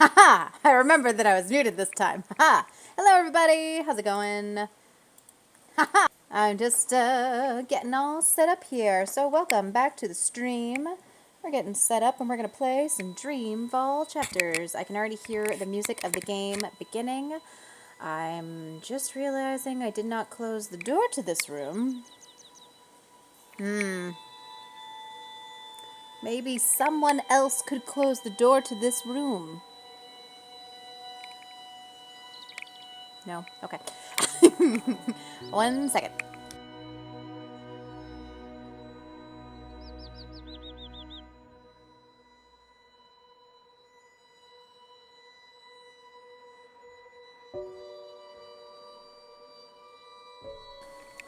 Haha! I remembered that I was muted this time. Haha! Hello everybody! How's it going? Haha! I'm just getting all set up here. So welcome back to the stream. We're getting set up and we're going to play some Dreamfall chapters. I can already hear the music of the game beginning. I'm just realizing I did not close the door to this room. Maybe someone else could close the door to this room. No? Okay. 1 second.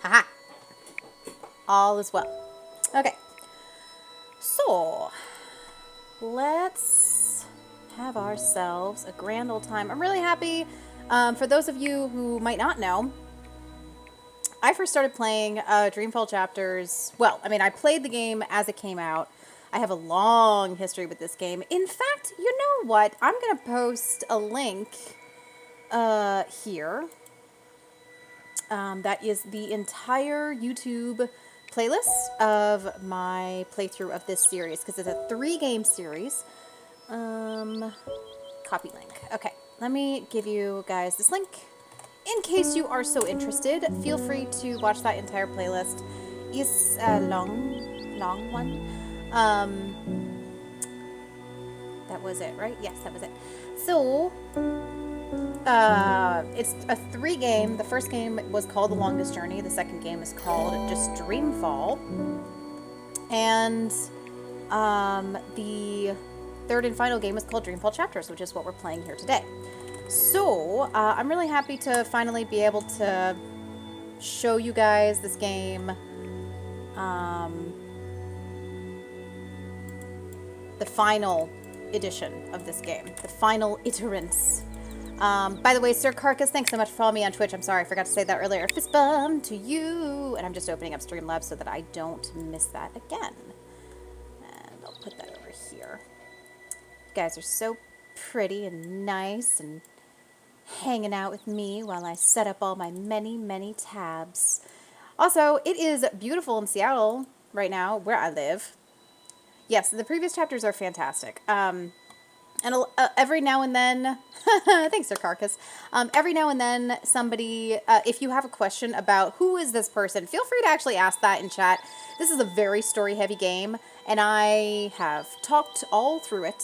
Haha! All is well. Okay. So, let's have ourselves a grand old time. I'm really happy. For those of you who might not know, I first started playing Dreamfall chapters. Well, I mean, I played the game as it came out. I have a long history with this game. In fact, you know what? I'm going to post a link here. That is the entire YouTube playlist of my playthrough of this series, because it's a 3-game series. Copy link. Okay, let me give you guys this link. In case you are so interested, feel free to watch that entire playlist. It's a long one. That was it, right? Yes, that was it. So, it's a 3-game. The first game was called The Longest Journey. The second game is called just Dreamfall. And the third and final game is called Dreamfall Chapters, which is what we're playing here today. So, I'm really happy to finally be able to show you guys this game. The final edition of this game. The final iterance. By the way, Sir Carcass, thanks so much for following me on Twitch. I'm sorry, I forgot to say that earlier. Fist bump to you! And I'm just opening up Streamlabs so that I don't miss that again. And I'll put that over here. You guys are so pretty and nice and hanging out with me while I set up all my many, many tabs. Also, it is beautiful in Seattle right now, where I live. Yes, the previous chapters are fantastic. And every now and then, thanks, Sir Carcass. Every now and then, somebody, if you have a question about who is this person, feel free to actually ask that in chat. This is a very story-heavy game, and I have talked all through it.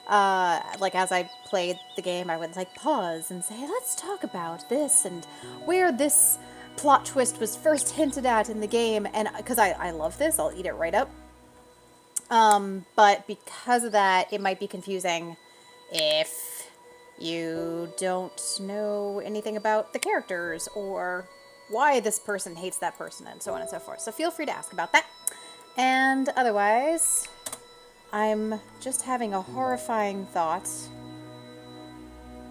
Like, as I played the game, I would, like, pause and say, let's talk about this, and where this plot twist was first hinted at in the game, and because I love this, I'll eat it right up. But because of that, it might be confusing if you don't know anything about the characters or why this person hates that person and so on and so forth. So feel free to ask about that. And otherwise, I'm just having a horrifying thought.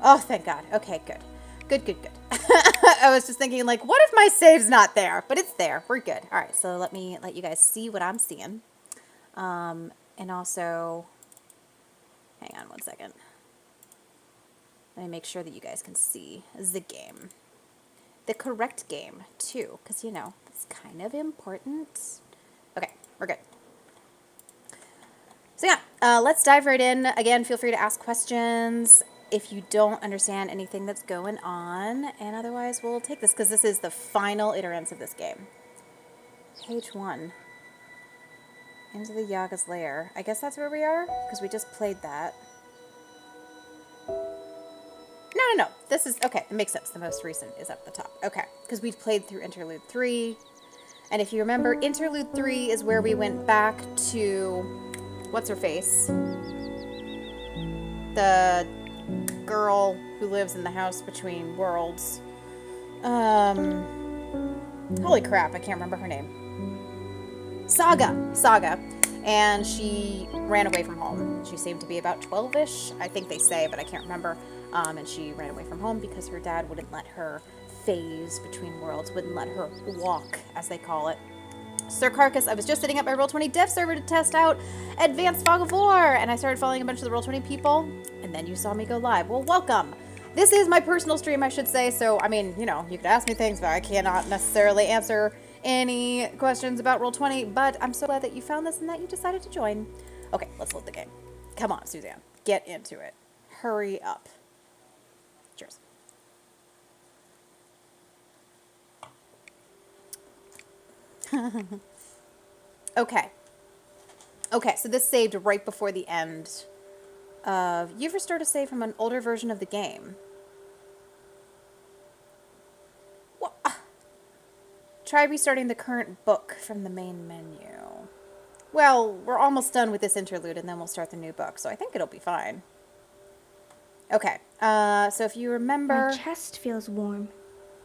Oh, thank God. Okay, good. Good. I was just thinking, like, what if my save's not there? But it's there. We're good. All right, so let me let you guys see what I'm seeing. And also, hang on 1 second. Let me make sure that you guys can see the game. The correct game, too, because, you know, it's kind of important. Okay, we're good. So yeah, let's dive right in. Again, feel free to ask questions if you don't understand anything that's going on, and otherwise we'll take this, because this is the final iterance of this game. Page 1. Into the Yaga's lair. I guess that's where we are, because we just played that. No. This is, okay, it makes sense. The most recent is up the top. Okay, because we've played through Interlude 3. And if you remember, Interlude 3 is where we went back to, what's-her-face? The girl who lives in the house between worlds. Holy crap, I can't remember her name. Saga. And she ran away from home. She seemed to be about 12-ish, I think they say, but I can't remember. And she ran away from home because her dad wouldn't let her phase between worlds, wouldn't let her walk, as they call it. Sir Carcass, I was just setting up my Roll20 dev server to test out Advanced Fog of War, and I started following a bunch of the Roll20 people, and then you saw me go live. Well, welcome. This is my personal stream, I should say, so, I mean, you know, you could ask me things, but I cannot necessarily answer any questions about Roll20, but I'm so glad that you found this and that you decided to join. Okay, let's load the game. Come on, Suzanne. Get into it. Hurry up. Cheers. Okay. Okay, so this saved right before the end of... You've restored a save from an older version of the game. What? Try restarting the current book from the main menu. Well, we're almost done with this interlude, and then we'll start the new book, so I think it'll be fine. Okay, so if you remember... My chest feels warm.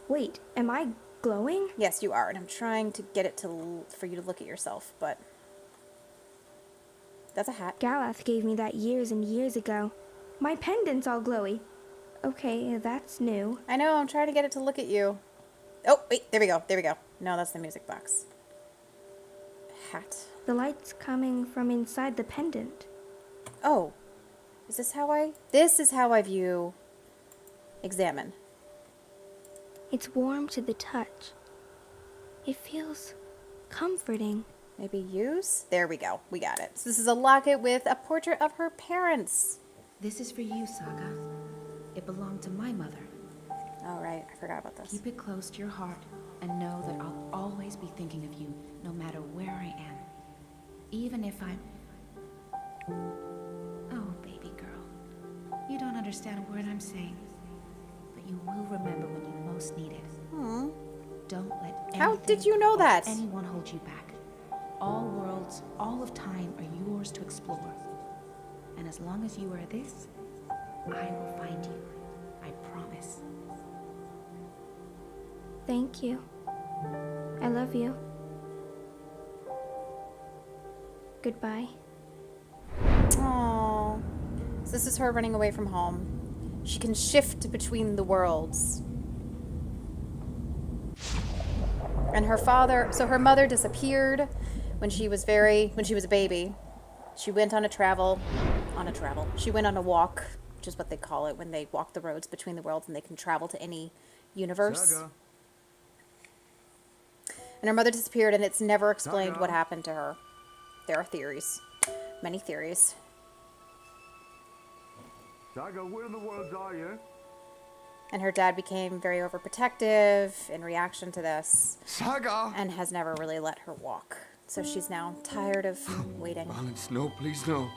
Wait, am I glowing? Yes, you are, and I'm trying to get it for you to look at yourself, but... That's a hat. Galath gave me that years and years ago. My pendant's all glowy. Okay, that's new. I know, I'm trying to get it to look at you. Oh, wait, there we go, there we go. No, that's the music box. Hat. The light's coming from inside the pendant. Oh, is this how I... This is how I view examine. It's warm to the touch. It feels comforting. Maybe use? There we go. We got it. So this is a locket with a portrait of her parents. This is for you, Saga. It belonged to my mother. Oh, right. I forgot about this. Keep it close to your heart and know that I'll always be thinking of you, no matter where I am. Even if I'm... Oh, baby girl. You don't understand a word I'm saying, but you will remember when you most need it. Hmm. Don't let anything How did you know that? or anyone hold you back. All worlds, all of time are yours to explore. And as long as you are this, I will find you. I promise. Thank you. I love you. Goodbye. Aww. So this is her running away from home. She can shift between the worlds. And her father, so her mother disappeared when she was a baby. She went on a She went on a walk, which is what they call it when they walk the roads between the worlds and they can travel to any universe. Saga. And her mother disappeared, and it's never explained Saga. what happened to her. There are theories. Many theories. Saga, where in the world are you? And her dad became very overprotective in reaction to this, Saga! and has never really let her walk. So she's now tired of waiting. Balance, no, please, no.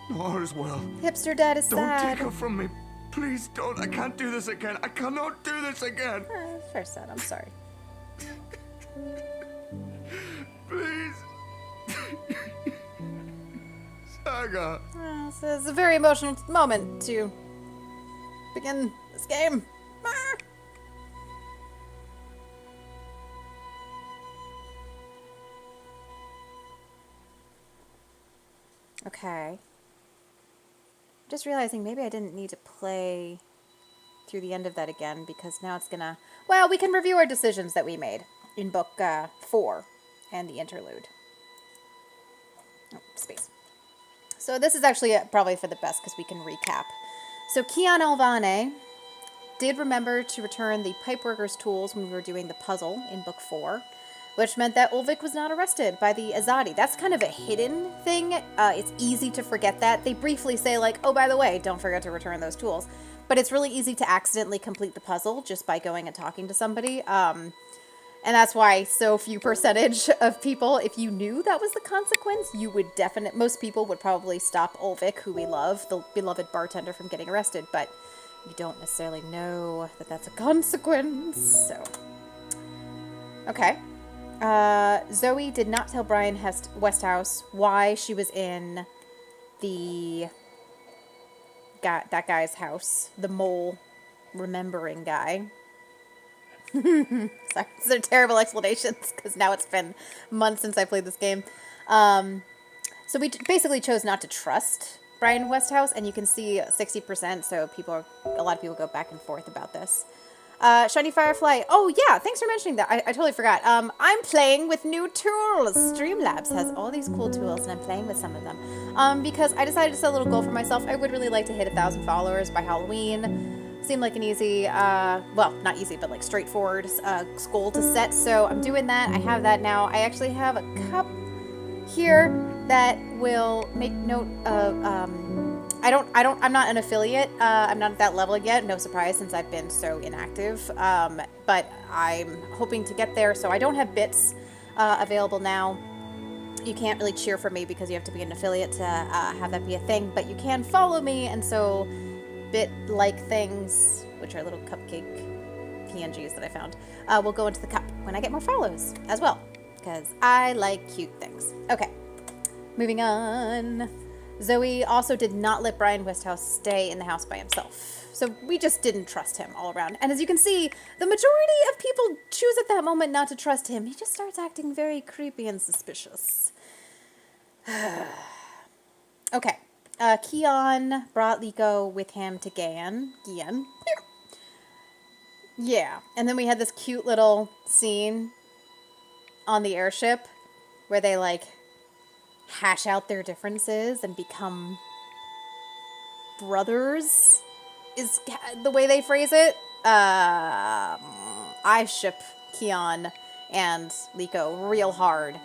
No, all is well. Hipster dad is Don't sad. take her from me. Please don't. I can't do this again. I cannot do this again. Fair sad, I'm sorry. Please. Saga. This is a very emotional moment to begin this game. Okay. Just realizing maybe I didn't need to play through the end of that again, because now it's gonna... Well, we can review our decisions that we made in book 4 and the interlude. Oh, space. So this is actually probably for the best, because we can recap. So Kian Alvane did remember to return the pipeworker's tools when we were doing the puzzle in book 4, which meant that Ulvik was not arrested by the Azadi. That's kind of a hidden thing. It's easy to forget that. They briefly say, like, oh, by the way, don't forget to return those tools. But it's really easy to accidentally complete the puzzle just by going and talking to somebody. And that's why so few percentage of people, if you knew that was the consequence, you would most people would probably stop Ulvik, who we love, the beloved bartender, from getting arrested. But you don't necessarily know that that's a consequence. So, okay. Zoe did not tell Brian Westhouse why she was in that guy's house, the mole remembering guy. Sorry, these are terrible explanations, because now it's been months since I played this game. So we basically chose not to trust Brian Westhouse, and you can see 60%, so a lot of people go back and forth about this. Shiny Firefly. Oh, yeah. Thanks for mentioning that. I totally forgot. I'm playing with new tools. Streamlabs has all these cool tools, and I'm playing with some of them. Because I decided to set a little goal for myself. I would really like to hit 1,000 followers by Halloween. Seemed like an easy, well, not easy, but like straightforward goal to set. So I'm doing that. I have that now. I actually have a cup here that will make note of, I'm not an affiliate. I'm not at that level yet. No surprise since I've been so inactive. But I'm hoping to get there. So I don't have bits available now. You can't really cheer for me because you have to be an affiliate to have that be a thing. But you can follow me. And so bit-like things, which are little cupcake PNGs that I found, will go into the cup when I get more follows as well. Because I like cute things. Okay. Moving on. Zoe also did not let Brian Westhouse stay in the house by himself. So we just didn't trust him all around. And as you can see, the majority of people choose at that moment not to trust him. He just starts acting very creepy and suspicious. Okay. Keon brought Liko with him to Gian. Yeah. And then we had this cute little scene on the airship where they like hash out their differences and become brothers is the way they phrase it. I ship Keon and Liko real hard,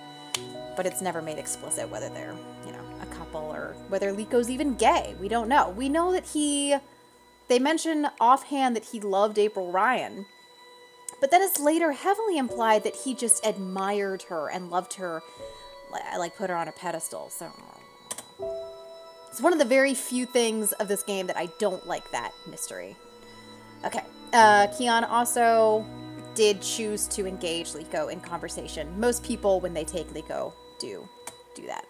but it's never made explicit whether they're, you know, a couple or whether Liko's even gay. We don't know. We know that they mention offhand that he loved April Ryan, but then it's later heavily implied that he just admired her and loved her, like put her on a pedestal. So it's one of the very few things of this game that I don't like that mystery. Okay. Keon also did choose to engage Liko in conversation. Most people, when they take Liko, do that.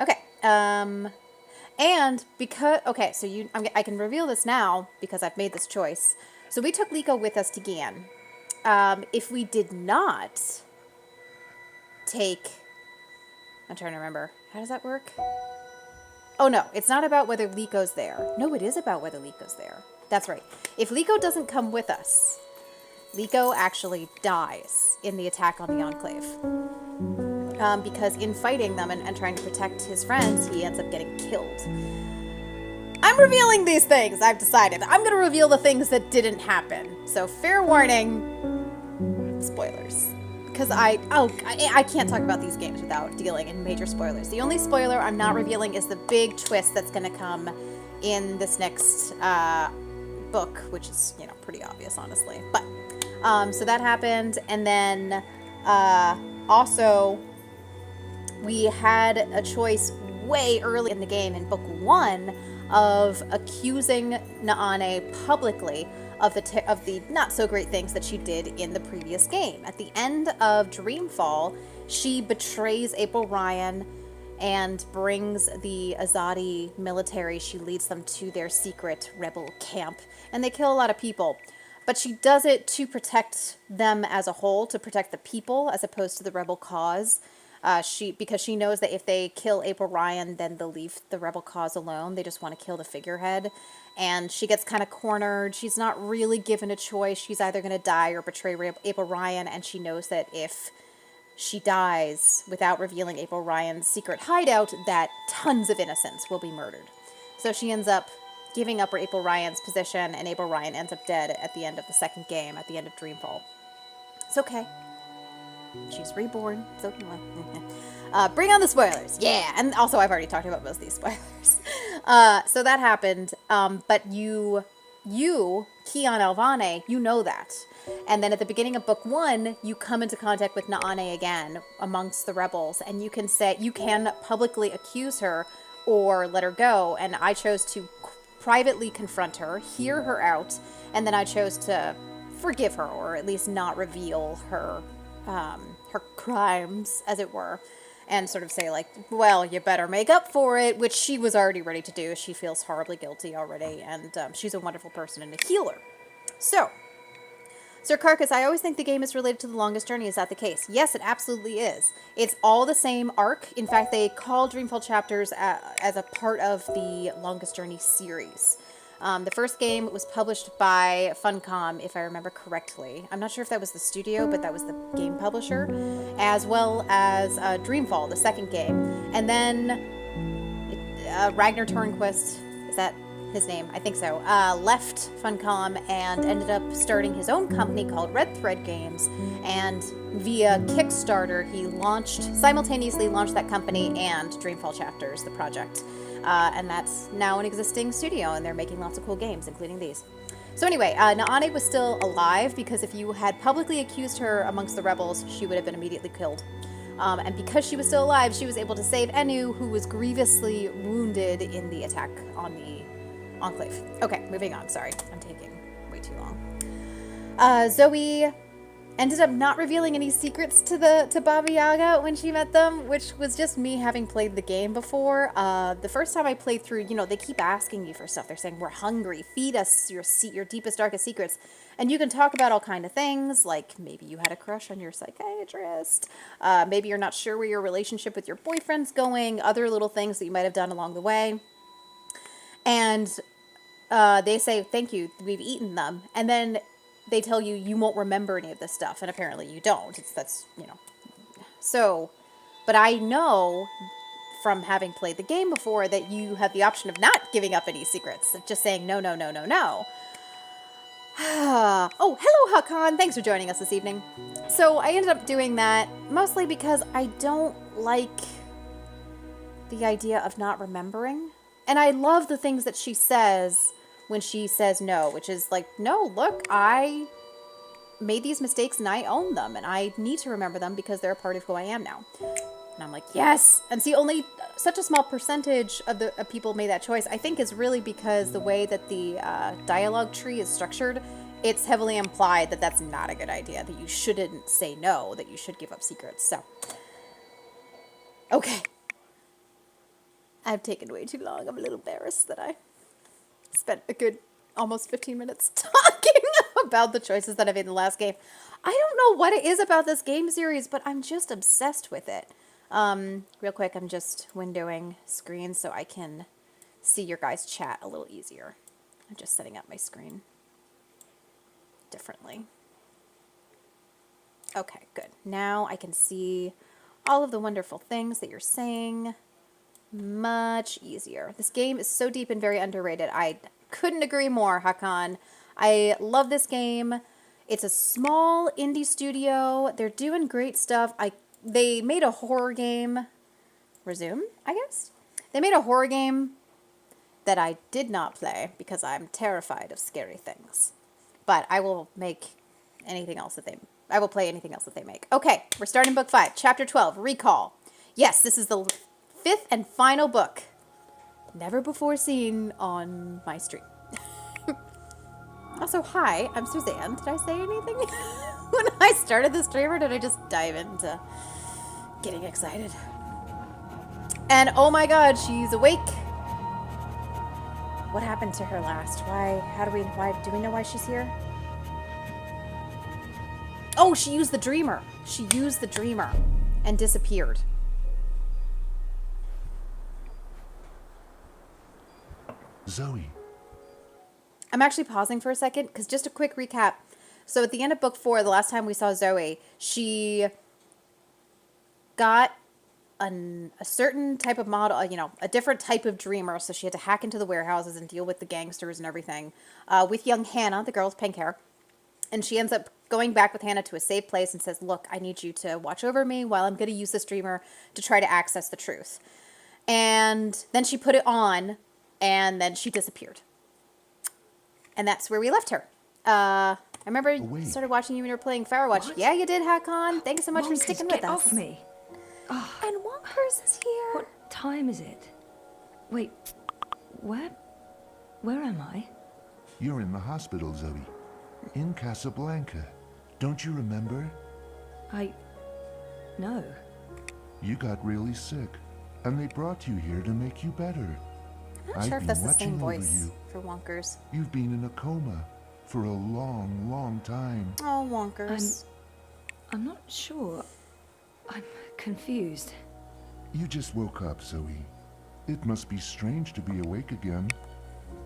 Okay. And because, okay, so I can reveal this now because I've made this choice. So we took Liko with us to Gian. If we did not take, I'm trying to remember. How does that work? Oh no, it's not about whether Liko's there. No, it is about whether Liko's there. That's right. If Liko doesn't come with us, Liko actually dies in the attack on the Enclave. Because in fighting them and trying to protect his friends, he ends up getting killed. I'm revealing these things, I've decided. I'm going to reveal the things that didn't happen. So fair warning, spoilers. Because I can't talk about these games without dealing in major spoilers. The only spoiler I'm not revealing is the big twist that's going to come in this next book, which is, you know, pretty obvious, honestly. But, so that happened. And then also, we had a choice way early in the game in book 1 of accusing Naane publicly of the not so great things that she did in the previous game. At the end of Dreamfall, she betrays April Ryan and brings the Azadi military. She leads them to their secret rebel camp, and they kill a lot of people. But she does it to protect them as a whole, to protect the people as opposed to the rebel cause. Because she knows that if they kill April Ryan, then they'll leave the rebel cause alone. They just want to kill the figurehead. And she gets kind of cornered. She's not really given a choice. She's either going to die or betray April Ryan. And she knows that if she dies without revealing April Ryan's secret hideout, that tons of innocents will be murdered. So she ends up giving up April Ryan's position, and April Ryan ends up dead at the end of the second game, at the end of Dreamfall. It's okay. She's reborn. So, bring on the spoilers. Yeah. And also, I've already talked about most of these spoilers. So that happened. But you, Keon Alvane, you know that. And then at the beginning of book 1, you come into contact with Naane again amongst the rebels. And you can publicly accuse her or let her go. And I chose to privately confront her, hear her out. And then I chose to forgive her, or at least not reveal her crimes, as it were, and sort of say, like, well, you better make up for it, which she was already ready to do. She feels horribly guilty already, and she's a wonderful person and a healer. So, Sir Carcass, I always think the game is related to The Longest Journey. Is that the case? Yes, it absolutely is. It's all the same arc. In fact, they call Dreamfall chapters as a part of the Longest Journey series. The first game was published by Funcom, if I remember correctly. I'm not sure if that was the studio, but that was the game publisher, as well as Dreamfall, the second game. And then Ragnar Tornquist, is that his name? I think so. Left Funcom and ended up starting his own company called Red Thread Games. And via Kickstarter, he simultaneously launched that company and Dreamfall Chapters, the project. And that's now an existing studio, and they're making lots of cool games, including these. So anyway, Naane was still alive because if you had publicly accused her amongst the rebels, she would have been immediately killed. And because she was still alive, she was able to save Enu, who was grievously wounded in the attack on the Enclave. Okay, moving on. Sorry, I'm taking way too long. Zoe ended up not revealing any secrets to Baba Yaga when she met them, which was just me having played the game before. The first time I played through, they keep asking you for stuff. They're saying, we're hungry. Feed us your deepest, darkest secrets. And you can talk about all kind of things, like maybe you had a crush on your psychiatrist. Maybe you're not sure where your relationship with your boyfriend's going. Other little things that you might have done along the way. And they say, thank you, we've eaten them. And then they tell you you won't remember any of this stuff, and apparently you don't. So, but I know from having played the game before that you have the option of not giving up any secrets, of just saying no, no, no, no, no. Oh, hello, Hakan. Thanks for joining us this evening. So I ended up doing that mostly because I don't like the idea of not remembering. And I love the things that she says when she says no, which is like, no, look, I made these mistakes and I own them and I need to remember them because they're a part of who I am now. And I'm like, yes. And see, only such a small percentage of people made that choice, I think, is really because the way that the dialogue tree is structured, it's heavily implied that that's not a good idea, that you shouldn't say no, that you should give up secrets. So, okay. I've taken way too long. I'm a little embarrassed that I spent a good almost 15 minutes talking about the choices that I made in the last game. I don't know what it is about this game series, but I'm just obsessed with it. Real quick, I'm just windowing screens so I can see your guys' chat a little easier. I'm just setting up my screen differently. Okay, good. Now I can see all of the wonderful things that you're saying. Much easier. This game is so deep and very underrated. I couldn't agree more, Hakan. I love this game. It's a small indie studio. They're doing great stuff. They made a horror game. Resume, I guess? They made a horror game that I did not play because I'm terrified of scary things. But I will make anything else I will play anything else that they make. Okay, we're starting book 5, chapter 12, Recall. Yes, this is the 5th and final book. Never before seen on my stream. Also, hi, I'm Suzanne. Did I say anything when I started the stream, or did I just dive into getting excited? And oh my god, she's awake. What happened to her last? Why do we know why she's here? Oh, she used the dreamer. She used the dreamer and disappeared. Zoe. I'm actually pausing for a second because just a quick recap. So at the end of book 4, the last time we saw Zoe, she got a certain type of model, a different type of dreamer. So she had to hack into the warehouses and deal with the gangsters and everything with young Hannah, the girl with pink hair. And she ends up going back with Hannah to a safe place and says, look, I need you to watch over me while I'm going to use this dreamer to try to access the truth. And then she put it on, and then she disappeared. And that's where we left her. I remember started watching you when you were playing Firewatch. What? Yeah, you did, Hakon. Thanks so much for sticking with us. Get off me. Oh. And Wonkers is here. What time is it? Wait, where am I? You're in the hospital, Zoe. In Casablanca. Don't you remember? No. You got really sick, and they brought you here to make you better. I'm not sure if that's the same voice for Wonkers. You've been in a coma for a long, long time. Oh, Wonkers. I'm not sure. I'm confused. You just woke up, Zoe. It must be strange to be awake again.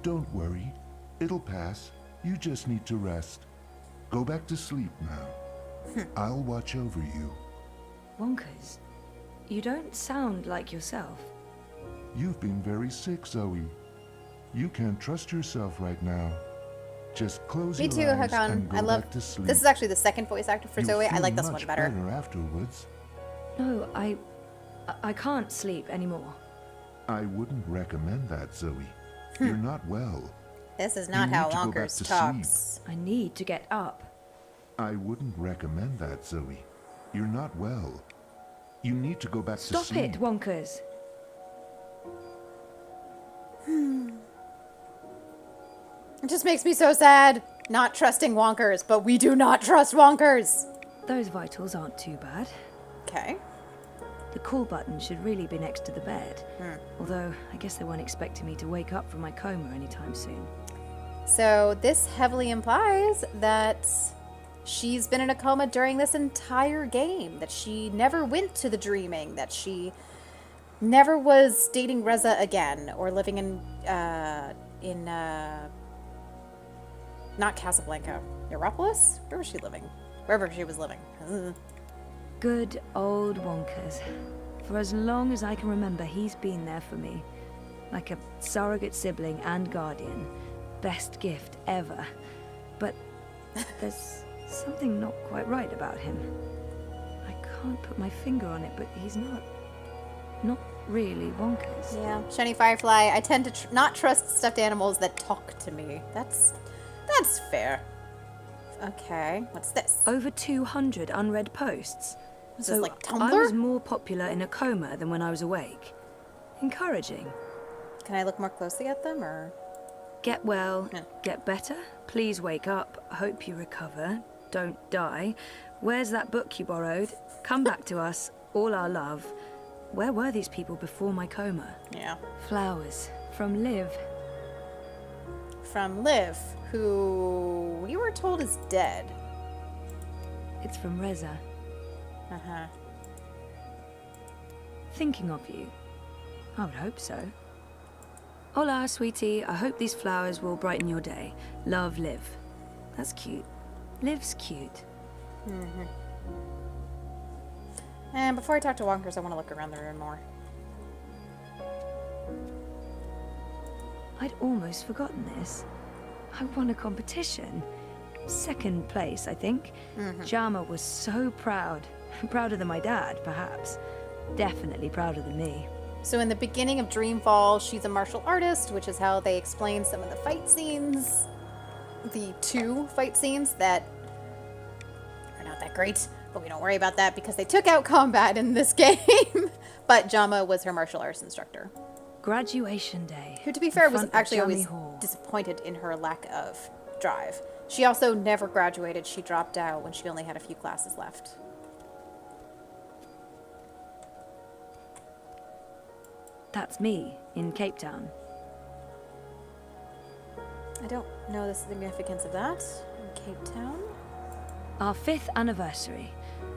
Don't worry. It'll pass. You just need to rest. Go back to sleep now. I'll watch over you. Wonkers, you don't sound like yourself. You've been very sick, Zoe. You can't trust yourself right now. Just close Me your too, eyes Hakan. and go I love. back to sleep. This is actually the second voice actor for You'll Zoe. I feel like this one much better. afterwards. No, I can't sleep anymore. I wouldn't recommend that, Zoe. You're not well. This is You not need how to go back Wonkers to talks. I need to get up. I wouldn't recommend that, Zoe. You're not well. You need to go back to Stop sleep. it, Wonkers. It just makes me so sad. Not trusting Wonkers, but we do not trust Wonkers. Those vitals aren't too bad. Okay. The call button should really be next to the bed. Although, I guess they weren't expecting me to wake up from my coma anytime soon. So this heavily implies that she's been in a coma during this entire game, that she never went to the dreaming, that she never was dating Reza again, or living in not Casablanca, Europolis? Where was she living? Wherever she was living. Ugh. Good old Wonkers. For as long as I can remember, he's been there for me. Like a surrogate sibling and guardian. Best gift ever. But there's something not quite right about him. I can't put my finger on it, but he's not really Wonkers. Yeah. Shiny Firefly, I tend to not trust stuffed animals that talk to me. That's fair. Okay, what's this? Over 200 unread posts. Is So this like Tumblr? I was more popular in a coma than when I was awake. Encouraging. Can I look more closely at them, or? Get well, Yeah. get better, please wake up, hope you recover, don't die. Where's that book you borrowed? Come back to us, all our love. Where were these people before my coma? Yeah. Flowers, from Liv. From Liv, who we were told is dead. It's from Reza. Uh-huh. Thinking of you. I would hope so. Hola, sweetie. I hope these flowers will brighten your day. Love, Liv. That's cute. Liv's cute. And before I talk to Wonkers, I want to look around the room more. I'd almost forgotten this. I won a competition. Second place, I think. Jama was so proud. Prouder than my dad, perhaps. Definitely prouder than me. So in the beginning of Dreamfall, she's a martial artist, which is how they explain some of the fight scenes. The 2 fight scenes that are not that great, but we don't worry about that because they took out combat in this game. But Jama was her martial arts instructor. Graduation day. Who, to be fair, in was front of actually Jami always Hall. disappointed in her lack of drive. She also never graduated. She dropped out when she only had a few classes left. That's me, in Cape Town. I don't know the significance of that. In Cape Town? Our 5th anniversary.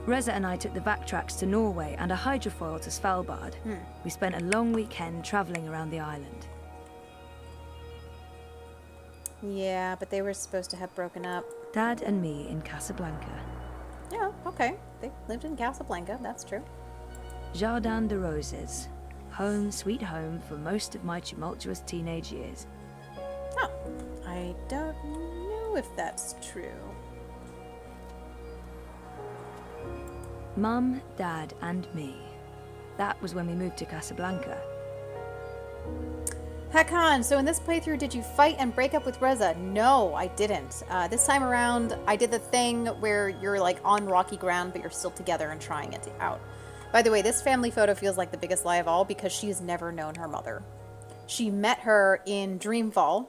Reza and I took the backtracks to Norway and a hydrofoil to Svalbard. We spent a long weekend traveling around the island. Yeah, but they were supposed to have broken up. Dad and me in Casablanca. Yeah, okay. They lived in Casablanca, that's true. Jardin de Roses. Home, sweet home for most of my tumultuous teenage years. Oh, I don't know if that's true. Mum, Dad, and me. That was when we moved to Casablanca. Hakan, so in this playthrough, did you fight and break up with Reza? No, I didn't. This time around, I did the thing where you're like on rocky ground, but you're still together and trying it out. By the way, this family photo feels like the biggest lie of all because she has never known her mother. She met her in Dreamfall,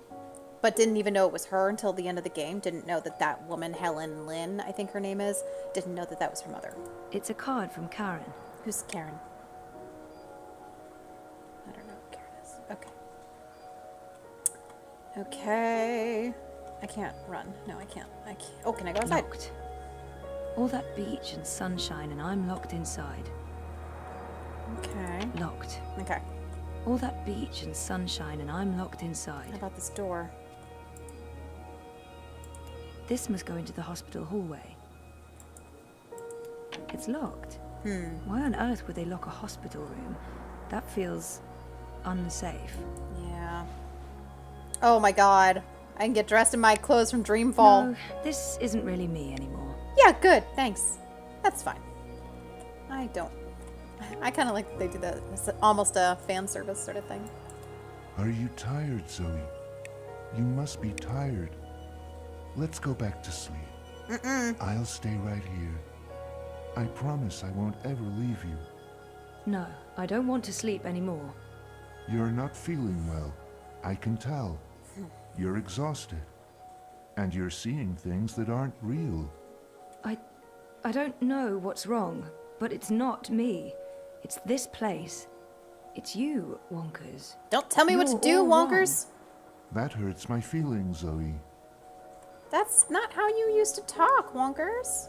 but didn't even know it was her until the end of the game. Didn't know that that woman, Helen Lynn, I think her name is, didn't know that that was her mother. It's a card from Karen. Who's Karen? I don't know who Karen is. Okay. Okay. I can't run. No, I can't. Oh, can I go outside? Locked. All that beach and sunshine and I'm locked inside. Okay. Locked. Okay. All that beach and sunshine and I'm locked inside. How about this door? This must go into the hospital hallway. It's locked. Why on earth would they lock a hospital room? That feels unsafe. Yeah. Oh my god. I can get dressed in my clothes from Dreamfall. No, this isn't really me anymore. Yeah, good. Thanks. That's fine. I kind of like that they do that. It's almost a fan service sort of thing. Are you tired, Zoe? You must be tired. Let's go back to sleep. I'll stay right here. I promise I won't ever leave you. No, I don't want to sleep anymore. You're not feeling well. I can tell. You're exhausted. And you're seeing things that aren't real. I don't know what's wrong, but it's not me. It's this place. It's you, Wonkers. Don't tell me what to You're do, all Wonkers. That hurts my feelings, Zoe. That's not how you used to talk, Wonkers.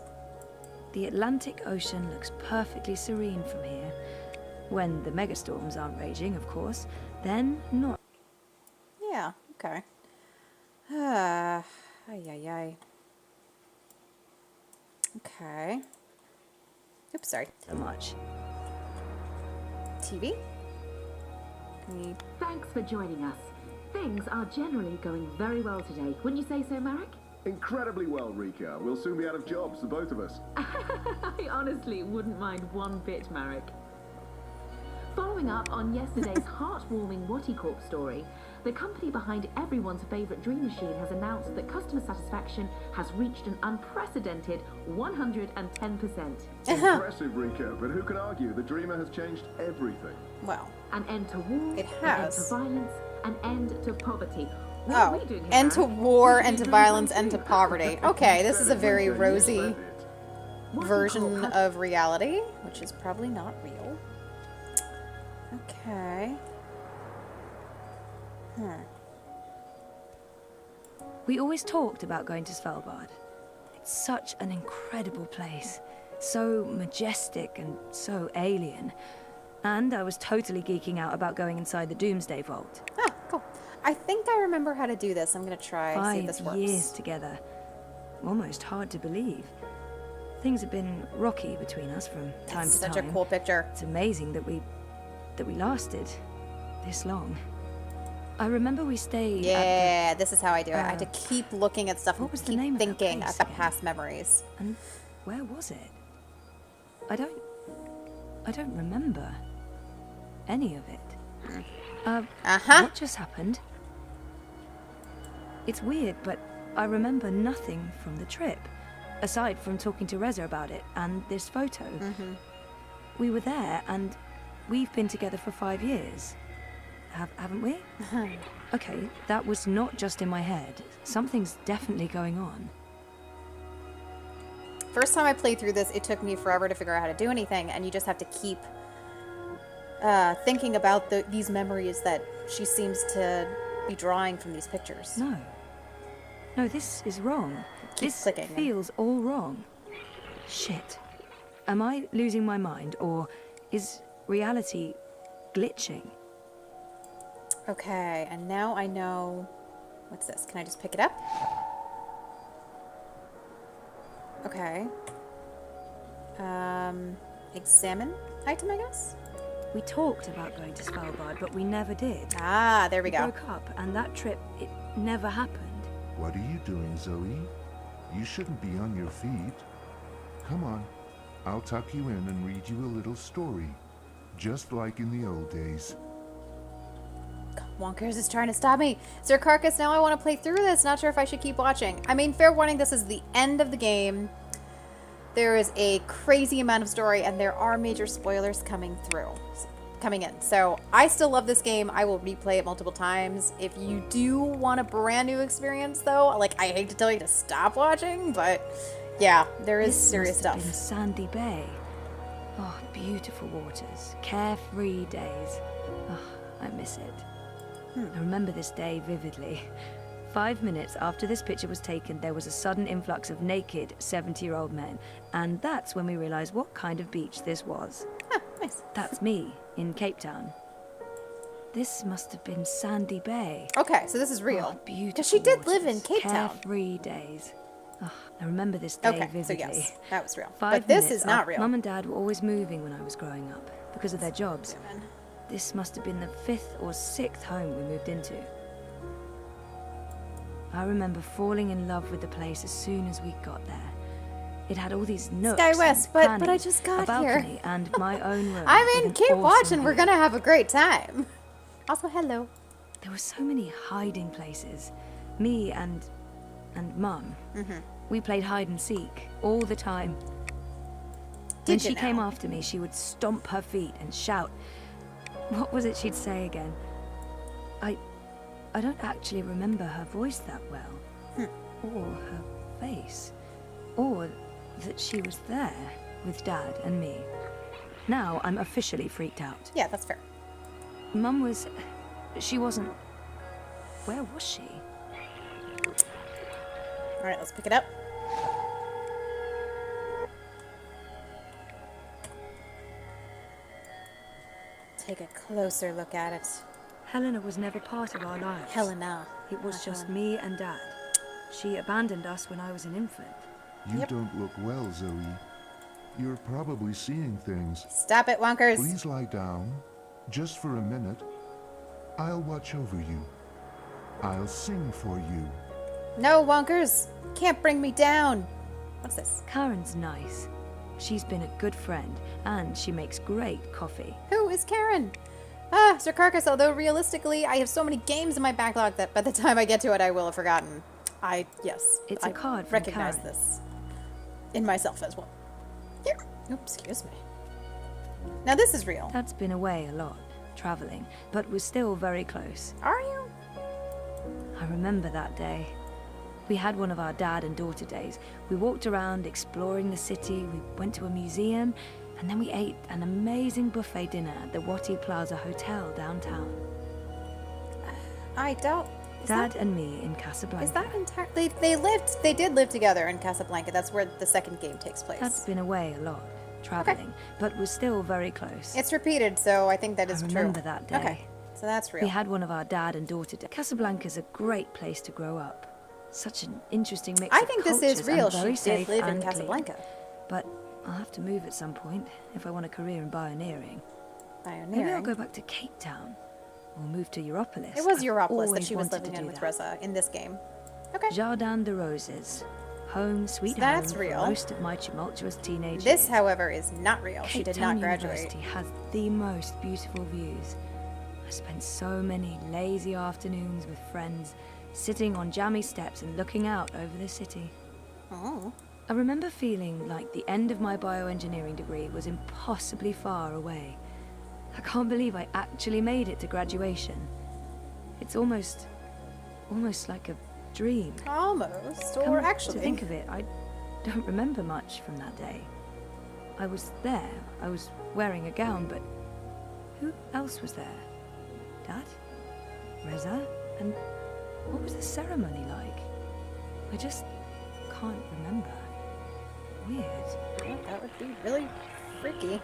The Atlantic Ocean looks perfectly serene from here. When the megastorms aren't raging, of course. Then not. Yeah, okay. Ay, ay, ay. Okay. Oops, sorry. So much. TV? Can we... Thanks for joining us. Things are generally going very well today. Wouldn't you say so, Marek? Incredibly well, Rika. We'll soon be out of jobs, the both of us. I honestly wouldn't mind one bit, Marek. Following up on yesterday's heartwarming Watty Corp story, the company behind everyone's favourite dream machine has announced that customer satisfaction has reached an unprecedented 110%. Impressive, Rika, but who can argue the Dreamer has changed everything? Well, An end to war, It an end has. to violence, an end to poverty. What are we doing here, end to Marek? war, We should end be to doing violence, something end to too. poverty. Okay, this is a very Rika, you rosy said it. Watty Corp version has- of reality, which is probably not real. Okay. We always talked about going to Svalbard. It's such an incredible place. So majestic and so alien. And I was totally geeking out about going inside the Doomsday Vault. Ah, cool. I think I remember how to do this. I'm gonna try, see if this 5 works. years together. Almost hard to believe. Things have been rocky between us from time That's to such time. a cool picture. It's amazing that we lasted this long. I remember we stayed at Yeah, this is how I do it. I have to keep looking at stuff what and was the keep name of that thinking place about again? past memories. the... And where was it? I don't remember any of it. What just happened? It's weird, but I remember nothing from the trip, aside from talking to Reza about it and this photo. We were there, and we've been together for 5 years. Haven't we? Okay, that was not just in my head. Something's definitely going on. First time I played through this, it took me forever to figure out how to do anything, and you just have to keep thinking about these memories that she seems to be drawing from these pictures. No, this is wrong. Keep This clicking. feels all wrong. Shit. Am I losing my mind, or is reality glitching? Okay, and now I know... What's this? Can I just pick it up? Okay. Examine item, I guess? We talked about going to Svalbard, but we never did. Ah, there we We go. broke up, and that trip, it never happened. What are you doing, Zoe? You shouldn't be on your feet. Come on. I'll tuck you in and read you a little story. Just like in the old days. Wonkers is trying to stop me. Sir Carcass, now I want to play through this. Not sure if I should keep watching. I mean, fair warning, this is the end of the game. There is a crazy amount of story, and there are major spoilers coming in. So I still love this game. I will replay it multiple times. If you do want a brand new experience, though, like, I hate to tell you to stop watching, but yeah, there is This serious must have stuff. been Sandy Bay. Oh, beautiful waters, carefree days. Oh, I miss it. I remember this day vividly. 5 minutes after this picture was taken, there was a sudden influx of naked 70-year-old men, and that's when we realized what kind of beach this was. Huh, nice. That's me in Cape Town. This must have been Sandy Bay. Okay, so this is real. Oh, beautiful Because she did live in waters, Cape Town. Carefree days. I remember this day Okay, so vividly. yes, that was real. 5 But this minutes is not up, real. Mum and Dad were always moving when I was growing up because of their jobs. Women. This must have been the 5th or 6th home we moved into. I remember falling in love with the place as soon as we got there. It had all these nooks Sky West, and but I crannies, just a got here. balcony, and my own room. I with mean, an keep awesome watching. We're view. gonna have a great time. Also, hello. There were so many hiding places. Me and Mum. We played hide and seek all the time. When Did you she came now? after me, she would stomp her feet and shout. What was it she'd say again? I don't actually remember her voice that well. Or her face. Or that she was there with Dad and me. Now I'm officially freaked out. Yeah, that's fair. Mum was... She wasn't... Where was she? All right, let's pick it up. Take a closer look at it. Helena was never part of our lives. Helena. It was not just Helen. me and Dad. She abandoned us when I was an infant. You Yep. don't look well, Zoe. You're probably seeing things. Stop it, Wonkers. Please lie down, just for a minute. I'll watch over you. I'll sing for you. No, Wonkers. Can't bring me down. What's this? Karen's nice. She's been a good friend, and she makes great coffee. Who is Karen? Ah, Sir Carcass, although realistically, I have so many games in my backlog that by the time I get to it, I will have forgotten. Yes. It's a I card from recognize Karen. this in myself as well. Here. Oops, excuse me. Now this is real. Dad's been away a lot, traveling, but was still very close. Are you? I remember that day. We had one of our dad and daughter days. We walked around exploring the city, we went to a museum, and then we ate an amazing buffet dinner at the Wati Plaza Hotel downtown. I don't. Is Dad that, and me in Casablanca. is that entirely? They did live together in Casablanca. That's where the second game takes place. Dad's been away a lot, traveling, but was still very close. It's repeated, so I think that is I true. remember that day. Okay, so that's real. We had one of our dad and daughter days. Casablanca's a great place to grow up. Such an interesting mix I of think this is cultures real. and very She did safe live in and clean. Casablanca. But I'll have to move at some point if I want a career in pioneering. Maybe I'll Pioneering. go back to Cape Town or move to Europolis. It was I've Europolis that always she was wanted living to in do with that. Rosa in this game. Okay. Jardin de Roses. Home, sweet So that's home real. for most of my tumultuous teenage This, years. however, is not real. She Cape did Town not graduate. University has the most beautiful views. I spent so many lazy afternoons with friends, sitting on jammy steps and looking out over the city. Oh. I remember feeling like the end of my bioengineering degree was impossibly far away. I can't believe I actually made it to graduation. It's almost like a dream. Almost, Come or to actually. think of it, I don't remember much from that day. I was there, I was wearing a gown, but who else was there? Dad? Reza? And what was the ceremony like? I just can't remember. Weird. Well, that would be really freaky.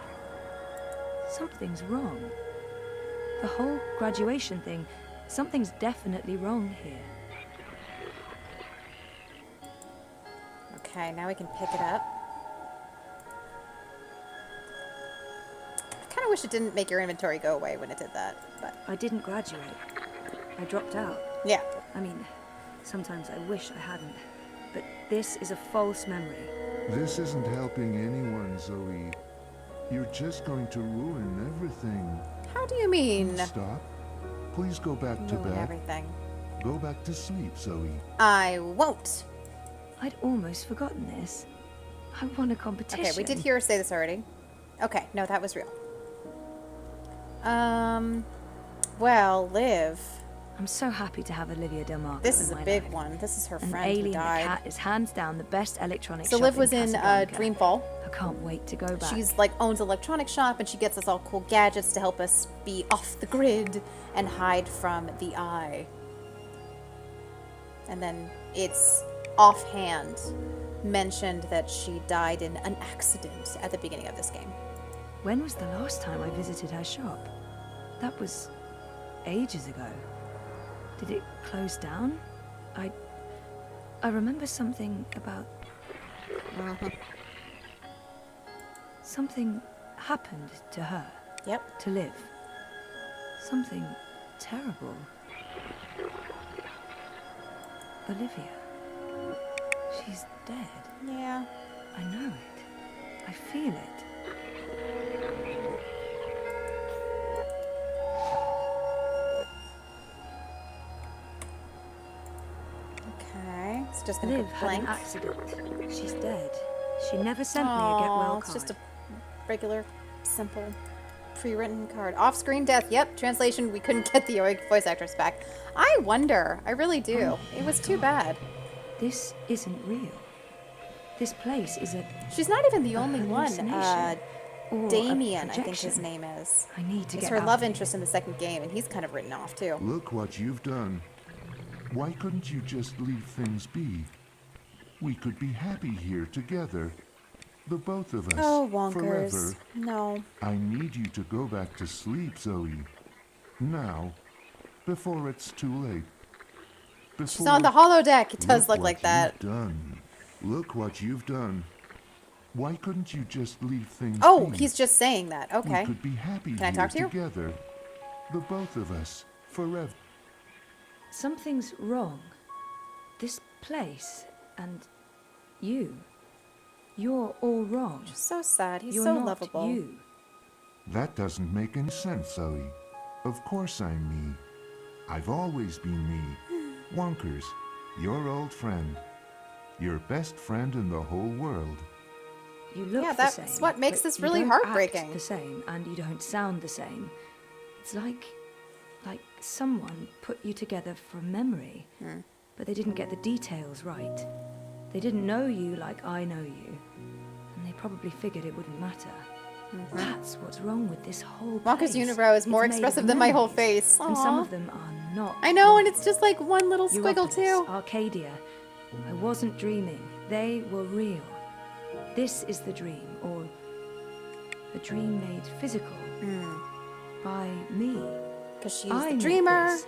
Something's wrong. The whole graduation thing, something's definitely wrong here. Okay, now we can pick it up. I kind of wish it didn't make your inventory go away when it did that, but I didn't graduate. I dropped out. yeah. I mean, sometimes I wish I hadn't. But this is a false memory. This isn't helping anyone, Zoe. You're just going to ruin everything. How do you mean? Stop. Please go back to Ruin bed. everything. Go back to sleep, Zoe. I won't. I'd almost forgotten this. I won a competition. Okay, we did hear her say this already. Okay, no, that was real. Well, Liv. I'm so happy to have Olivia Del Marco This in is a my big life. one. This is her An friend who Alien the died. Cat is hands down the best electronic So shop Liv was in Casablanca. Dreamfall. I can't wait to go back. She's like owns an electronic shop and she gets us all cool gadgets to help us be off the grid and hide from the eye. And then it's offhand mentioned that she died in an accident at the beginning of this game. When was the last time I visited her shop? That was ages ago. Did it close down? I remember something about... Something happened to her. Yep. To live. Something terrible. Olivia. She's dead. Yeah. I know it. I feel it. Okay. It's just gonna Liv go had an blank. accident. She's dead. She never sent me a get well It's card. just a regular, simple, pre-written card. Off-screen death. Yep. Translation. We couldn't get the voice actress back. I wonder. I really do. Oh It was my too God. bad. This isn't real. This place is a... She's not even the only one. hallucination. Or a Damien, I think his projection. name is. I need to It's get her out love of interest in the second game, and he's kind of written off too. Look what you've done. Why couldn't you just leave things be? We could be happy here together. The both of us. Oh, wonkers. Forever. No. I need you to go back to sleep, Zoe. Now. Before it's too late. Before... She's on the holodeck. It does look what like that. You've done. Look what you've done. Why couldn't you just leave things Oh, be? he's just saying that. Okay. We could be happy Can I here talk to you? together. The both of us. Forever. Something's wrong. This place and you. You're all wrong. So sad. He's You're so not lovable. you. That doesn't make any sense, Zoe. Of course I'm me. I've always been me. Wonkers, your old friend. Your best friend in the whole world. You look Yeah, the that's same, what makes but this you really don't heartbreaking. Act the same, and you don't sound the same. It's like someone put you together from memory, but they didn't get the details right. They didn't know you like I know you, and they probably figured it wouldn't matter. That's what's wrong with this whole place. Wonka's unibrow is It's more made of expressive than my whole memories, face. and some Aw. of them are not. I know, and right. it's just like one little squiggle Europolis, too. Arcadia. I wasn't dreaming. They were real. This is the dream, or a dream made physical by me. Because she's I the made dreamer. this,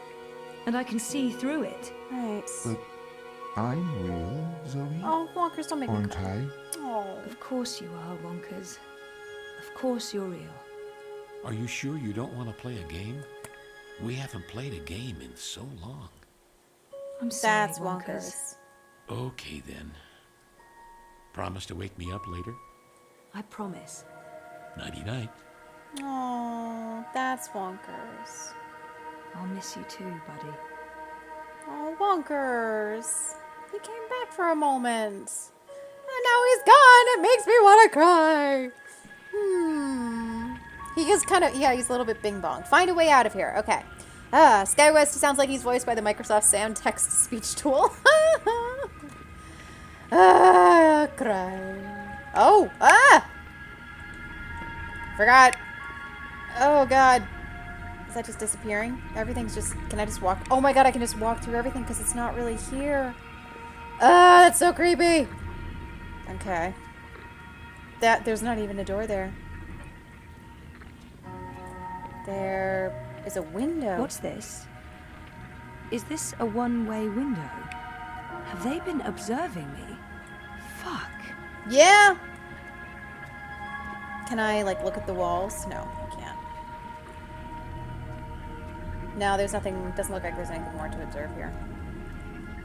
and I can see through it. Right. But I'm real, Zoe. Oh, Wonkers, don't make me Aren't cry. I? Oh. Of course you are, Wonkers. Of course you're real. Are you sure you don't want to play a game? We haven't played a game in so long. I'm sorry, That's Wonkers. Wonkers. Okay then. Promise to wake me up later? I promise. Nighty-night. Oh, that's Wonkers. I'll miss you too, buddy. Oh, Wonkers. He came back for a moment. And now he's gone. It makes me want to cry. He is kind of, yeah, he's a little bit bing bong. Find a way out of here. Okay. Skywest sounds like he's voiced by the Microsoft Sound Text Speech Tool. Cry. Oh, Forgot. Oh, God. Is that just disappearing? Everything's just, can I just walk? Oh my God, I can just walk through everything because it's not really here. That's so creepy. Okay. There's not even a door there. There is a window. What's this? Is this a one-way window? Have they been observing me? Fuck. Yeah. Can I, like, look at the walls? No, I can't. No, there's nothing. Doesn't look like there's anything more to observe here.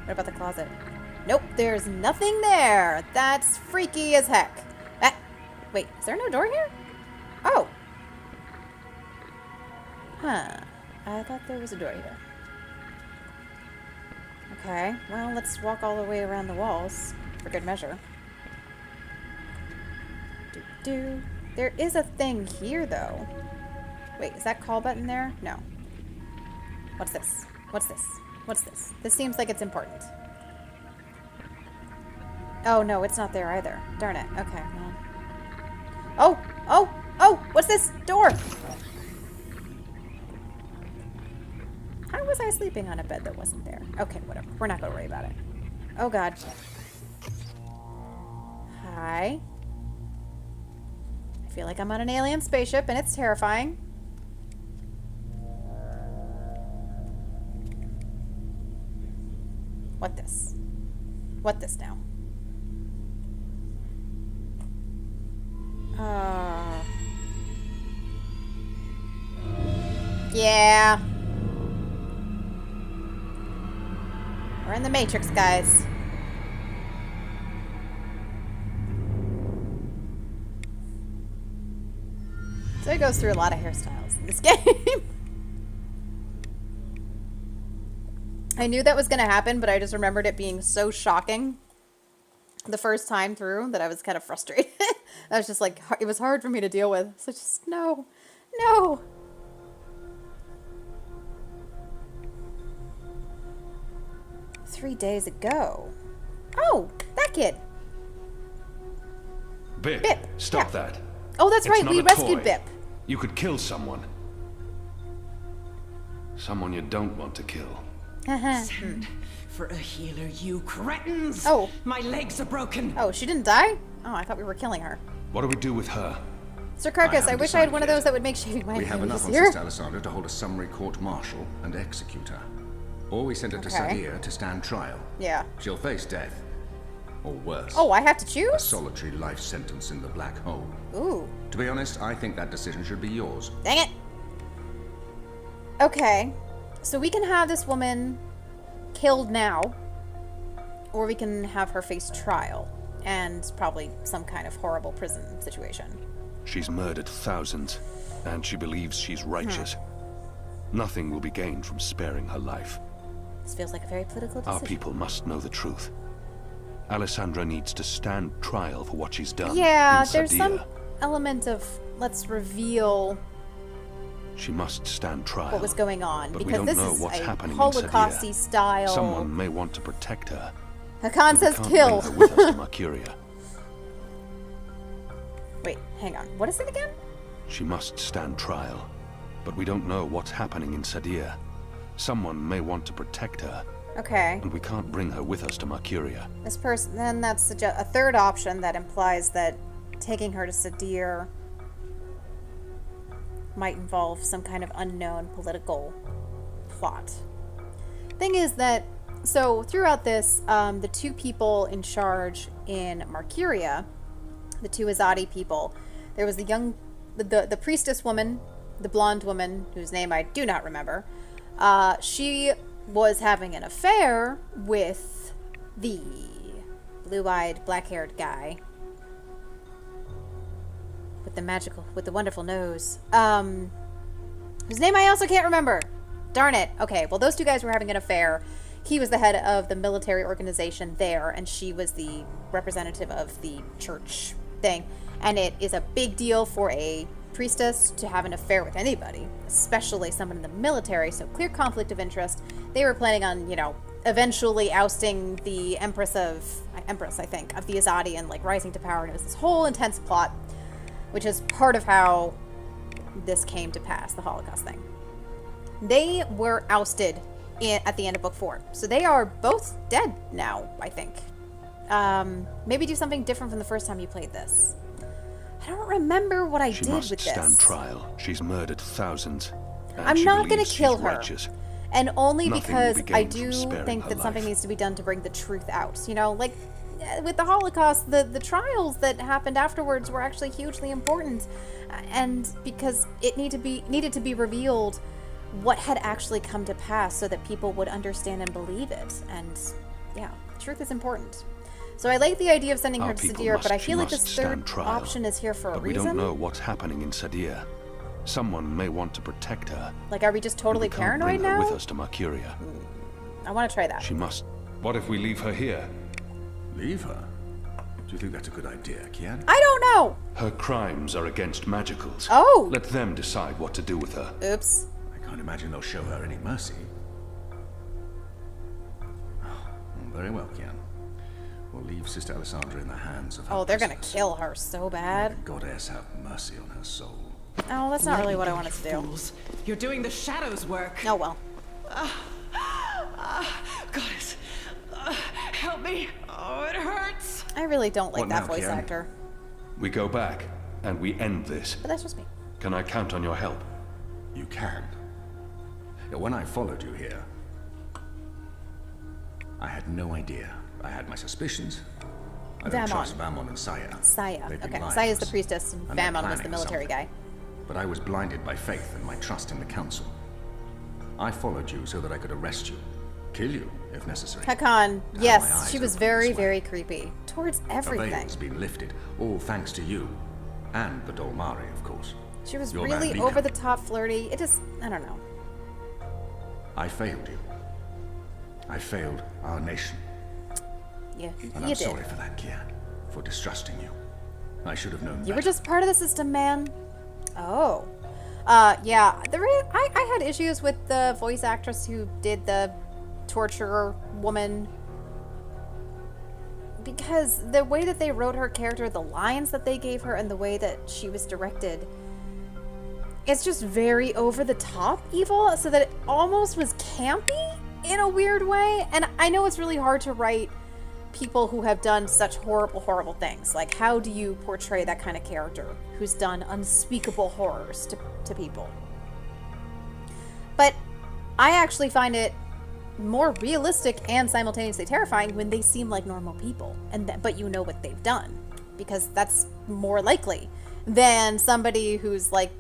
What about the closet? Nope, there's nothing there. That's freaky as heck. Wait, is there no door here? Oh. Huh. I thought there was a door here. Okay, well, let's walk all the way around the walls for good measure. There is a thing here, though. Wait, is that call button there? No. What's this? What's this? What's this? This seems like it's important. Oh, no, it's not there either. Darn it. Okay, well. Oh! Oh! Oh! What's this? Door! How was I sleeping on a bed that wasn't there? Okay, whatever. We're not gonna worry about it. Oh, God. Hi. I feel like I'm on an alien spaceship, and it's terrifying. What this? What this now? Yeah. We're in the Matrix, guys. So it goes through a lot of hairstyles in this game. I knew that was going to happen, but I just remembered it being so shocking the first time through that I was kind of frustrated. I was just like, it was hard for me to deal with. So just, no, no. "3 days ago." Oh, that kid. Bip, Bip, stop yeah. that. Oh, that's It's right. not We a rescued toy. Bip. You could kill someone. Someone you don't want to kill. Send for a healer, you cretins! Oh. My legs are broken! Oh, she didn't die? Oh, I thought we were killing her. What do we do with her? Sir Carcass, I haven't wish I had one of decided those that would make shaving my We have hands enough on easier. Sister Alessandra to hold a summary court-martial and execute her. Or we send her to Okay. Sadir to stand trial. Yeah. She'll face death. Or worse. Oh, I have to A choose? solitary life sentence in the black hole. Ooh. To be honest, I think that decision should be yours. Dang it. Okay. So we can have this woman killed now, or we can have her face trial and probably some kind of horrible prison situation. She's murdered thousands, and she believes she's righteous. Nothing will be gained from sparing her life. This feels like a very political Our decision. people must know the truth. Alessandra needs to stand trial for what she's done. Yeah, in there's some Sadir. element of let's reveal She must stand trial. what was going on, But we because don't this know is what's a happening in Holocausty Sadir. style. Someone may want to protect her. Hakan but we says can't kill. bring her with us to Mercuria. Wait, hang on. What is it again? She must stand trial. But we don't know what's happening in Sadir. Someone may want to protect her, Okay. and we can't bring her with us to Mercuria. This person, then that's a third option that implies that taking her to Sadir might involve some kind of unknown political plot. Thing is that, so throughout this, the two people in charge in Mercuria, the two Azadi people, there was the priestess woman, the blonde woman, whose name I do not remember. She was having an affair with the blue-eyed, black-haired guy with the wonderful nose, whose name I also can't remember. Darn it. Okay, well, those two guys were having an affair. He was the head of the military organization there, and she was the representative of the church thing. And it is a big deal for a priestess to have an affair with anybody, especially someone in the military, so clear conflict of interest. They were planning on, eventually ousting the Empress, I think, of the Azadi and, rising to power, and it was this whole intense plot, which is part of how this came to pass, the Holocaust thing. They were ousted at the end of Book 4, so they are both dead now, I think. Maybe do something different from the first time you played this. I don't remember what I She did must with stand this. trial. She's murdered thousands. and I'm she not going to believes kill she's her. righteous. And only Nothing will because be I gained from do sparing think her that something life. needs to be done to bring the truth out. With the Holocaust, the trials that happened afterwards were actually hugely important. And because it needed to be revealed what had actually come to pass so that people would understand and believe it. And yeah, truth is important. So I like the idea of sending her Our to people Sadir, but I she feel like must this stand third trial. option is here for a But we reason. don't know what's happening in Sadir. Someone may want to protect her. Are we just totally and we can't paranoid bring her now? with us to Mercuria. I want to try that. She must. What if we leave her here? Leave her? Do you think that's a good idea, Kian? I don't know. Her crimes are against magicals. Oh. Let them decide what to do with her. Oops. I can't imagine they'll show her any mercy. Very well, Kian. We'll leave Sister Alessandra in the hands of her Oh, they're gonna prisoners. kill her so bad. May the goddess have mercy on her soul. Oh, that's not really what I wanted to do. Fools. You're doing the shadows' work. Oh well. Goddess, help me. Oh, it hurts. I really don't like What that now, voice Kian? actor. We go back, and we end this. But that's just me. Can I count on your help? You can. When I followed you here, I had no idea. I had my suspicions. I Vamon. don't trust Vamon and Saya. Saya. They've been Okay. lying Saya's to the us. priestess, and And they're Vamon was the planning military something. guy. But I was blinded by faith and my trust in the council. I followed you so that I could arrest you. Kill you, if necessary. Hakan, my yes, eyes she was open very, this way. very creepy. Towards A everything. veil's been lifted, all thanks to you. And the Dolmari, of course. She was Your man really Liko. over the top flirty. It just, I don't know. I failed you. I failed our nation. Yeah, And you I'm did. sorry for that, Kian. For distrusting you. I should have known You better. were just part of the system, man. Oh. Yeah. I had issues with the voice actress who did the torturer woman. Because the way that they wrote her character, the lines that they gave her, and the way that she was directed, it's just very over the top evil, so that it almost was campy in a weird way. And I know it's really hard to write people who have done such horrible, horrible things. Like, how do you portray that kind of character who's done unspeakable horrors to people? But I actually find it more realistic and simultaneously terrifying when they seem like normal people, but you know what they've done, because that's more likely than somebody who's like,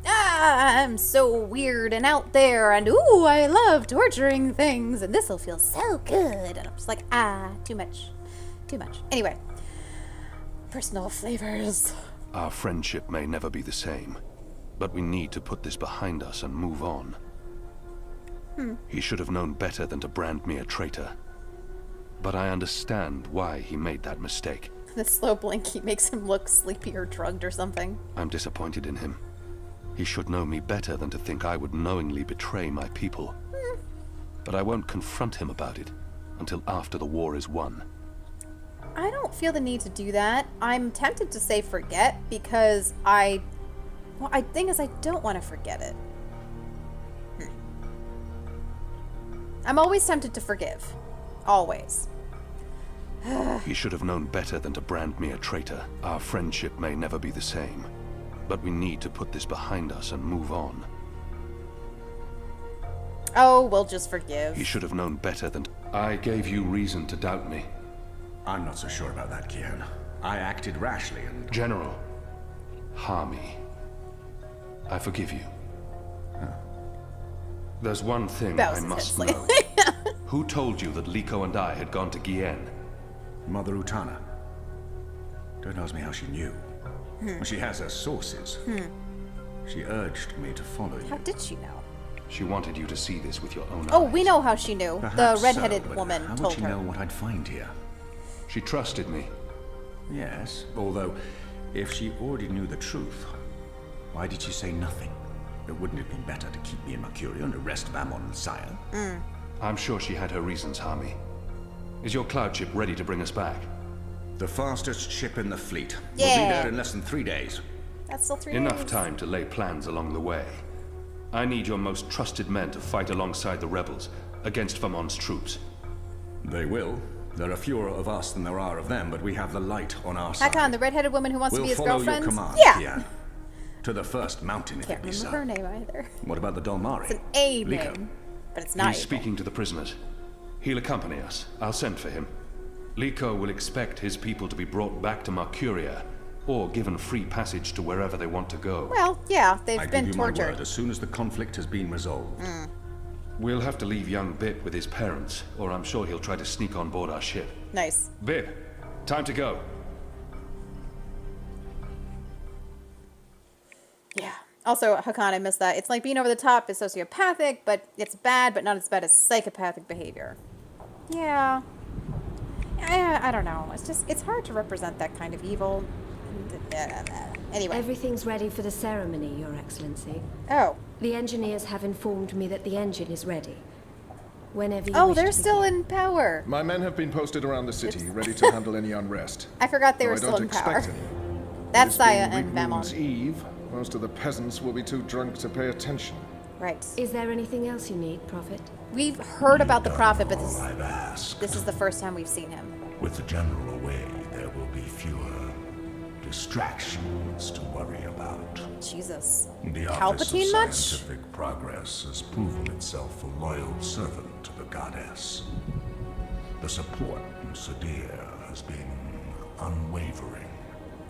I'm so weird and out there, and ooh, I love torturing things, and this'll feel so good. And I'm just like, too much. Too much. Anyway, personal flavors. Our friendship may never be the same, but we need to put this behind us and move on. He should have known better than to brand me a traitor. But I understand why he made that mistake. The slow blinky makes him look sleepy or drugged or something. I'm disappointed in him. He should know me better than to think I would knowingly betray my people. But I won't confront him about it until after the war is won. I don't feel the need to do that. I'm tempted to say forget because I think is I don't want to forget it. I'm always tempted to forgive. Always. He should have known better than to brand me a traitor. Our friendship may never be the same, but we need to put this behind us and move on. Oh, we'll just forgive. He should have known better than... I gave you reason to doubt me. I'm not so sure about that, Kian. I acted rashly and... General, Harmy, I forgive you. There's one thing I must know. Who told you that Liko and I had gone to Gien? Mother Utana. Don't ask me how she knew. Well, she has her sources. She urged me to follow you. How did she know? She wanted you to see this with your own eyes. Oh, we know how she knew. Perhaps The redheaded so, but woman how told would she her. know what I'd find here? She trusted me. Yes, although if she already knew the truth, why did she say nothing? It wouldn't have been better to keep me in Mercuria and arrest Vamon and Saya? I'm sure she had her reasons, Harmy. Is your cloud ship ready to bring us back? The fastest ship in the fleet. We'll Yeah. be there in less than 3 days. That's still 3 Enough days. time to lay plans along the way. I need your most trusted men to fight alongside the rebels against Vamon's troops. They will. There are fewer of us than there are of them, but we have the light on our side. Hakan, the redheaded woman who wants We'll to be his follow girlfriend. your command, Yeah. Kian. To the first mountain, if Can't it be remember so. her name either. What about the Dolmari? It's an A Liko. name, but it's not. He's speaking to the prisoners. He'll accompany us. I'll send for him. Liko will expect his people to be brought back to Mercuria, or given free passage to wherever they want to go. Well, yeah, they've I been give you my tortured. word, as soon as the conflict has been resolved. We'll have to leave young Bip with his parents, or I'm sure he'll try to sneak on board our ship. Nice. Bip, time to go. Yeah. Also, Hakan, I missed that. It's like being over the top is sociopathic, but it's bad, but not as bad as psychopathic behavior. Yeah. I don't know. It's hard to represent that kind of evil. Anyway. Everything's ready for the ceremony, Your Excellency. Oh. The engineers have informed me that the engine is ready. Whenever you Oh, wish they're to still begin. in power. My men have been posted around the city, ready to handle any unrest. I forgot they Though were I still don't in power. expect any. That's This Saya being and Big Moon's Vamon. Eve, most of the peasants will be too drunk to pay attention. Right. Is there anything else you need, Prophet? We've heard about the prophet, but All I've asked. this is the first time we've seen him. With the general away, there will be fewer distractions to worry about. Jesus. The Office of Palpatine much? Scientific Progress has proven itself a loyal servant to the goddess. The support in Sadir has been unwavering.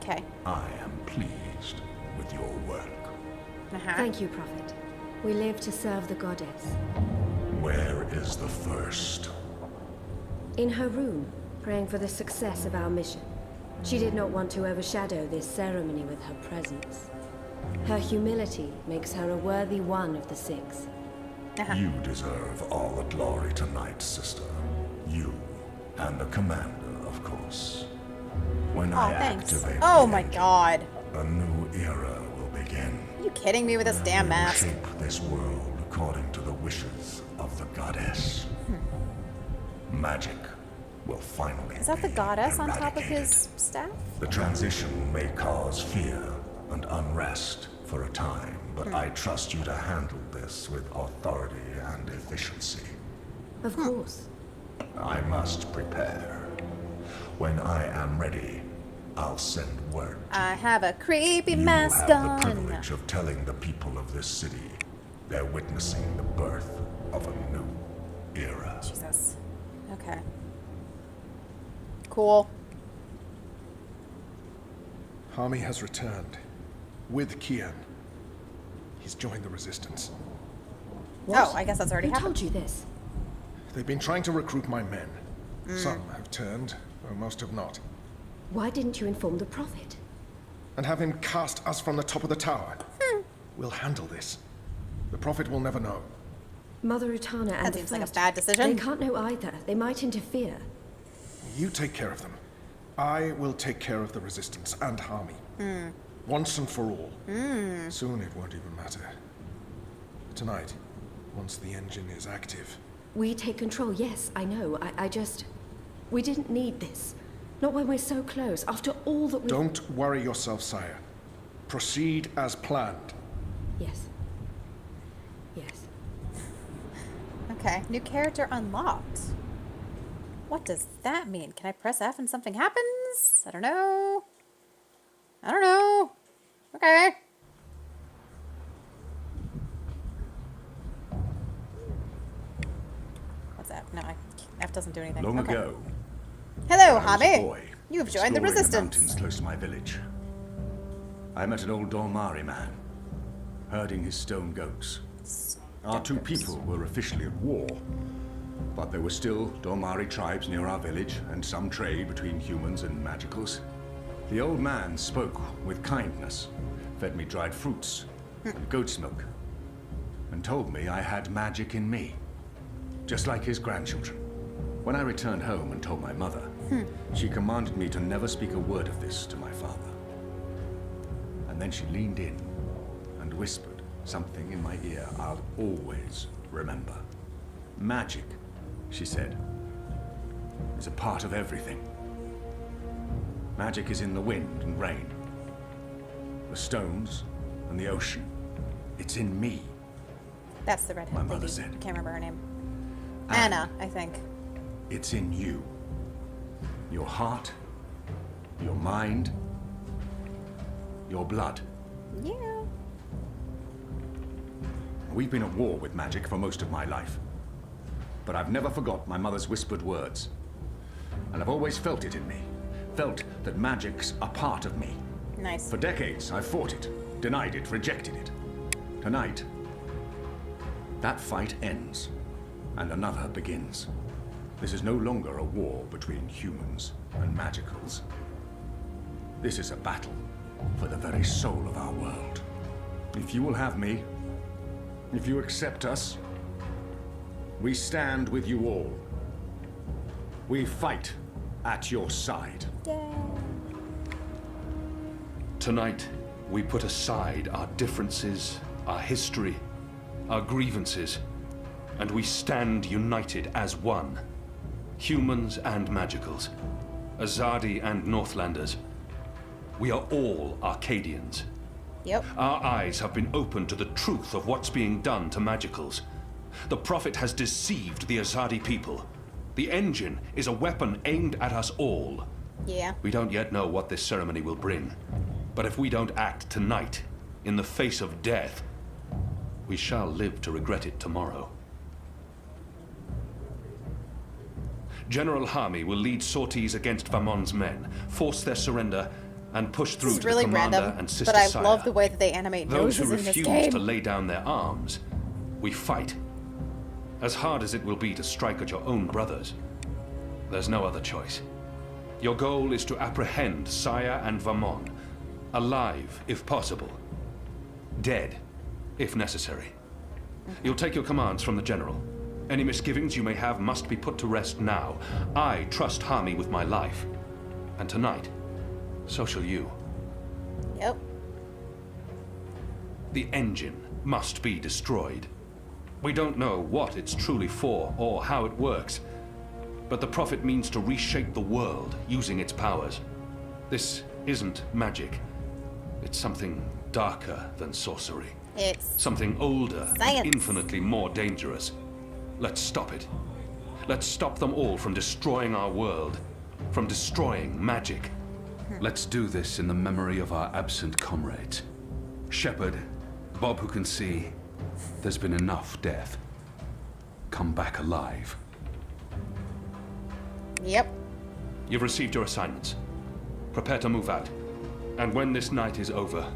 Okay. I am pleased with your work. Thank you, Prophet. We live to serve the goddess. Where is the first? In her room, praying for the success of our mission. She did not want to overshadow this ceremony with her presence. Her humility makes her a worthy one of the six. You deserve all the glory tonight, sister. You and the commander, of course. When I activate Oh my god. a new era will begin. Are you kidding me with this damn mask? Shape this world according to the wishes of the goddess. Magic will finally Is that the goddess on top of eradicated. his staff? The transition may cause fear and unrest for a time, but I trust you to handle this with authority and efficiency. Of course. I must prepare. When I am ready, I'll send word. I have a creepy You mask have the on. privilege of telling the people of this city they're witnessing the birth of a new era. Jesus. Okay. Cool. Hami has returned. With Kian. He's joined the Resistance. Oh, I guess that's already Who happened. told you this? They've been trying to recruit my men. Some have turned, though most have not. Why didn't you inform the Prophet? And have him cast us from the top of the tower. We'll handle this. The Prophet will never know. Mother Utana and That the seems like a First, bad decision. They can't know either. They might interfere. You take care of them. I will take care of the Resistance and Hami. Once and for all. Soon it won't even matter. Tonight, once the engine is active. We take control, yes, I know. I just... We didn't need this. Not when we're so close, after all that we... Don't worry yourself, sire. Proceed as planned. Yes. Yes. Okay. New character unlocked. What does that mean? Can I press F and something happens? I don't know. I don't know. Okay. What's that? No, F doesn't do anything. Long Okay. ago, Hello, when I was a Hami. boy, You have joined the exploring Resistance. mountains close to my village. I met an old Dolmari man, herding his stone goats. Our two people were officially at war, but there were still Dolmari tribes near our village and some trade between humans and magicals. The old man spoke with kindness, fed me dried fruits and goat's milk, and told me I had magic in me, just like his grandchildren. When I returned home and told my mother, she commanded me to never speak a word of this to my father. And then she leaned in and whispered something in my ear I'll always remember. Magic, she said, is a part of everything. Magic is in the wind and rain, the stones and the ocean. It's in me. That's the redhead My lady. mother said. Can't remember her name. And Anna, I think. it's in you. Your heart, your mind, your blood. Yeah. We've been at war with magic for most of my life. But I've never forgot my mother's whispered words. And I've always felt it in me. Felt that magic's a part of me. Nice. For decades, I've fought it, denied it, rejected it. Tonight, that fight ends, and another begins. This is no longer a war between humans and magicals. This is a battle for the very soul of our world. If you will have me, if you accept us, we stand with you all. We fight at your side. Tonight, we put aside our differences, our history, our grievances, and we stand united as one. Humans and magicals, Azadi and Northlanders. We are all Arcadians. Yep. Our eyes have been opened to the truth of what's being done to magicals. The Prophet has deceived the Azadi people. The engine is a weapon aimed at us all. Yeah. We don't yet know what this ceremony will bring. But if we don't act tonight, in the face of death, we shall live to regret it tomorrow. General Harmy will lead sorties against Vamon's men, force their surrender, and push through This is to really the commander random, and Sister but I Saya. love the way that they animate Those noses who in this refuse game. to lay down their arms, we fight. As hard as it will be to strike at your own brothers, there's no other choice. Your goal is to apprehend Saya and Vamon, alive if possible, dead if necessary. You'll take your commands from the General. Any misgivings you may have must be put to rest now. I trust Harmy with my life. And tonight, so shall you. Yep. The engine must be destroyed. We don't know what it's truly for or how it works, but the Prophet means to reshape the world using its powers. This isn't magic. It's something darker than sorcery. It's something older science. and infinitely more dangerous. Let's stop it. Let's stop them all from destroying our world, from destroying magic. Let's do this in the memory of our absent comrades. Shepard, Bob who can see, there's been enough death. Come back alive. Yep. You've received your assignments. Prepare to move out. And when this night is over,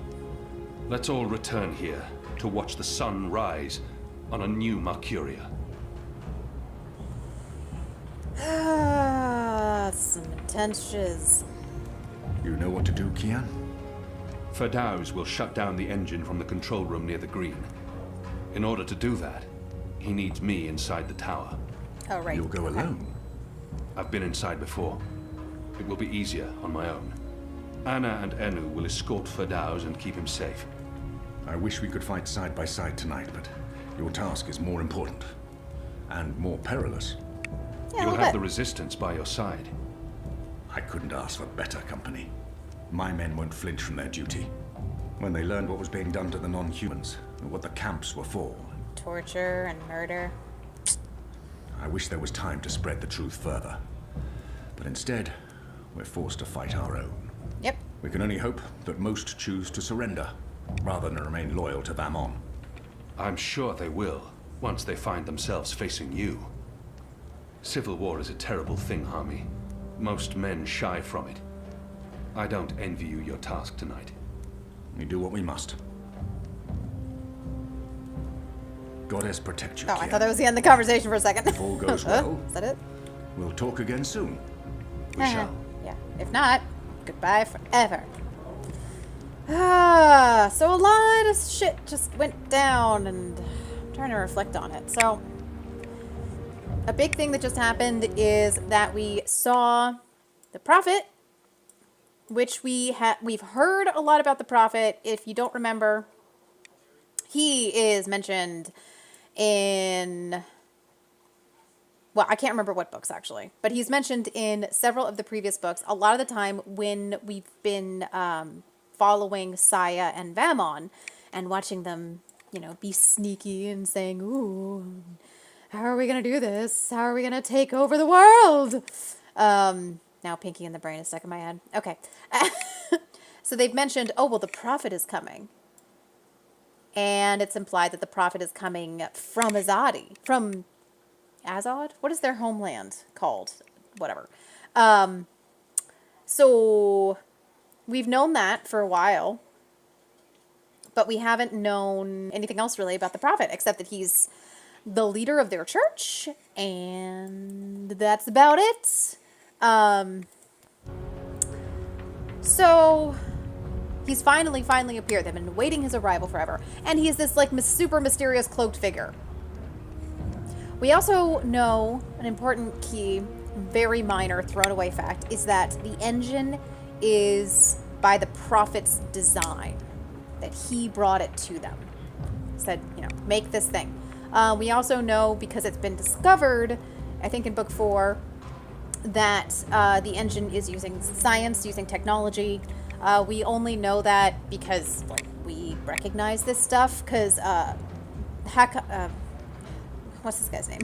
let's all return here to watch the sun rise on a new Mercuria. Some intense shiz. You know what to do, Kian? Ferdows will shut down the engine from the control room near the green. In order to do that, he needs me inside the tower. Oh, right. You'll go alone? I've been inside before. It will be easier on my own. Anna and Enu will escort Ferdows and keep him safe. I wish we could fight side by side tonight, but your task is more important. And more perilous. Yeah, You'll have the Resistance by your side. I couldn't ask for better company. My men won't flinch from their duty. When they learned what was being done to the non-humans, and what the camps were for. Torture and murder. I wish there was time to spread the truth further. But instead, we're forced to fight our own. Yep. We can only hope that most choose to surrender, rather than remain loyal to Vamon. I'm sure they will, once they find themselves facing you. Civil war is a terrible thing, Harmy. Most men shy from it. I don't envy you your task tonight. We do what we must. Goddess protect you, Oh, I Kian. thought that was the end of the conversation for a second. If all goes well, is that it? We'll talk again soon. We shall. Yeah. If not, goodbye forever. So a lot of shit just went down, and I'm trying to reflect on it. So, a big thing that just happened is that we saw the Prophet, which we've heard a lot about the Prophet. If you don't remember, he is mentioned in, well, I can't remember what books actually, but he's mentioned in several of the previous books. A lot of the time when we've been following Saya and Vamon and watching them, you know, be sneaky and saying, ooh, how are we going to do this? How are we going to take over the world? Now Pinky in the Brain is stuck in my head. Okay. So they've mentioned, oh, well, the Prophet is coming. And it's implied that the Prophet is coming from Azadi. From Azad? What is their homeland called? Whatever. So we've known that for a while. But we haven't known anything else really about the Prophet, except that he's the leader of their church. And that's about it. So he's finally appeared. They've been waiting his arrival forever. And he's this, like, super mysterious cloaked figure. We also know an important key, very minor, thrown away fact, is that the engine is by the Prophet's design. That he brought it to them. Said, you know, make this thing. We also know, because it's been discovered, I think in book 4, that the engine is using science, using technology. We only know that because, like, we recognize this stuff, because what's this guy's name?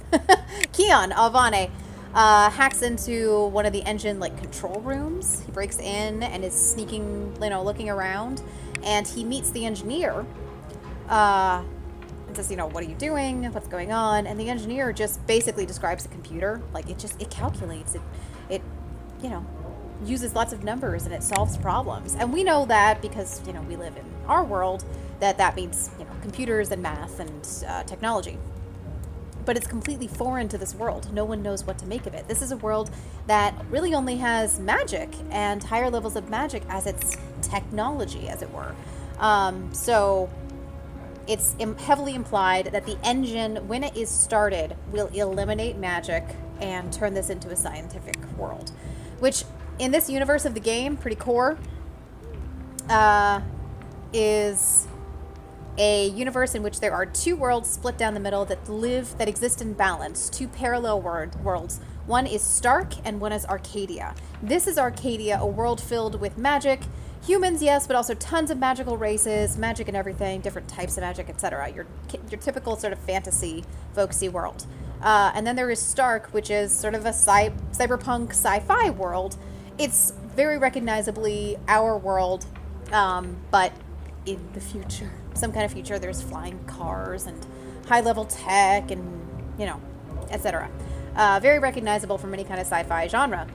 Keon Alvane hacks into one of the engine, like, control rooms. He breaks in and is sneaking, you know, looking around, and he meets the engineer. I'm It says, you know, what are you doing? What's going on? And the engineer just basically describes the computer. Like, it calculates. It, you know, uses lots of numbers and it solves problems. And we know that because, you know, we live in our world, that means, you know, computers and math and technology. But it's completely foreign to this world. No one knows what to make of it. This is a world that really only has magic and higher levels of magic as its technology, as it were. So it's heavily implied that the engine, when it is started, will eliminate magic and turn this into a scientific world. Which, in this universe of the game, pretty core, is a universe in which there are two worlds split down the middle that exist in balance. Two parallel worlds. One is Stark and one is Arcadia. This is Arcadia, a world filled with magic. Humans, yes, but also tons of magical races, magic and everything, different types of magic, etc. Your typical sort of fantasy, folksy world. And then there is Stark, which is sort of a cyberpunk sci-fi world. It's very recognizably our world, but in the future. Some kind of future. There's flying cars and high-level tech and, you know, etc. Very recognizable from any kind of sci-fi genre.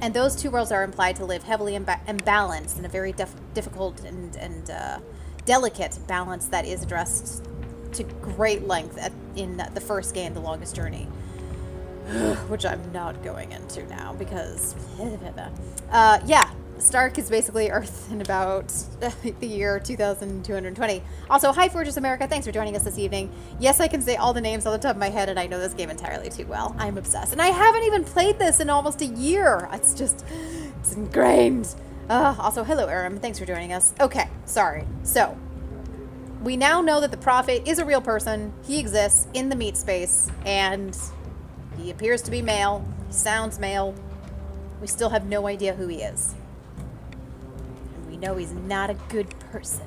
And those two worlds are implied to live heavily imbalanced in a very difficult and delicate balance that is addressed to great length in the first game, The Longest Journey. Which I'm not going into now because... yeah, Stark is basically Earth in about the year 2220. Also, hi Fortress America, thanks for joining us this evening. Yes, I can say all the names off the top of my head, and I know this game entirely too well. I'm obsessed. And I haven't even played this in almost a year. It's ingrained. Also, hello Aram, thanks for joining us. Okay, sorry. So, we now know that the Prophet is a real person. He exists in the meat space, and he appears to be male. He sounds male. We still have no idea who he is. We know he's not a good person.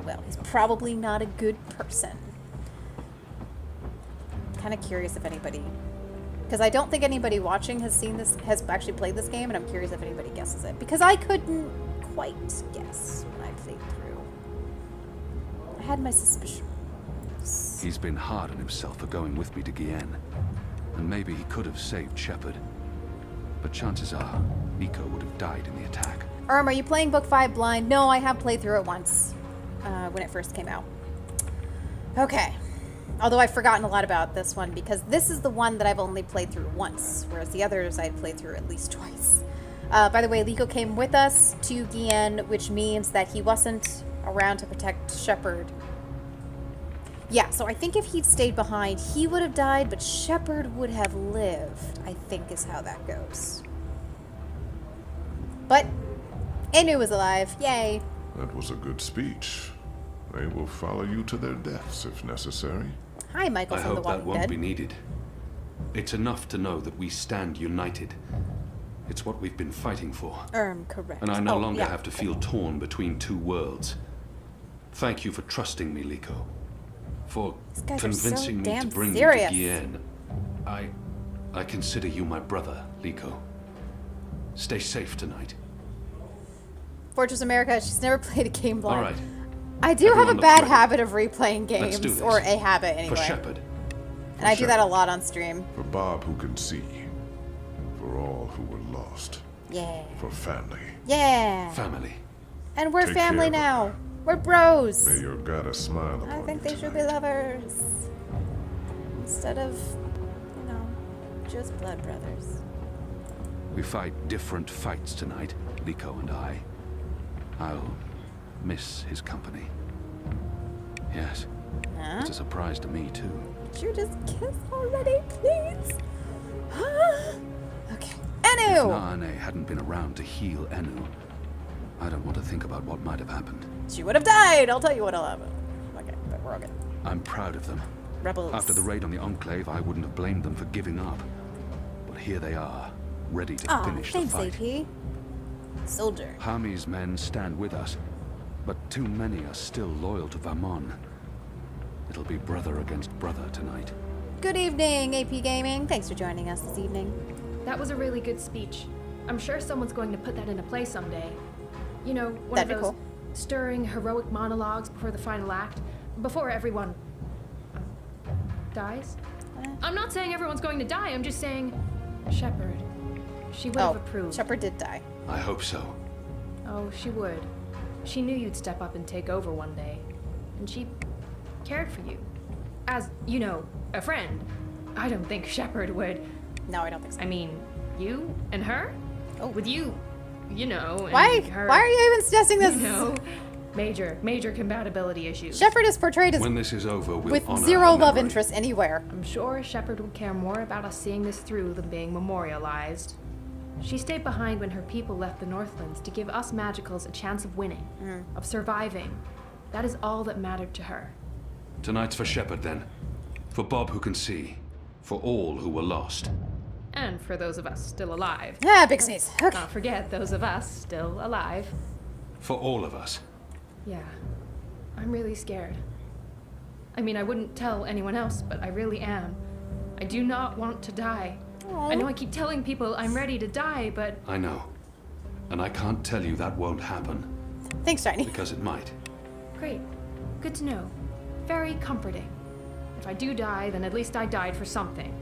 Well, he's probably not a good person. I'm kind of curious if anybody... Because I don't think anybody watching has actually played this game, and I'm curious if anybody guesses it. Because I couldn't quite guess when I played through. I had my suspicions. He's been hard on himself for going with me to Guyenne. And maybe he could have saved Shepard. But chances are, Nico would have died in the attack. Are you playing Book 5 blind? No, I have played through it once when it first came out. Okay. Although I've forgotten a lot about this one because this is the one that I've only played through once, whereas the others I've played through at least twice. By the way, Liko came with us to Guyenne, which means that he wasn't around to protect Shepard. Yeah, so I think if he'd stayed behind, he would have died, but Shepard would have lived, I think is how that goes. But Enu was alive. Yay. That was a good speech. They will follow you to their deaths if necessary. Hi, Michael from The I hope Walking that won't Dead. be needed. It's enough to know that we stand united. It's what we've been fighting for. Correct. And I no longer have to feel torn between two worlds. Thank you for trusting me, Liko. For convincing me to bring you to Guyenne. I consider you my brother, Liko. Stay safe tonight. Fortress America, she's never played a game blind. All right. I do have a bad habit of replaying games, or a habit anyway. For Shepard. And I do that a lot on stream. For Bob who can see. For all who were lost. Yeah. For family. Yeah. Family. And we're Take family care. now. We're bros. May your goddess smile upon I think you they should be lovers. Instead of, you know, just blood brothers. We fight different fights tonight, Liko and I. I'll miss his company. Yes. Huh? It's a surprise to me, too. Could you just kiss already, please? Okay. If Enu! Naane hadn't been around to heal Enu, I don't want to think about what might have happened. She would have died. I'll tell you what'll happen. Okay, but we're okay. I'm proud of them. Rebels. After the raid on the Enclave, I wouldn't have blamed them for giving up. But here they are, ready to finish the thanks, fight. AP. Soldier. Hami's men stand with us, but too many are still loyal to Vamon. It'll be brother against brother tonight. Good evening, AP Gaming. Thanks for joining us this evening. That was a really good speech. I'm sure someone's going to put that into play someday. You know, one That'd of be those cool. stirring, heroic monologues before the final act, before everyone dies. I'm not saying everyone's going to die, I'm just saying Shepard. She would have approved. Shepard did die. I hope so. Oh, she would. She knew you'd step up and take over one day. And she cared for you. As, you know, a friend. I don't think Shepard would. No, I don't think so. I mean, you and her? Oh. With you, you know, and Why? her. Why are you even suggesting this? You know, major compatibility issues. Shepard is portrayed as When this is over, we'll with honor zero her love memory. interest anywhere. I'm sure Shepard would care more about us seeing this through than being memorialized. She stayed behind when her people left the Northlands to give us Magicals a chance of winning, of surviving. That is all that mattered to her. Tonight's for Shepard, then. For Bob who can see. For all who were lost. And for those of us still alive. Ah, big sneeze. Okay. Not forget those of us still alive. For all of us. Yeah, I'm really scared. I mean, I wouldn't tell anyone else, but I really am. I do not want to die. I know I keep telling people I'm ready to die, but... I know. And I can't tell you that won't happen. Thanks, Shiny. Because it might. Great. Good to know. Very comforting. If I do die, then at least I died for something.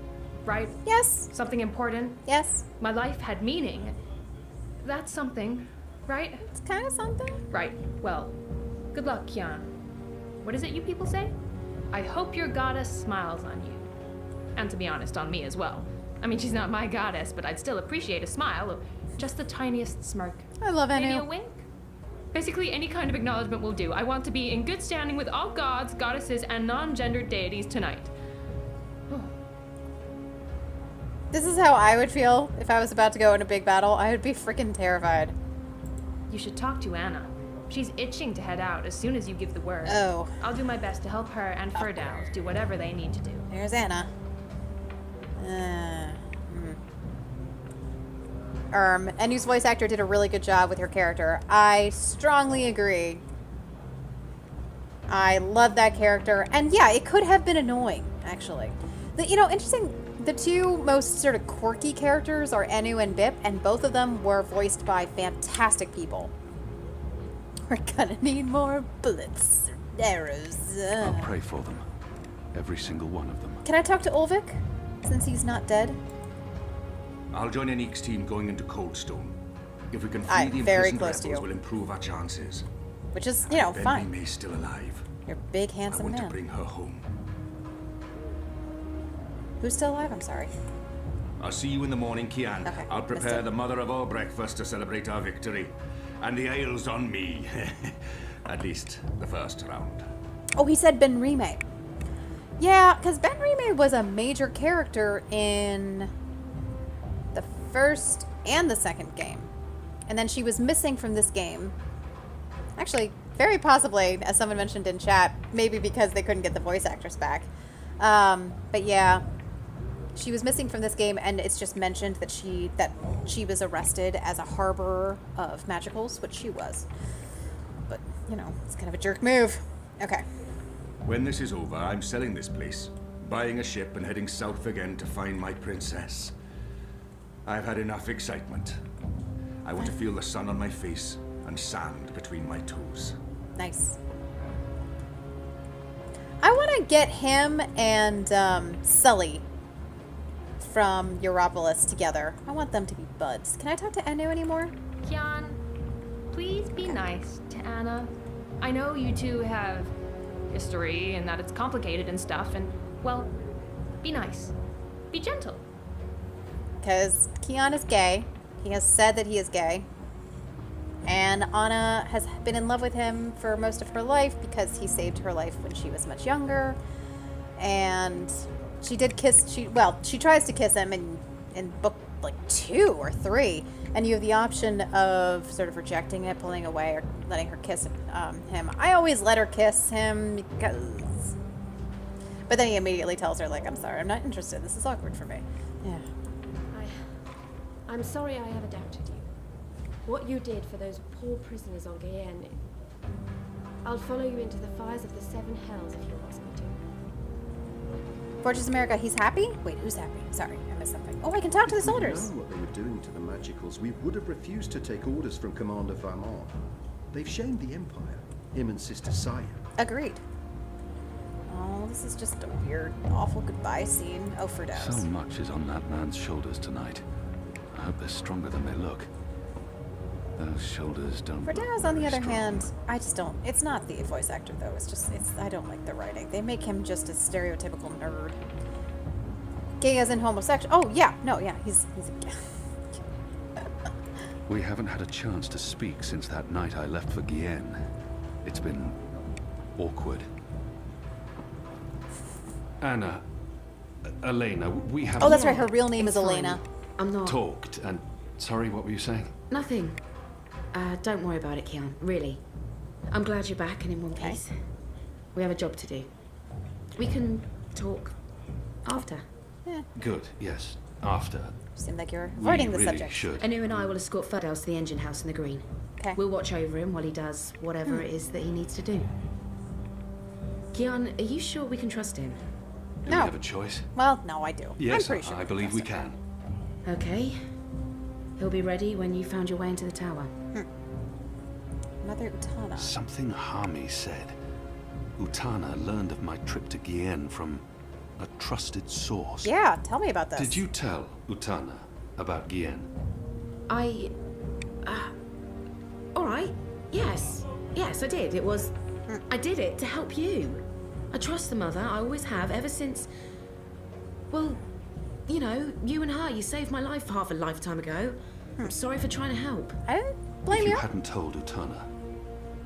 Right? Yes. Something important. Yes. My life had meaning. That's something, right? It's kind of something. Right. Well, good luck, Kian. What is it you people say? I hope your goddess smiles on you. And to be honest, on me as well. I mean, she's not my goddess, but I'd still appreciate a smile, or just the tiniest smirk. I love Maybe Anu. a wink? Basically, any kind of acknowledgement will do. I want to be in good standing with all gods, goddesses, and non-gendered deities tonight. This is how I would feel if I was about to go in a big battle. I would be freaking terrified. You should talk to Anna. She's itching to head out as soon as you give the word. Oh. I'll do my best to help her and Ferdows do whatever they need to do. There's Anna. Anu's voice actor did a really good job with her character. I strongly agree. I love that character. And yeah, it could have been annoying, actually. Interesting, the two most sort of quirky characters are Anu and Bip, and both of them were voiced by fantastic people. We're gonna need more bullets, arrows. I'll pray for them. Every single one of them. Can I talk to Ulvik, since he's not dead? I'll join Enique's team going into Coldstone. If we can free Aye, the very imprisoned close to rebels, you. we'll improve our chances. Which is, Ben fine. May's still alive. You're a big, I handsome want to man. bring her home. Who's still alive? I'm sorry. I'll see you in the morning, Kian. Okay, I'll missed prepare it. the mother of all breakfast to celebrate our victory. And the ale's on me. At least the first round. Oh, he said Ben Rime. Yeah, because Ben Rime was a major character in the first and the second game. And then she was missing from this game. Actually, very possibly, as someone mentioned in chat, maybe because they couldn't get the voice actress back. But yeah, she was missing from this game, and it's just mentioned that she was arrested as a harborer of magicals, which she was. But, it's kind of a jerk move. Okay. When this is over, I'm selling this place, buying a ship and heading south again to find my princess. I've had enough excitement. I want to feel the sun on my face and sand between my toes. Nice. I want to get him and Sully from Europolis together. I want them to be buds. Can I talk to Anu anymore? Kian, please be nice to Anna. I know you two have history and that it's complicated and stuff, and, well, be nice. Be gentle. Because Kian is gay. He has said that he is gay. And Anna has been in love with him for most of her life because he saved her life when she was much younger. And she did kiss, she tries to kiss him in book 2 or 3. And you have the option of sort of rejecting it, pulling away, or letting her kiss him. I always let her kiss him because... But then he immediately tells her, I'm sorry, I'm not interested. This is awkward for me. Yeah. I'm sorry I ever doubted you. What you did for those poor prisoners on Guyenne, I'll follow you into the fires of the 7 hells if you ask me to. Fortress America, he's happy? Wait, who's happy? Sorry, I missed something. Oh, I can talk to the soldiers. If we'd known what they were doing to the Magicals, we would have refused to take orders from Commander Valmont. They've shamed the Empire, him and Sister Saya. Agreed. Oh, this is just a weird, awful goodbye scene. Oh, for Dows. So much is on that man's shoulders tonight. I hope they're stronger than they look. Those shoulders don't For look Dows, on the very other strong. hand, I just don't. It's not the voice actor though. I don't like the writing. They make him just a stereotypical nerd. Gay as in homosexual. Oh yeah, no, yeah, he's a We haven't had a chance to speak since that night I left for Guyenne. It's been awkward. Anna, Elena, we haven't Oh, that's right. Her real name is It's fine. Elena. I'm not. talked, and sorry, what were you saying? Nothing. Don't worry about it, Kian. Really. I'm glad you're back and in one piece. We have a job to do. We can talk after. Good, yes. After. Seemed like you're We avoiding the really subject. should. Anu and I will escort Fudhouse to the engine house in the green. Okay. We'll watch over him while he does whatever it is that he needs to do. Kian, are you sure we can trust him? Do No. we have a choice? Well, no, I do. Yes, I'm pretty sure. I believe we can. Okay. He'll be ready when you found your way into the tower. Mother Utana. Something Hami said. Utana learned of my trip to Guyenne from a trusted source. Yeah, tell me about this. Did you tell Utana about Guyenne? Alright. Yes. Yes, I did. It was... I did it to help you. I trust the mother. I always have, ever since... Well, you know, you and her, you saved my life half a lifetime ago. I'm sorry for trying to help. I didn't blame If you. you hadn't told Utana,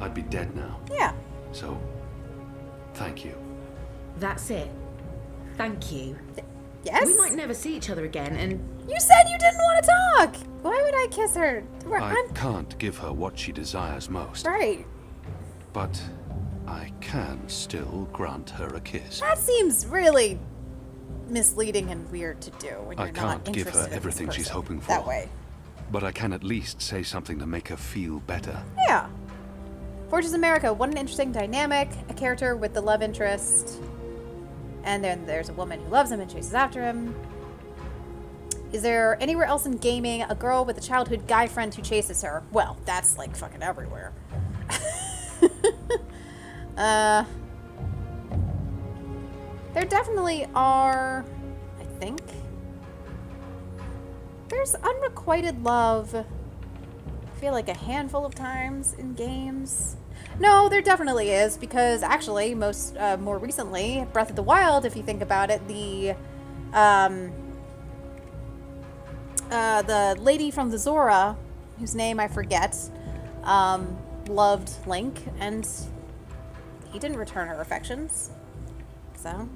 I'd be dead now. Yeah. So, thank you. That's it. Thank you. Yes? We might never see each other again, and... You said you didn't want to talk! Why would I kiss her? I can't give her what she desires most, Right. but I can still grant her a kiss. That seems really misleading and weird to do when you're I not can't give interested her in this everything she's person hoping for. That way. But I can at least say something to make her feel better. Yeah. Forges America, what an interesting dynamic. A character with the love interest. And then there's a woman who loves him and chases after him. Is there anywhere else in gaming a girl with a childhood guy friend who chases her? Well, that's like fucking everywhere. There definitely are, I think. There's unrequited love, I feel like a handful of times in games. No, there definitely is, because actually, more recently, Breath of the Wild, if you think about it, the lady from the Zora, whose name I forget, loved Link, and he didn't return her affections. So,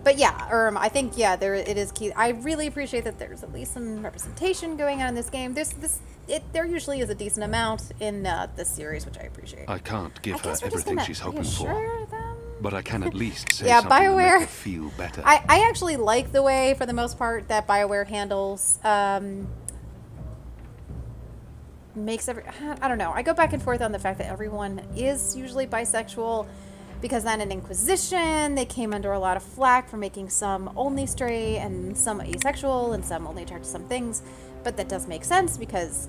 but yeah, I think it is key. I really appreciate that there's at least some representation going on in this game. There usually is a decent amount in this series, which I appreciate. I can't give her guess we're just everything gonna she's hoping reassure for. them. But I can at least say Yeah, something to BioWare. make her feel better. I actually like the way, for the most part, that BioWare handles makes I don't know. I go back and forth on the fact that everyone is usually bisexual, because then in Inquisition they came under a lot of flack for making some only straight and some asexual and some only attracted to some things. But that does make sense, because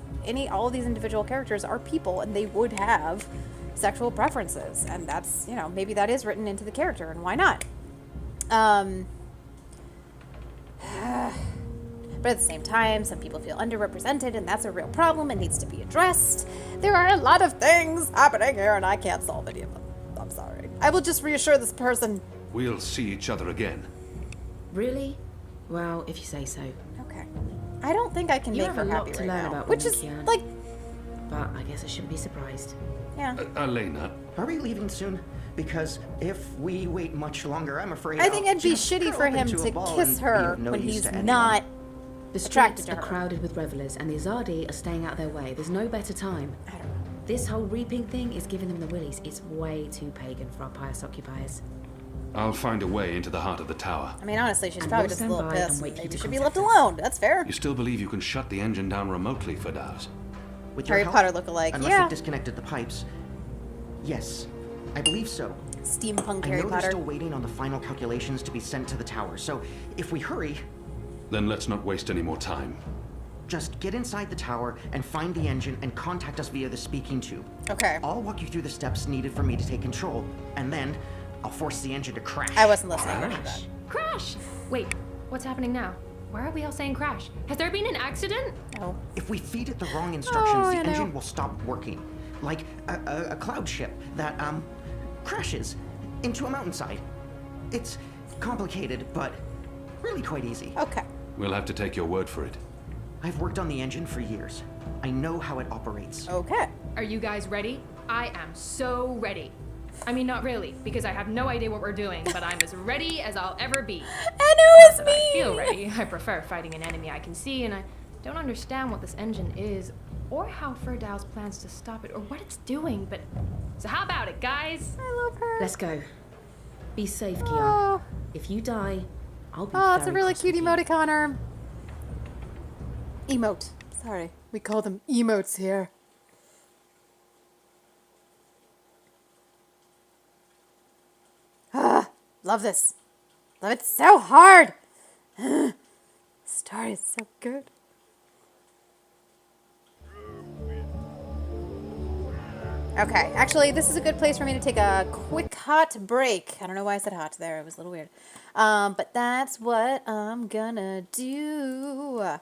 all of these individual characters are people and they would have sexual preferences, and that's, maybe that is written into the character, and why not? But at the same time, some people feel underrepresented, and that's a real problem and needs to be addressed. There are a lot of things happening here, and I can't solve any of them. I'm sorry. I will just reassure this person. We'll see each other again. Really? Well, if you say so. Okay. I don't think I can You make have her a lot happy to right learn now. about Which women, is, Kian. like, But I guess I shouldn't be surprised. yeah. Elena. Are we leaving soon? Because if we wait much longer, I'm afraid I think I'll it'd be just shitty curl for up him into a to ball kiss and be her of no when use he's to anyone. not The attracted streets to are her. crowded with revelers, and the Azadi are staying out their way. There's no better time. I don't know. This whole reaping thing is giving them the willies. It's way too pagan for our pious occupiers. I'll find a way into the heart of the tower. I mean, honestly, she's And probably we'll just a stand little by and pissed. wait for you Maybe to she should be contact left us. alone. That's fair. You still believe you can shut the engine down remotely, Fudhouse? With Harry your help, Potter lookalike. Unless Yeah. they disconnected the pipes. Yes, I believe so. Steampunk I Harry know they're Potter. still waiting on the final calculations to be sent to the tower, so if we hurry, Then let's not waste any more time. just get inside the tower and find the engine and contact us via the speaking tube. Okay. I'll walk you through the steps needed for me to take control, and then I'll force the engine to crash. I wasn't listening. Crash? Crash! Wait, what's happening now? Why are we all saying crash? Has there been an accident? No. If we feed it the wrong instructions, Oh, the I know. engine will stop working. Like a cloud ship that, crashes into a mountainside. It's complicated, but really quite easy. Okay. We'll have to take your word for it. I've worked on the engine for years. I know how it operates. Okay. Are you guys ready? I am so ready. I mean, not really, because I have no idea what we're doing, but I'm as ready as I'll ever be. And who is me? I feel ready. I prefer fighting an enemy I can see, and I don't understand what this engine is, or how Ferdow's plans to stop it, or what it's doing, but... So how about it, guys? I love her. Let's go. Be safe, Kiara. Oh. If you die, I'll be Oh, it's a very really cross cute with you. emoticon arm. Emote. Sorry. We call them emotes here. Ah, love this. Love it so hard. Story is so good. Okay, actually, this is a good place for me to take a quick hot break. I don't know why I said hot there. It was a little weird. But that's what I'm gonna do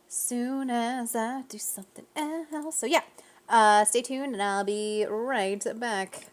soon as I do something else. So yeah, stay tuned and I'll be right back.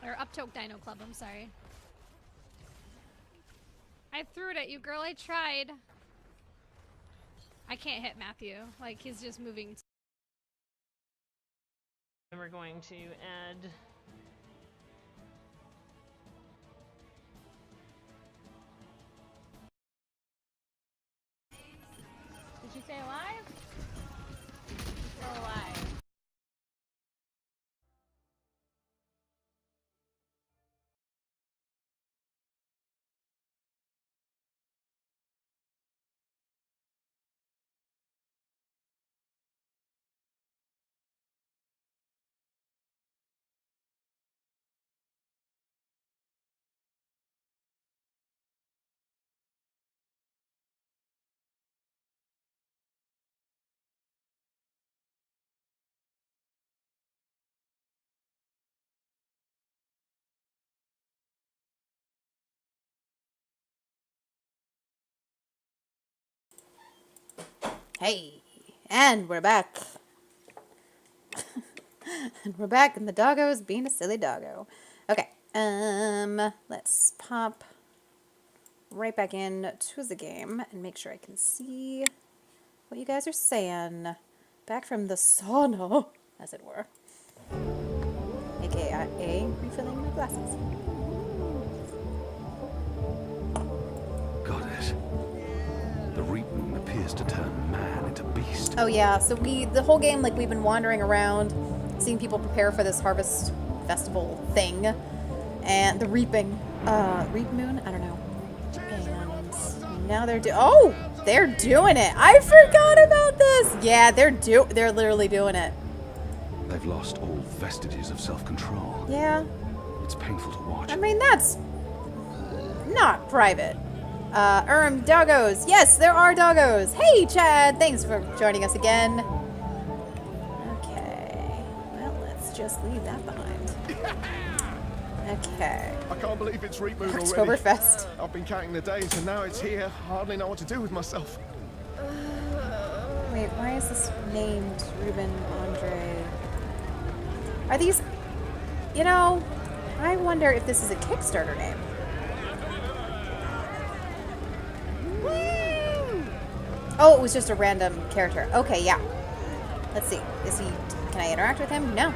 Or Uptoke Dino Club, I'm sorry. I threw it at you, girl. I tried. I can't hit Matthew. Like, he's just moving. And we're going to add... Did you say alive? Still alive. Hey, and we're back. And we're back, and the doggo's being a silly doggo. Okay, let's pop right back in to the game and make sure I can see what you guys are saying. Back from the sauna, as it were. AKA refilling my glasses. Goddess. The reap moon appears to turn man into beast. Oh yeah, so the whole game, like, we've been wandering around, seeing people prepare for this harvest festival thing, and the reaping, reap moon? I don't know. And now they're they're doing it! I forgot about this! Yeah, they're literally doing it. They've lost all vestiges of self-control. Yeah. It's painful to watch. I mean, that's not private. Doggos. Yes, there are doggos. Hey, Chad. Thanks for joining us again. Okay. Well, let's just leave that behind. Okay. I can't believe it's Reap Moon already. Oktoberfest. I've been counting the days and now it's here. Hardly know what to do with myself. Wait, why is this named Ruben Andre? Are these... You know, I wonder if this is a Kickstarter name. Oh, it was just a random character. Okay, yeah. Let's see. Can I interact with him? No.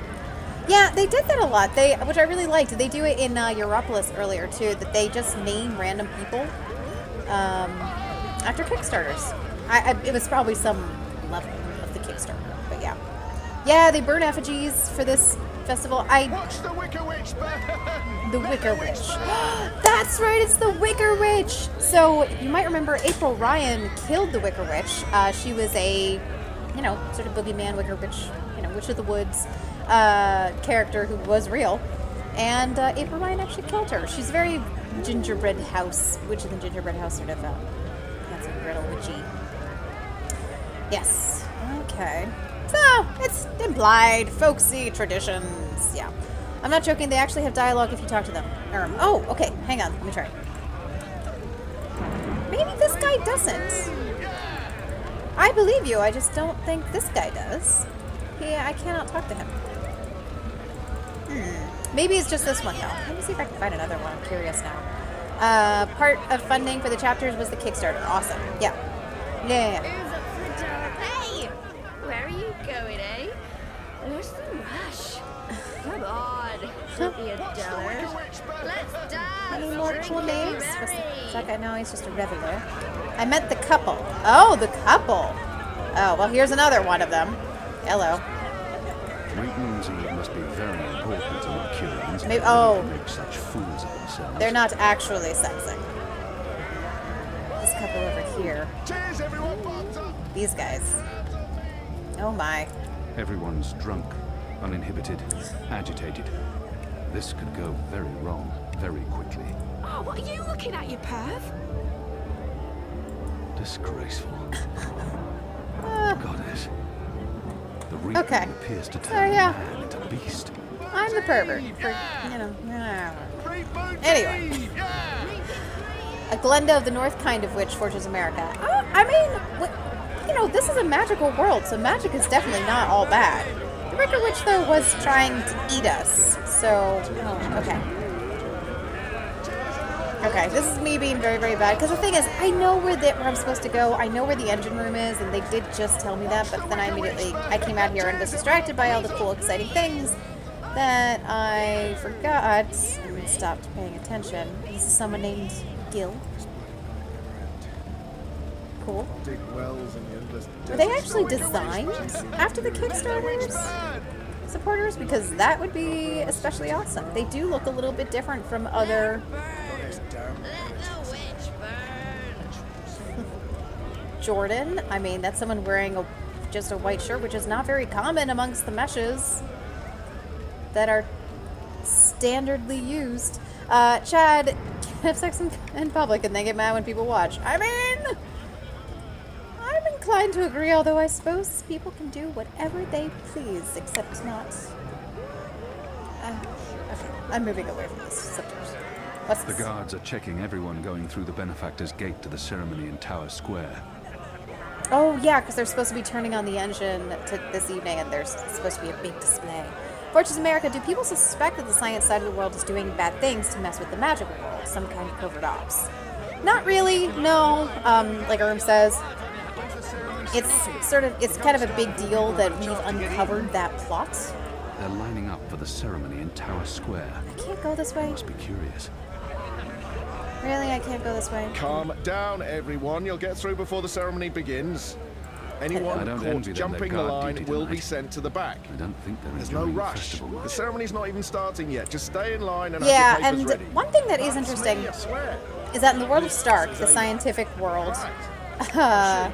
Yeah, they did that a lot. Which I really liked. They do it in Europolis earlier too. That they just name random people after Kickstarters. It was probably some level of the Kickstarter, but yeah. Yeah, they burn effigies for this festival. Watch the Wicker Witch burn! The Wicker Witch. That's right, it's the Wicker Witch! So, you might remember April Ryan killed the Wicker Witch. She was a, sort of boogeyman Wicker Witch, Witch of the Woods character who was real. And April Ryan actually killed her. She's very gingerbread house, Witch of the Gingerbread House sort of fancy riddle witchy. Yes. Okay. So, it's implied, folksy traditions. Yeah. I'm not joking, they actually have dialogue if you talk to them. Oh, okay, hang on, let me try. Maybe this guy doesn't. I believe you, I just don't think this guy does. I cannot talk to him. Maybe it's just this one, though. Let me see if I can find another one, I'm curious now. Part of funding for the chapters was the Kickstarter. Awesome. Yeah. Yeah. Hey! Where are you going, eh? Where's the rush? Come on. Don't be a dullard. Let's dance. Any more cool names? What's that guy? No, he's just a reveler. I meant the couple. Oh, the couple. Oh, well, here's another one of them. Hello. Reap Moon's Eve must be very important to Mercurians. Maybe, make such fools of themselves. They're not actually sexing. This couple over here. Cheers, everyone! Pops up. These guys. Oh my. Everyone's drunk, uninhibited, agitated. This could go very wrong, very quickly. Oh, what are you looking at, you perv? Disgraceful. Goddess. The Reap Okay. Moon appears to So, turn yeah. man into beast. I'm the pervert. For, Anyway. A Glenda of the North kind of witch forges America. Oh, I mean, this is a magical world, so magic is definitely not all bad. The Wicker Witch, though, was trying to eat us, So, okay. Okay, this is me being very, very bad. Because the thing is, I know where I'm supposed to go. I know where the engine room is, and they did just tell me that. But then I came out here and was distracted by all the cool, exciting things that I forgot and stopped paying attention. This is someone named Gil. Cool. Dig wells in the endless Were they desert. actually designed after the Kickstarters supporters? Because that would be especially awesome. They do look a little bit different from other... Jordan, I mean, that's someone wearing just a white shirt, which is not very common amongst the meshes that are standardly used. Chad, can't have sex in public and they get mad when people watch. I mean, I'm inclined to agree, although I suppose people can do whatever they please, except not... okay, I'm moving away from this subject. What's The this? guards are checking everyone going through the benefactor's gate to the ceremony in Tower Square. Oh, yeah, because they're supposed to be turning on the engine this evening, and there's supposed to be a big display. Fortress America, do people suspect that the science side of the world is doing bad things to mess with the magical world? Some kind of covert ops? Not really, no. Like Erm says, it's kind of a big deal that we've uncovered that plot. They're lining up for the ceremony in Tower Square. I can't go this way. Must be curious. Really, I can't go this way. Calm down, everyone. You'll get through before the ceremony begins. Anyone I don't caught envy them jumping their the guard line duty will be tonight. sent to the back. I don't think they're There's no enjoying the rush. festival The much. ceremony's not even starting yet. Just stay in line and Yeah, have your papers and ready. one thing that is interesting Me, I swear. is that in the world of Stark, the scientific world, Well,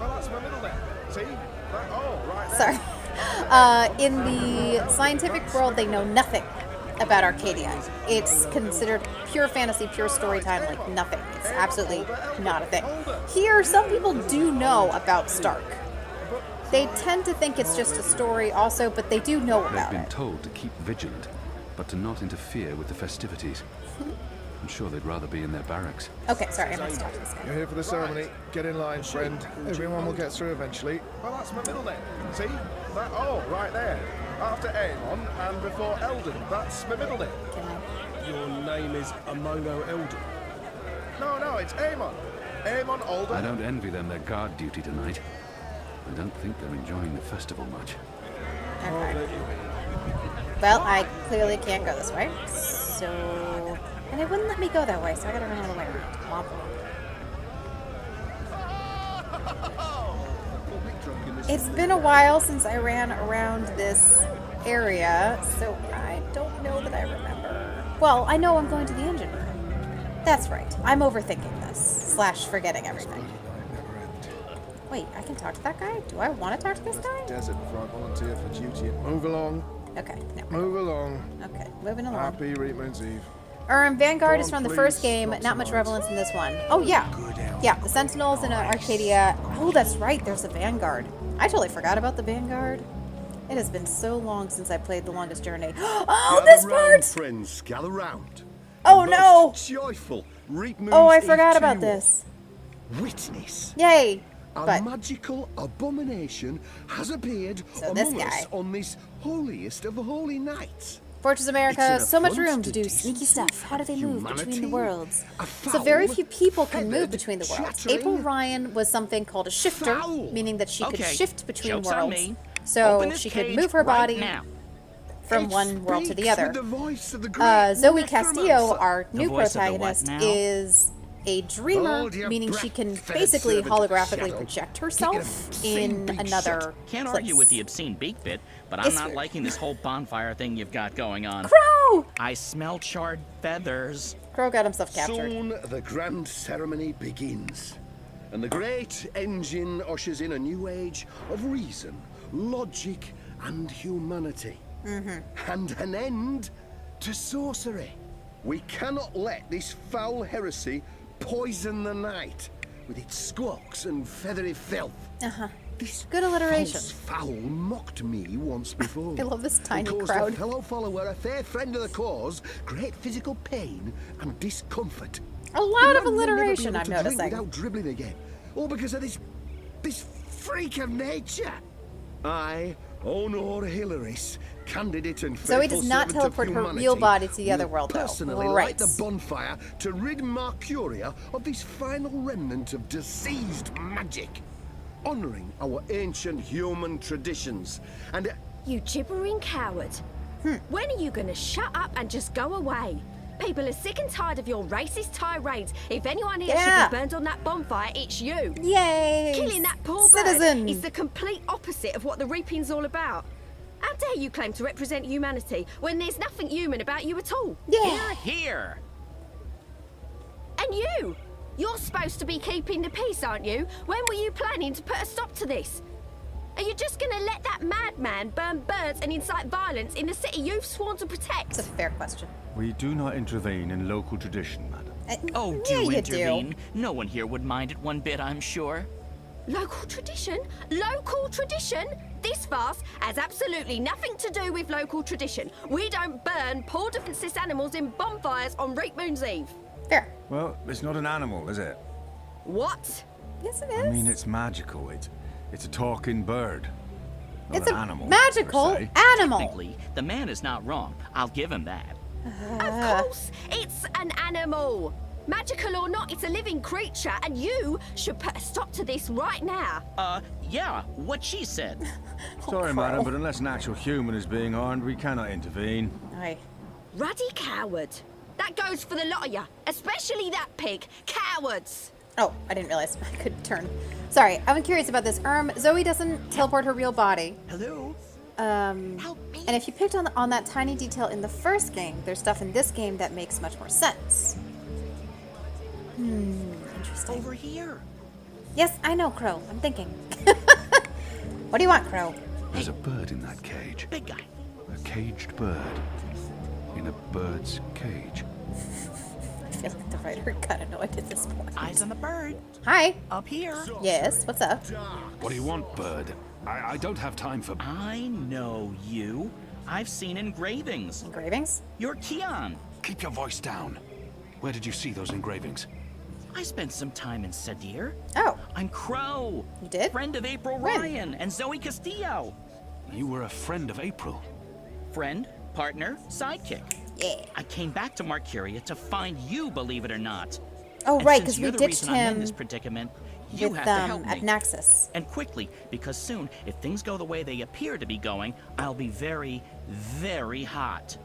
that's my middle name. See? Right there. sorry. In the scientific world, they know nothing about Arcadia. It's considered pure fantasy, pure story time, like nothing. It's absolutely not a thing. Here, some people do know about Stark. They tend to think it's just a story also, but they do know They've about been it. told to keep vigilant, but to not interfere with the festivities. I'm sure they'd rather be in their barracks. Okay, sorry, I must talk to this guy. You're here for the ceremony. Get in line, friend. Everyone will get through eventually. Well, that's my middle name. See? Right there. After Aemon and before Eldon. That's my middle name. Your name is Amono Eldon. No, it's Aemon. Aemon Alden. I don't envy them their guard duty tonight. I don't think they're enjoying the festival much. Okay. Well, I clearly can't go this way, so... And it wouldn't let me go that way, so I gotta run all the way around. Womp womp. It's been a while since I ran around this area, so I don't know that I remember. Well, I know I'm going to the engine room. That's right. I'm overthinking this, / forgetting everything. Wait, I can talk to that guy? Do I want to talk to this guy? Desert before I volunteer for duty. Move along. Okay, no. Move along. Okay, moving along. Happy Reapman's Eve. Vanguard Go is on, from the please. first game, Lots not of much lines. relevance in this one. Oh, yeah. Yeah, the Sentinels in Arcadia. Oh, that's right, there's the Vanguard. I totally forgot about the Vanguard. It has been so long since I played The Longest Journey. Oh, this Gather round, part! friends, gather round. Oh, A no! most joyful Reapman's Oh, I Eve forgot to about you this. all. Witness. Yay! A But, magical abomination has appeared So this among us guy. on this holiest of holy nights. Fortress America, It's an so much affront room to to do sneaky stuff. How do they move between the humanity, worlds? a So very foul, few people can move feathered, between the worlds. chattering April Ryan was something called a shifter, fowl. meaning that she could Okay, shift between joke's on worlds. me. So Open this she could cage move her right body now. from It one world to the speaks other. with the voice of the great Zoe necromancer. Castillo, our The new voice of the what protagonist, now? is a dreamer, Hold your meaning breath, she can feathered basically servant of holographically shadow. project Keep your herself obscene in beak another shut. Can't place. argue with the obscene beak bit, but I'm It's not weird. liking this whole bonfire thing you've got going on. Crow! I smell charred feathers. Crow got himself captured. Soon the grand ceremony begins, and the great engine ushers in a new age of reason, logic, and humanity, and an end to sorcery. We cannot let this foul heresy poison the night with its squawks and feathery filth. Uh-huh. Good alliteration. False fowl mocked me once before. I love this tiny and caused crowd. a fellow follower, a fair friend of the cause, great physical pain and discomfort. A lot of The man will never be alliteration, able I'm to drink noticing. Without dribbling again, all because of this freak of nature. I Honor Hilaris, candidate and Zoe faithful does not servant of teleport her humanity, real body to the other will world, though. personally Right. light the bonfire to rid Mercuria of this final remnant of diseased magic, honoring our ancient human traditions. And You gibbering coward. When are you gonna shut up and just go away? People are sick and tired of your racist tirades. If anyone here should be burned on that bonfire, it's you. Yay! Killing that poor Citizen. bird is the complete opposite of what the reaping's all about. How dare you claim to represent humanity when there's nothing human about you at all? Here, here. And you! You're supposed to be keeping the peace, aren't you? When were you planning to put a stop to this? Are you just gonna let that madman burn birds and incite violence in the city you've sworn to protect? It's a fair question. We do not intervene in local tradition, madam. Oh, yeah, do you intervene. No one here would mind it one bit, I'm sure. Local tradition? Local tradition? This farce has absolutely nothing to do with local tradition. We don't burn poor defenseless animals in bonfires on Reap Moon's Eve. Fair. Well, it's not an animal, is it? What? Yes, it I is. mean, it's magical. It's a talking bird. Not It's an a animal. magical per se. animal. Technically, the man is not wrong. I'll give him that. Of course, it's an animal. Magical or not, it's a living creature, and you should put a stop to this right now. Yeah, what she said. Sorry, madam, but unless an actual human is being harmed, we cannot intervene. Aye. Ruddy coward. That goes for the lot of you, especially that pig. Cowards. Oh, I didn't realize I could turn. Sorry, I'm curious about this. Zoe doesn't teleport her real body. Hello? And if you picked on that tiny detail in the first game, there's stuff in this game that makes much more sense. Interesting. Over here. Yes, I know, Crow. I'm thinking. What do you want, Crow? There's a bird in that cage. Big guy. A caged bird. In a bird's cage. I feel like the writer got annoyed at this point. Eyes on the bird. Hi. Up here. Yes, what's up? What do you want, bird? I don't have time for... I know you. I've seen engravings. Engravings? You're Keon. Keep your voice down. Where did you see those engravings? I spent some time in Sadir. Oh. I'm Crow. You did? Friend of April When? Ryan and Zoe Castillo. You were a friend of April. Friend, partner, sidekick. Yeah. I came back to Mercuria to find you, believe it or not. Oh, And right, since because you're we the ditched reason I'm in him this predicament, you with have to help at me. Naxxus. And quickly, because soon, if things go the way they appear to be going, I'll be very, very hot.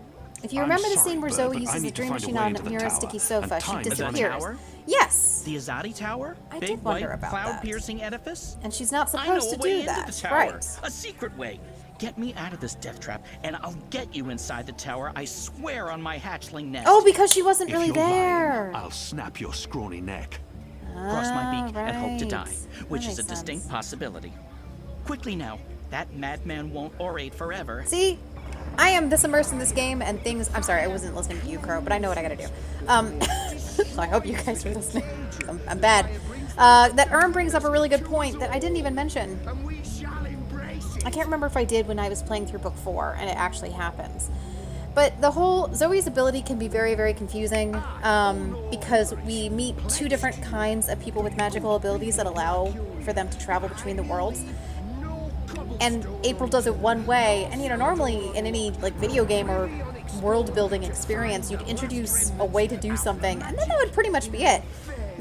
If you I'm remember the sorry, scene where Bird, Zoe but I uses the need to dream find a machine way on into the Mira tower, Sticky and Sofa, she time is The disappears. tower? Yes. The Azadi Tower? I Big did wonder white about that. cloud-piercing edifice? And she's not I know supposed a to way do into that. the tower. Right. A secret way. Get me out of this death trap, and I'll get you inside the tower. I swear on my hatchling nest. Oh, because she wasn't If really you're there. lying, I'll snap your scrawny neck. Cross my beak and hope to right. die, which That is a makes distinct sense. possibility. Quickly now, that madman won't orate forever. See, I am this immersed in this game and things. I'm sorry, I wasn't listening to you, Crow, but I know what I gotta do. So I hope you guys are listening. I'm bad. That brings up a really good point that I didn't even mention. I can't remember if I did when I was playing through book 4 and it actually happens. But the whole Zoe's ability can be very, very confusing because we meet two different kinds of people with magical abilities that allow for them to travel between the worlds. And April does it one way, and normally in any video game or world building experience, you'd introduce a way to do something, and then that would pretty much be it.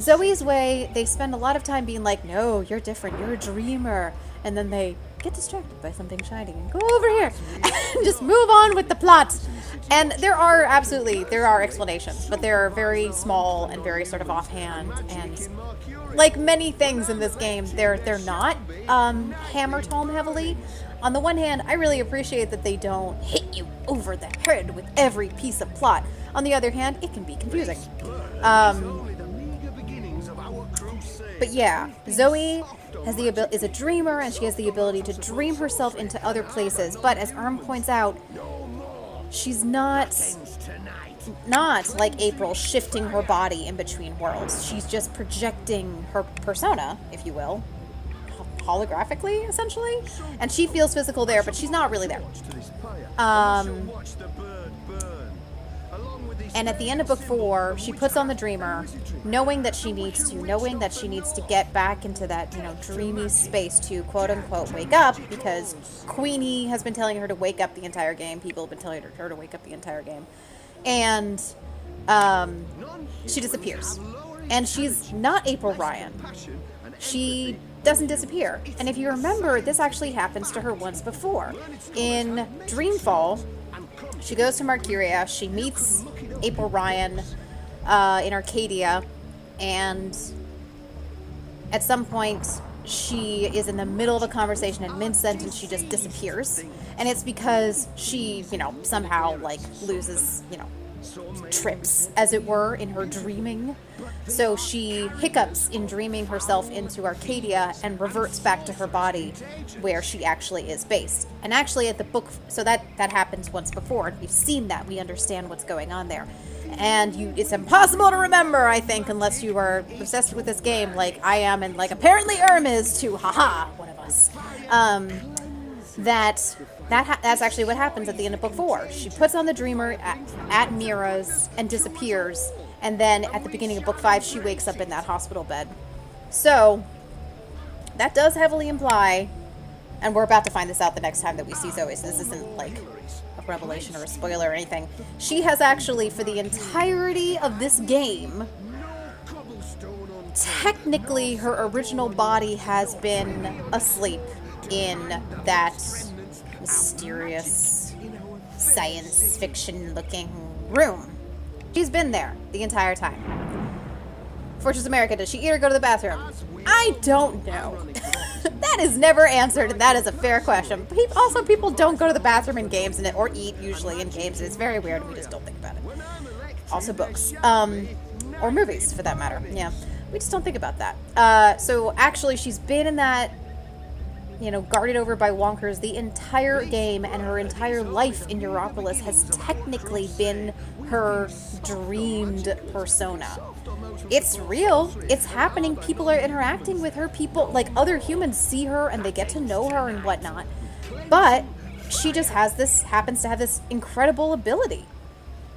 Zoe's way, they spend a lot of time being like, no, you're different, you're a dreamer, and then they get distracted by something shiny and go over here and just move on with the plot. And there are explanations, but they're very small and very sort of offhand, and like many things in this game, they're not hammered home heavily. On the one hand, I really appreciate that they don't hit you over the head with every piece of plot. On the other hand, it can be confusing. But yeah, Zoe is a dreamer, and she has the ability to dream herself into other places. But as points out, she's not like April, shifting her body in between worlds. She's just projecting her persona, if you will, holographically, essentially. And she feels physical there, but she's not really there. And at the end of book 4, she puts on the dreamer, knowing that she needs to get back into that, dreamy space to quote unquote wake up, because Queenie has been telling her to wake up the entire game. People have been telling her to wake up the entire game. And she disappears. And she's not April Ryan. She doesn't disappear. And if you remember, this actually happens to her once before. In Dreamfall, she goes to Marcuria, she meets April Ryan in Arcadia, and at some point she is in the middle of a conversation in mid-sentence, she just disappears. And it's because she, somehow, loses, trips, as it were, in her dreaming. So she hiccups in dreaming herself into Arcadia and reverts back to her body where she actually is based. And actually at the book, so that happens once before, and we've seen that, we understand what's going on there. And it's impossible to remember, I think, unless you are obsessed with this game like I am, and apparently Erm is too, haha, one of us. That's actually what happens at the end of book 4. She puts on the dreamer at Mira's and disappears, and then at the beginning of book 5 she wakes up in that hospital bed. So that does heavily imply, and we're about to find this out the next time that we see Zoe, so this isn't a revelation or a spoiler or anything. She has actually, for the entirety of this game, technically her original body has been asleep in that mysterious science fiction looking room. She's been there the entire time. Fortress America, does she eat or go to the bathroom? I don't know. That is never answered, and that is a fair question. Also, people don't go to the bathroom in games or eat usually in games. It's very weird, and we just don't think about it. Also books. Or movies, for that matter. Yeah. We just don't think about that. So actually, she's been in that, guarded over by Wonkers the entire game, and her entire life in Europolis has technically been her dreamed persona. It's real. It's happening. People are interacting with her. People, other humans see her and they get to know her and whatnot. But she just happens to have this incredible ability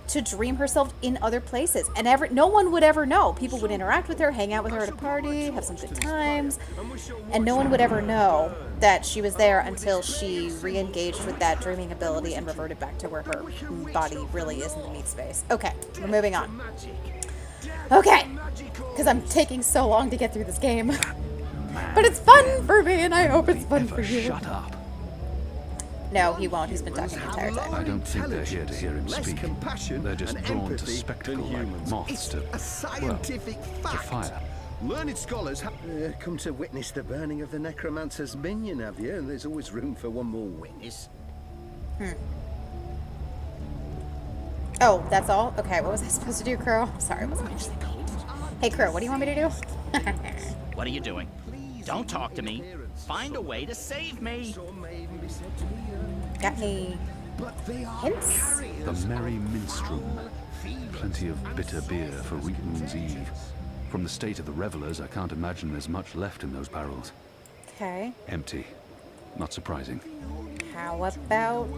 to dream herself in other places. And no one would ever know. People would interact with her, hang out with her at a party, have some good times, and no one would ever know that she was there until she re-engaged with that dreaming ability and reverted back to where her body really is in the meat space. Okay, we're moving on. Okay, because I'm taking so long to get through this game. But it's fun for me, and I hope it's fun for you. Shut up. No, he won't. He's been talking the entire time. I don't think they're here to hear him speak. They're just drawn to spectacle like moths to, to fire. Learned scholars come to witness the burning of the necromancer's minion, have you? And there's always room for one more witness. Oh, that's all? Okay, what was I supposed to do, Crow? I'm sorry, I wasn't actually paying attention. Hey, Crow, what do you want me to do? What are you doing? Don't talk to me. Find a way to save me. Got any hints? The Merry Minstrel. Plenty of bitter beer for Reek Moon's Eve. From the state of the revelers, I can't imagine there's much left in those barrels. Okay. Empty. Not surprising. How about...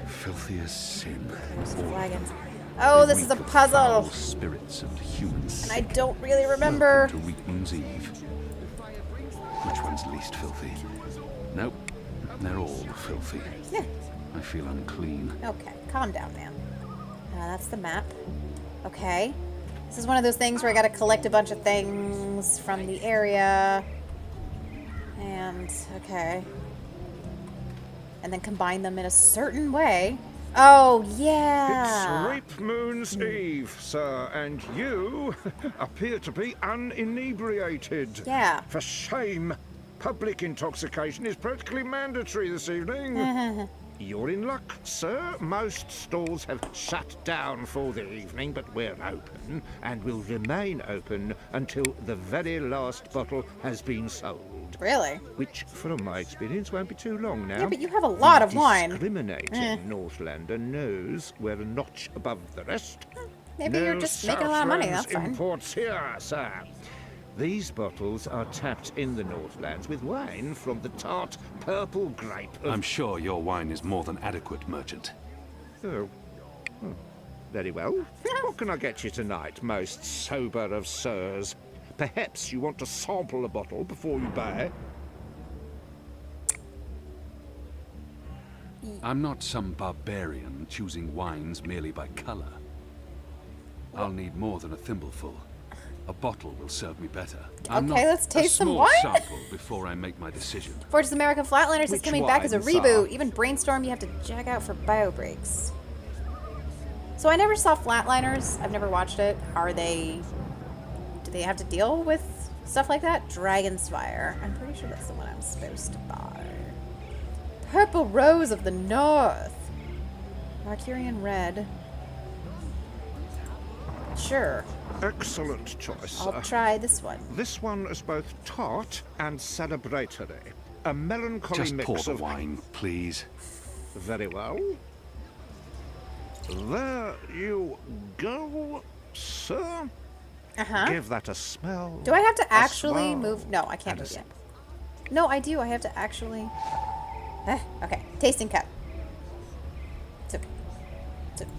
Filthy as sin. Flagons. Oh, this is a puzzle. Spirits and humans. And I don't really remember. To Reek Moon's Eve. Which one's least filthy? Nope. They're all filthy. Yeah. I feel unclean. Okay, calm down, man. That's the map. Okay. This is one of those things where I gotta collect a bunch of things from the area. And, okay. And then combine them in a certain way. Oh, yeah! It's Reap Moon's Eve, sir, and you appear to be uninebriated. Yeah. For shame. Public intoxication is practically mandatory this evening. You're in luck, sir. Most stalls have shut down for the evening, but we're open and will remain open until the very last bottle has been sold. Really? Which, from my experience, won't be too long now. Yeah, but you have a lot of wine. Discriminating Northlander knows we're a notch above the rest. Maybe you're just making a lot of money, that's fine. Imports here, sir. These bottles are tapped in the Northlands with wine from the tart purple grape of... I'm sure your wine is more than adequate, merchant. Oh. Oh. Very well. What can I get you tonight, most sober of sirs? Perhaps you want to sample a bottle before you buy? I'm not some barbarian choosing wines merely by color. I'll need more than a thimbleful. A bottle will serve me better. Okay, let's taste some small wine. sample before I make my decision. Fortress America Flatliners is Which coming back as a wines reboot. are- Even Brainstorm, you have to jack out for bio breaks. So I never saw Flatliners. I've never watched it. Do they have to deal with stuff like that? Dragon's Fire. I'm pretty sure that's the one I'm supposed to buy. Purple Rose of the North. Marcurian Red. Sure. Excellent choice. I'll try this one. This one is both tart and celebratory. A melancholy Just mix pour the of wine, please. Very well. There you go, sir. Uh-huh. Give that a smell. Do I have to a actually swirl, move? No, I can't and a move yet. No, I do. I have to actually... okay, tasting cup. So,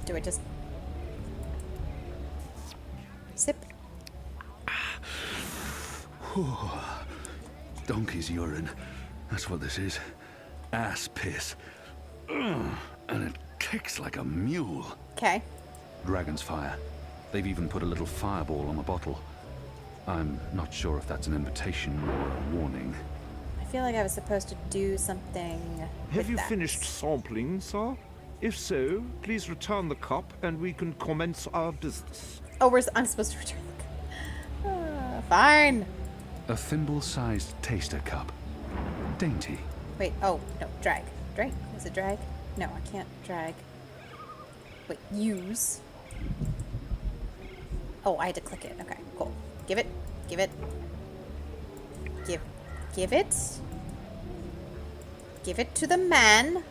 do I just... Sip? Donkey's urine. That's what this is. Ass piss. Ugh, and it kicks like a mule. Okay. Dragon's fire. They've even put a little fireball on the bottle. I'm not sure if that's an invitation or a warning. I feel like I was supposed to do something Have with you that. finished sampling, sir? If so, please return the cup and we can commence our business. Oh, I'm supposed to return the cup. Fine. A thimble-sized taster cup. Dainty. Wait, oh, no, drag. Drag? Is it drag? No, I can't drag. Wait, use. Oh, I had to click it. Okay, cool. Give it. Give it. Give it. Give it to the man.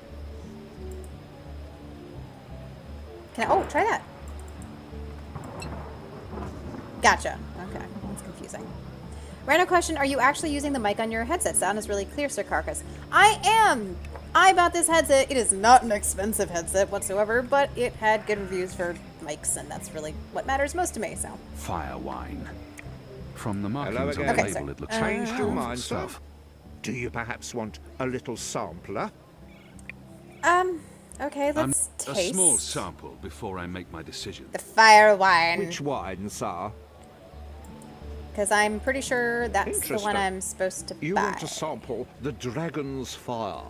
Can I, oh, try that. Gotcha. Okay, that's confusing. Random question, are you actually using the mic on your headset? Sound is really clear, Sir Carcass. I am! I bought this headset. It is not an expensive headset whatsoever, but it had good reviews for mics, and that's really what matters most to me, so. Fire wine. From the Hello markings on again. the Okay, label, sir. it looks Changed like your powerful mind, sir? stuff. Do you perhaps want a little sampler? Okay, let's A taste small sample before I make my decision. the fire wine. Which wine, sir? Because I'm pretty sure that's the one Interesting. I'm supposed to You buy. want to sample the Dragon's Fire,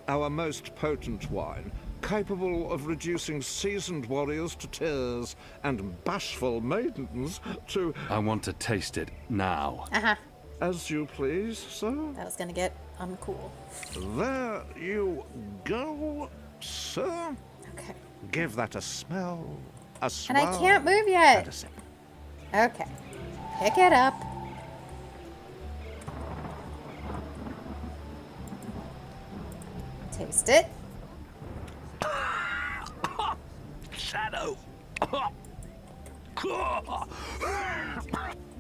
our most potent wine, capable of reducing seasoned warriors to tears and bashful maidens to... I want to taste it now. Uh-huh. As you please, sir. That was gonna get uncool. There you go, sir. Okay. Give that a smell, a And swirl, I can't move and yet. a sip. Okay. Pick it up. Taste it. Shadow.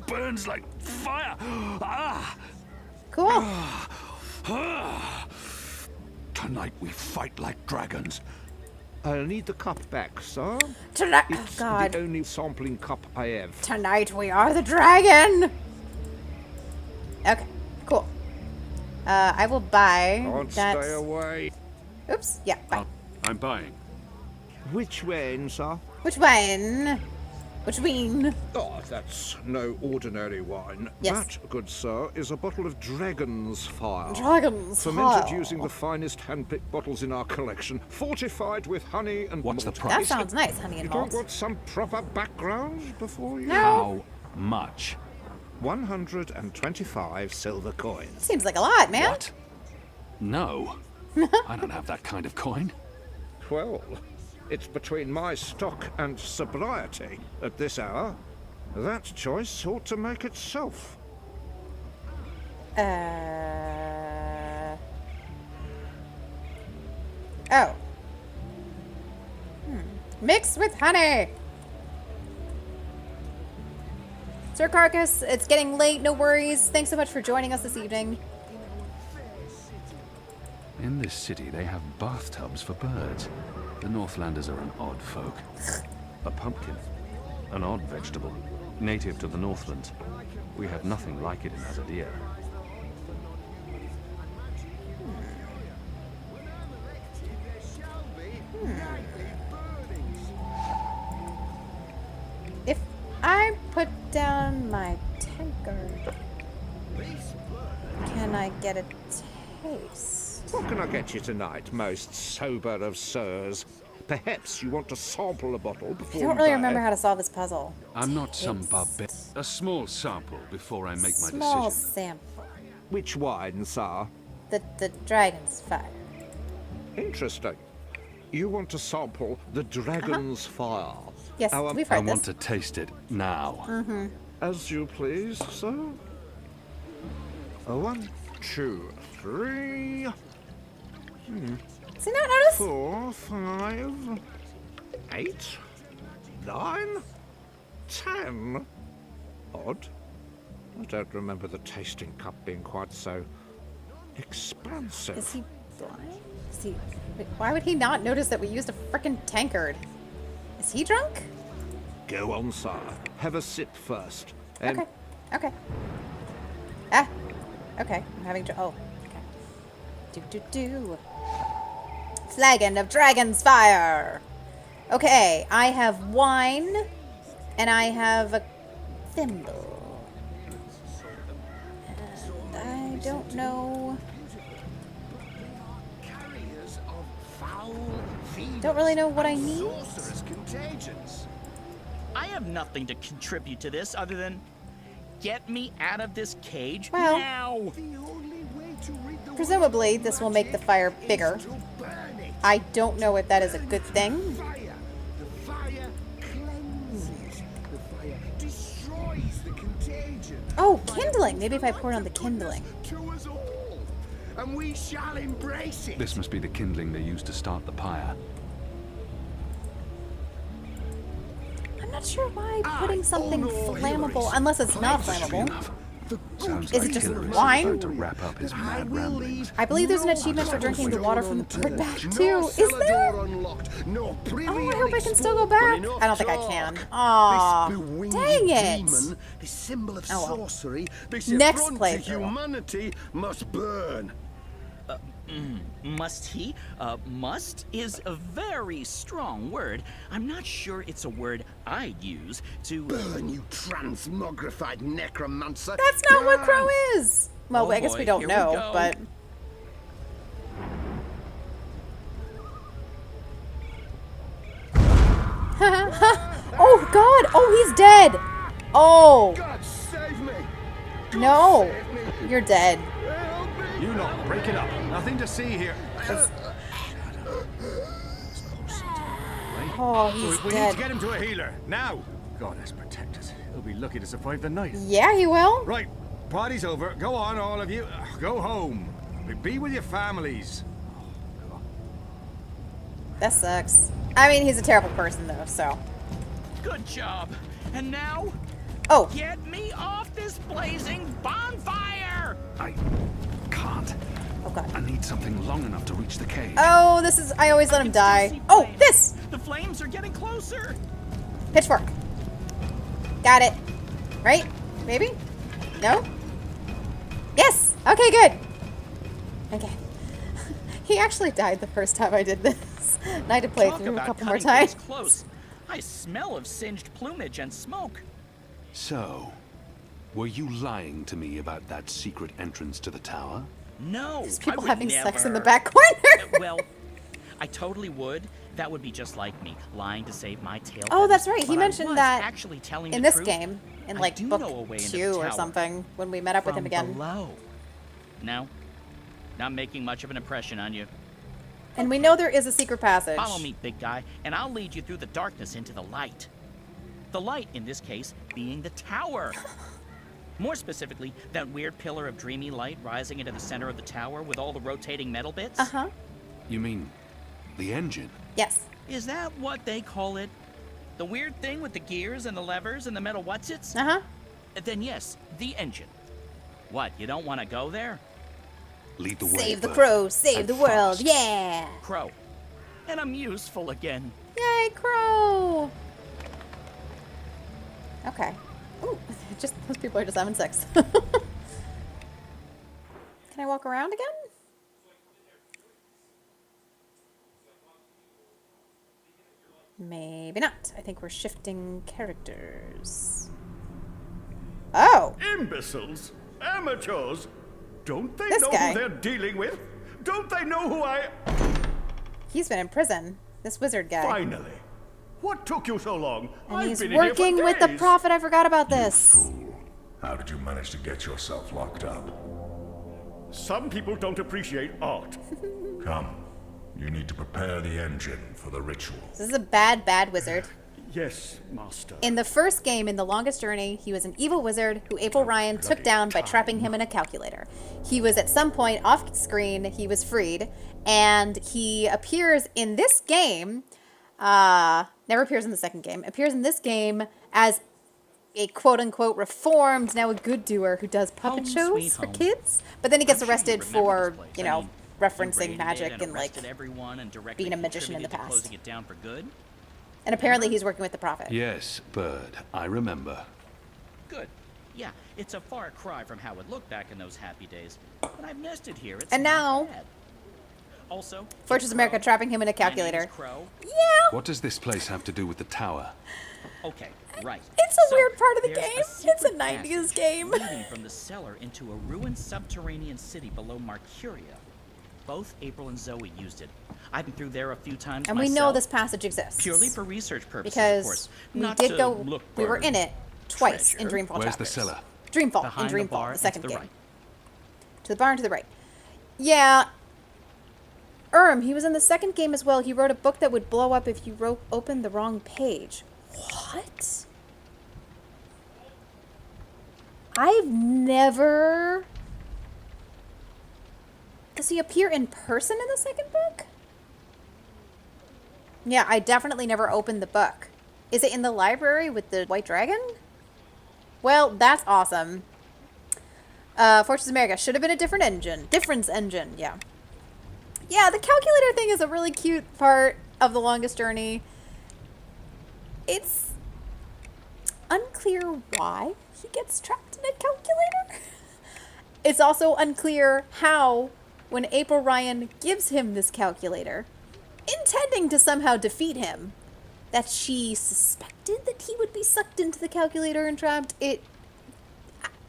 Burns like fire. Cool. Tonight we fight like dragons. I'll need the cup back, sir. Tonight, oh It's God. the only sampling cup I have. Tonight we are the dragon. Okay. Cool. I will buy Can't that. stay away. Oops. Yeah. Bye. I'm buying. Which wine, sir? Which wine? Which wine? Oh, that's no ordinary wine. Yes. That, good sir, is a bottle of Dragon's Fire. Dragon's Fermented Fire. using the finest hand-picked bottles in our collection, fortified with honey and What's the malt. price? That sounds nice, honey and You malt. don't want some proper background before you? No. How much? 125 silver coins. Seems like a lot, man. What? No. I don't have that kind of coin. Well, it's between my stock and sobriety at this hour. That choice ought to make itself. Oh. Mix with honey. Sir Carcass, it's getting late. No worries. Thanks so much for joining us this evening. In this city, they have bathtubs for birds. The Northlanders are an odd folk. A pumpkin. An odd vegetable. Native to the Northlands. We have nothing like it in Azadir. If I put down my tankard, can I get a taste? What can I get you tonight, most sober of sirs? Perhaps you want to sample a bottle before I don't really remember how to solve this puzzle. I'm not some barbarian. A small sample before I make my Small decision. sample. Which wine, sir? The dragon's fire. Interesting. You want to sample the Dragon's Fire? Yes, we've heard I this. want to taste it now. Mm-hmm. As you please, sir. 1, 2, 3. Does he not notice? 4, 5, 8, 9, 10. Odd. I don't remember the tasting cup being quite so expansive. Is he blind? Is he... Wait, why would he not notice that we used a frickin' tankard? Is he drunk? Go on, sir. Have a sip first. And Okay. Okay. Ah. Okay. I'm having to. Oh. Okay. Flagon of Dragon's Fire. Okay. I have wine, and I have a thimble. And I don't know. Don't really know what I need. I have nothing to contribute to this other than get me out of this cage Well, now. Presumably, this will make the fire bigger. I don't know if that is a good thing. Oh, kindling. Maybe if I pour it on the kindling. And we shall embrace it. This must be the kindling they used to start the pyre. I'm not sure why putting something flammable, unless it's not flammable. Sounds Is like it just Killer is wine? about to wrap up his mad ramblings. I believe there's an achievement for drinking the water from the bird bath too. Is there? Oh, I hope I can still go back. I don't think I can. Aw, dang it. This symbol of Oh, well. sorcery, this Next affront to playthrough. humanity must burn. Must he? Must is a very strong word. I'm not sure it's a word I'd use to... Burn, you transmogrified necromancer. That's not what Crow is. Well, Oh I guess we boy, don't here we know, go. but... Oh, God. Oh, he's dead. Oh. God save me. No. You're dead. You lot, break it up. Nothing to see here. Oh, he's we need dead. to get him to a healer. Now. Goddess protect us. He'll be lucky to survive the night. Yeah, he will. Right. Party's over. Go on, all of you. Go home. Be with your families. That sucks. I mean, he's a terrible person, though, so... Good job. And now... Oh. Get me off this blazing bonfire! I can't. Oh, God. I need something long enough to reach the cave. Oh, this is... I always let him die. Oh, this! The flames are getting closer. Pitchfork. Got it. Right? Maybe? No? Yes! Okay, good. Okay. He actually died the first time I did this. And I had to play Talk through a about couple more cutting times. things close. I smell of singed plumage and smoke. So, were you lying to me about that secret entrance to the tower? No, There's people I would having sex in the never. back corner. Well, I totally would. That would be just like me, lying to save my tail. Oh, feathers. that's right. He But I mentioned was that actually telling in the this truth. game, in I like do book know a way into 2 the or tower something, when we met up with him from again. Below. No, not making much of an impression on you. And we know there is a secret passage. Follow me, big guy, and I'll lead you through the darkness into the light. The light, in this case, being the tower. More specifically, that weird pillar of dreamy light rising into the center of the tower with all the rotating metal bits. Uh-huh. You mean the engine? Yes. Is that what they call it? The weird thing with the gears and the levers and the metal whatsits? Uh-huh. Then yes, the engine. What, you don't want to go there? Lead the way. Save the Bird. crow, save And the world, fast. yeah! Crow. And I'm useful again. Yay, crow! Okay. Ooh, just those people are just having sex. Can I walk around again? Maybe not. I think we're shifting characters. Oh! Imbeciles! Amateurs! Don't they This know guy. who they're dealing with? Don't they know who I... He's been in prison. This wizard guy. Finally! What took you so long? And I've he's been in here for working with the days. prophet. I forgot about this. Fool. How did you manage to get yourself locked up? Some people don't appreciate art. Come. You need to prepare the engine for the ritual. This is a bad, bad wizard. Yes, master. In the first game, in The Longest Journey, he was an evil wizard who April Ryan took down by trapping him in a calculator. He was at some point off screen, he was freed, and he appears in this game, never appears in the second game, appears in this game as a quote-unquote reformed, now a good doer who does puppet shows for kids, but then he gets arrested for, you know, referencing magic and like being a magician in the past. Closing it down for good. And apparently he's working with the prophet. Yes, Bird. I remember. Good. Yeah, it's a far cry from how it looked back in those happy days. But I've nested here. It's And not now, bad. Also, Fortress America trapping him in a my name is calculator. Crow. Yeah. What does this place have to do with the tower? Okay, right. It's a weird part of the there's game. It's a secret 90s passage game. leading from the cellar into a ruined subterranean city below Marcuria. Both April and Zoe used it. I've been through there a few times And myself. we know this passage exists. Purely for research purposes, because of course. we Not did to go. look We were for in it twice in treasure. Dreamfall Where's the chapters. cellar? Dreamfall Behind in the Dreamfall, bar the and second to the game. right. To the bar and to the right. Yeah. He was in the second game as well. He wrote a book that would blow up if you opened the wrong page. What? I've never... Does he appear in person in the second book? Yeah, I definitely never opened the book. Is it in the library with the white dragon? Well, that's awesome. Fortress America should have been a different engine. Difference engine, yeah. Yeah, the calculator thing is a really cute part of The Longest Journey. It's unclear why he gets trapped in a calculator. It's also unclear how, when April Ryan gives him this calculator, intending to somehow defeat him, that she suspected that he would be sucked into the calculator and trapped.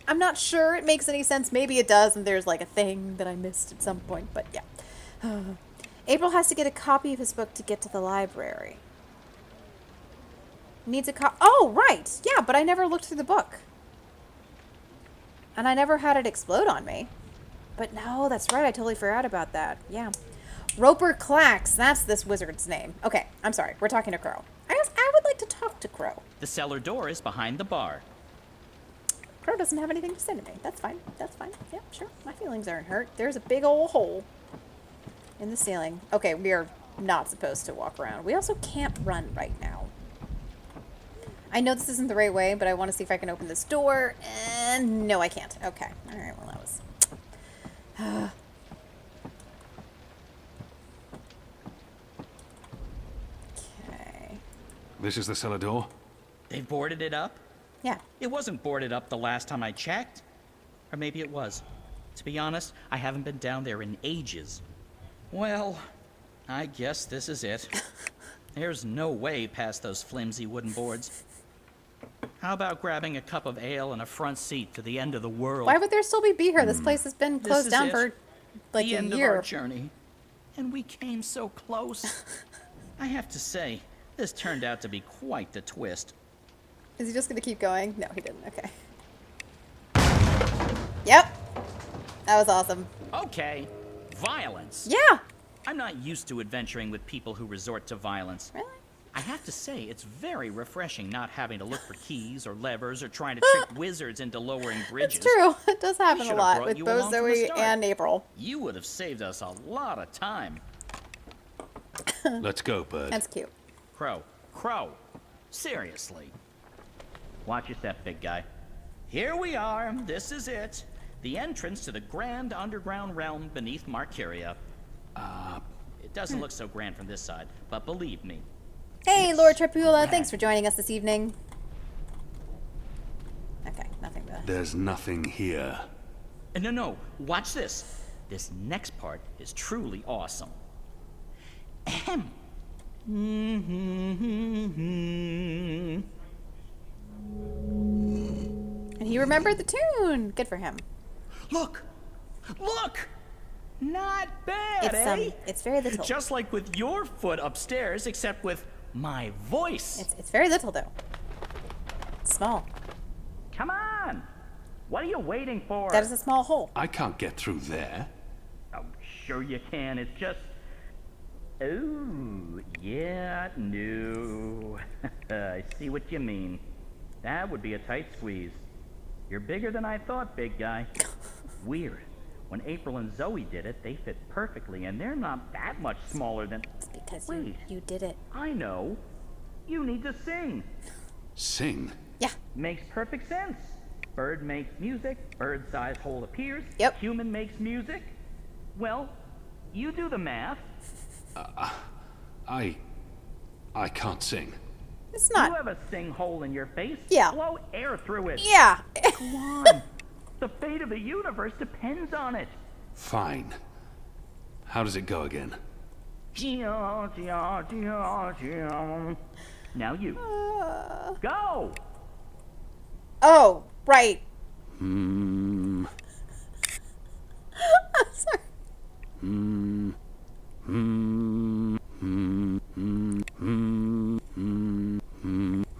I'm not sure it makes any sense. Maybe it does, and there's like a thing that I missed at some point, but yeah. April has to get a copy of his book to get to the library. Needs a oh, right! Yeah, but I never looked through the book. And I never had it explode on me. But no, that's right, I totally forgot about that. Yeah. Roper Clax, that's this wizard's name. Okay, I'm sorry, we're talking to Crow. I would like to talk to Crow. The cellar door is behind the bar. Crow doesn't have anything to say to me. That's fine, that's fine. Yeah, sure, my feelings aren't hurt. There's a big old hole in the ceiling. Okay, we are not supposed to walk around. We also can't run right now. I know this isn't the right way, but I want to see if I can open this door. And no, I can't. Okay. All right, well, that was... Okay. This is the cellar door? They boarded it up? Yeah. It wasn't boarded up the last time I checked. Or maybe it was. To be honest, I haven't been down there in ages. Well, I guess this is it. There's no way past those flimsy wooden boards. How about grabbing a cup of ale and a front seat to the end of the world? Why would there still be beer? This place has been This closed is down it. for like the a end year. of our journey. And we came so close. I have to say, this turned out to be quite the twist. Is he just going to keep going? No, he didn't. Okay. Yep. That was awesome. Okay. Violence. Yeah. I'm not used to adventuring with people who resort to violence. Really? I have to say, it's very refreshing not having to look for keys or levers or trying to trick wizards into lowering bridges. It's true. It does We happen a should have lot brought with you both along from the Zoe start. and April. You would have saved us a lot of time. Let's go, Bird. That's cute. Crow. Crow. Seriously. Watch your step, big guy. Here we are. This is it. The entrance to the grand underground realm beneath Marcuria. It doesn't look so grand from this side, but believe me. Hey, Lord Tripula, thanks for joining us this evening. Okay, nothing there. There's nothing here. No, watch this. This next part is truly awesome. Ahem. And he remembered the tune. Good for him. Look! Not bad, eh? It's very little. Just like with your foot upstairs, except with my voice. It's very little, though. It's small. Come on! What are you waiting for? That is a small hole. I can't get through there. Oh, sure you can. It's just... Oh, yeah, no. I see what you mean. That would be a tight squeeze. You're bigger than I thought, big guy. Weird. When April and Zoe did it, they fit perfectly, and they're not that much smaller than... It's because Wait, you did it. I know. You need to sing. Sing? Yeah. Makes perfect sense. Bird makes music, bird-sized hole appears. Yep. Human makes music. Well, you do the math. I can't sing. It's not. You have a sing hole in your face. Yeah. Blow air through it. Yeah. Go on. The fate of the universe depends on it. Fine. How does it go again? Now you. Go! Oh, right. Hmm. I'm sorry. Hmm. Hmm. Hmm. Hmm. Hmm. Hmm. Hmm. Hmm. Hmm.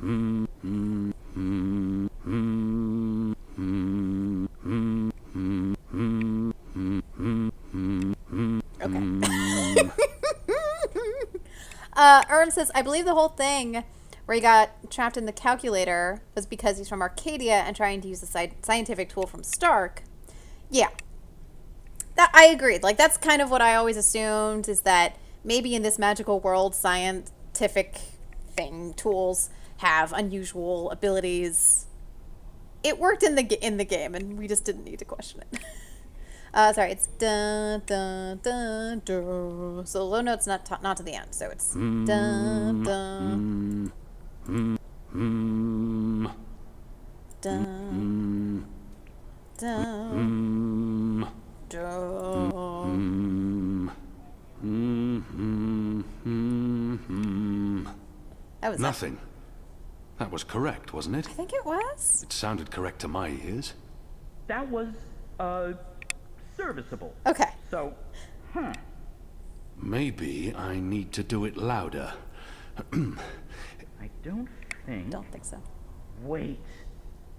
Ern says, I believe the whole thing where he got trapped in the calculator was because he's from Arcadia and trying to use the scientific tool from Stark. Yeah. That I agreed. Like, that's kind of what I always assumed, is that maybe in this magical world, scientific tools have unusual abilities. It worked in the game, and we just didn't need to question it. Sorry, it's dun dun dun dun. So the low note's not to the end, so it's dun dun dun dun dun dun. That was nothing. That was correct, wasn't it? I think it was. It sounded correct to my ears. That was, serviceable. Okay. So, Maybe I need to do it louder. I don't think so. Wait.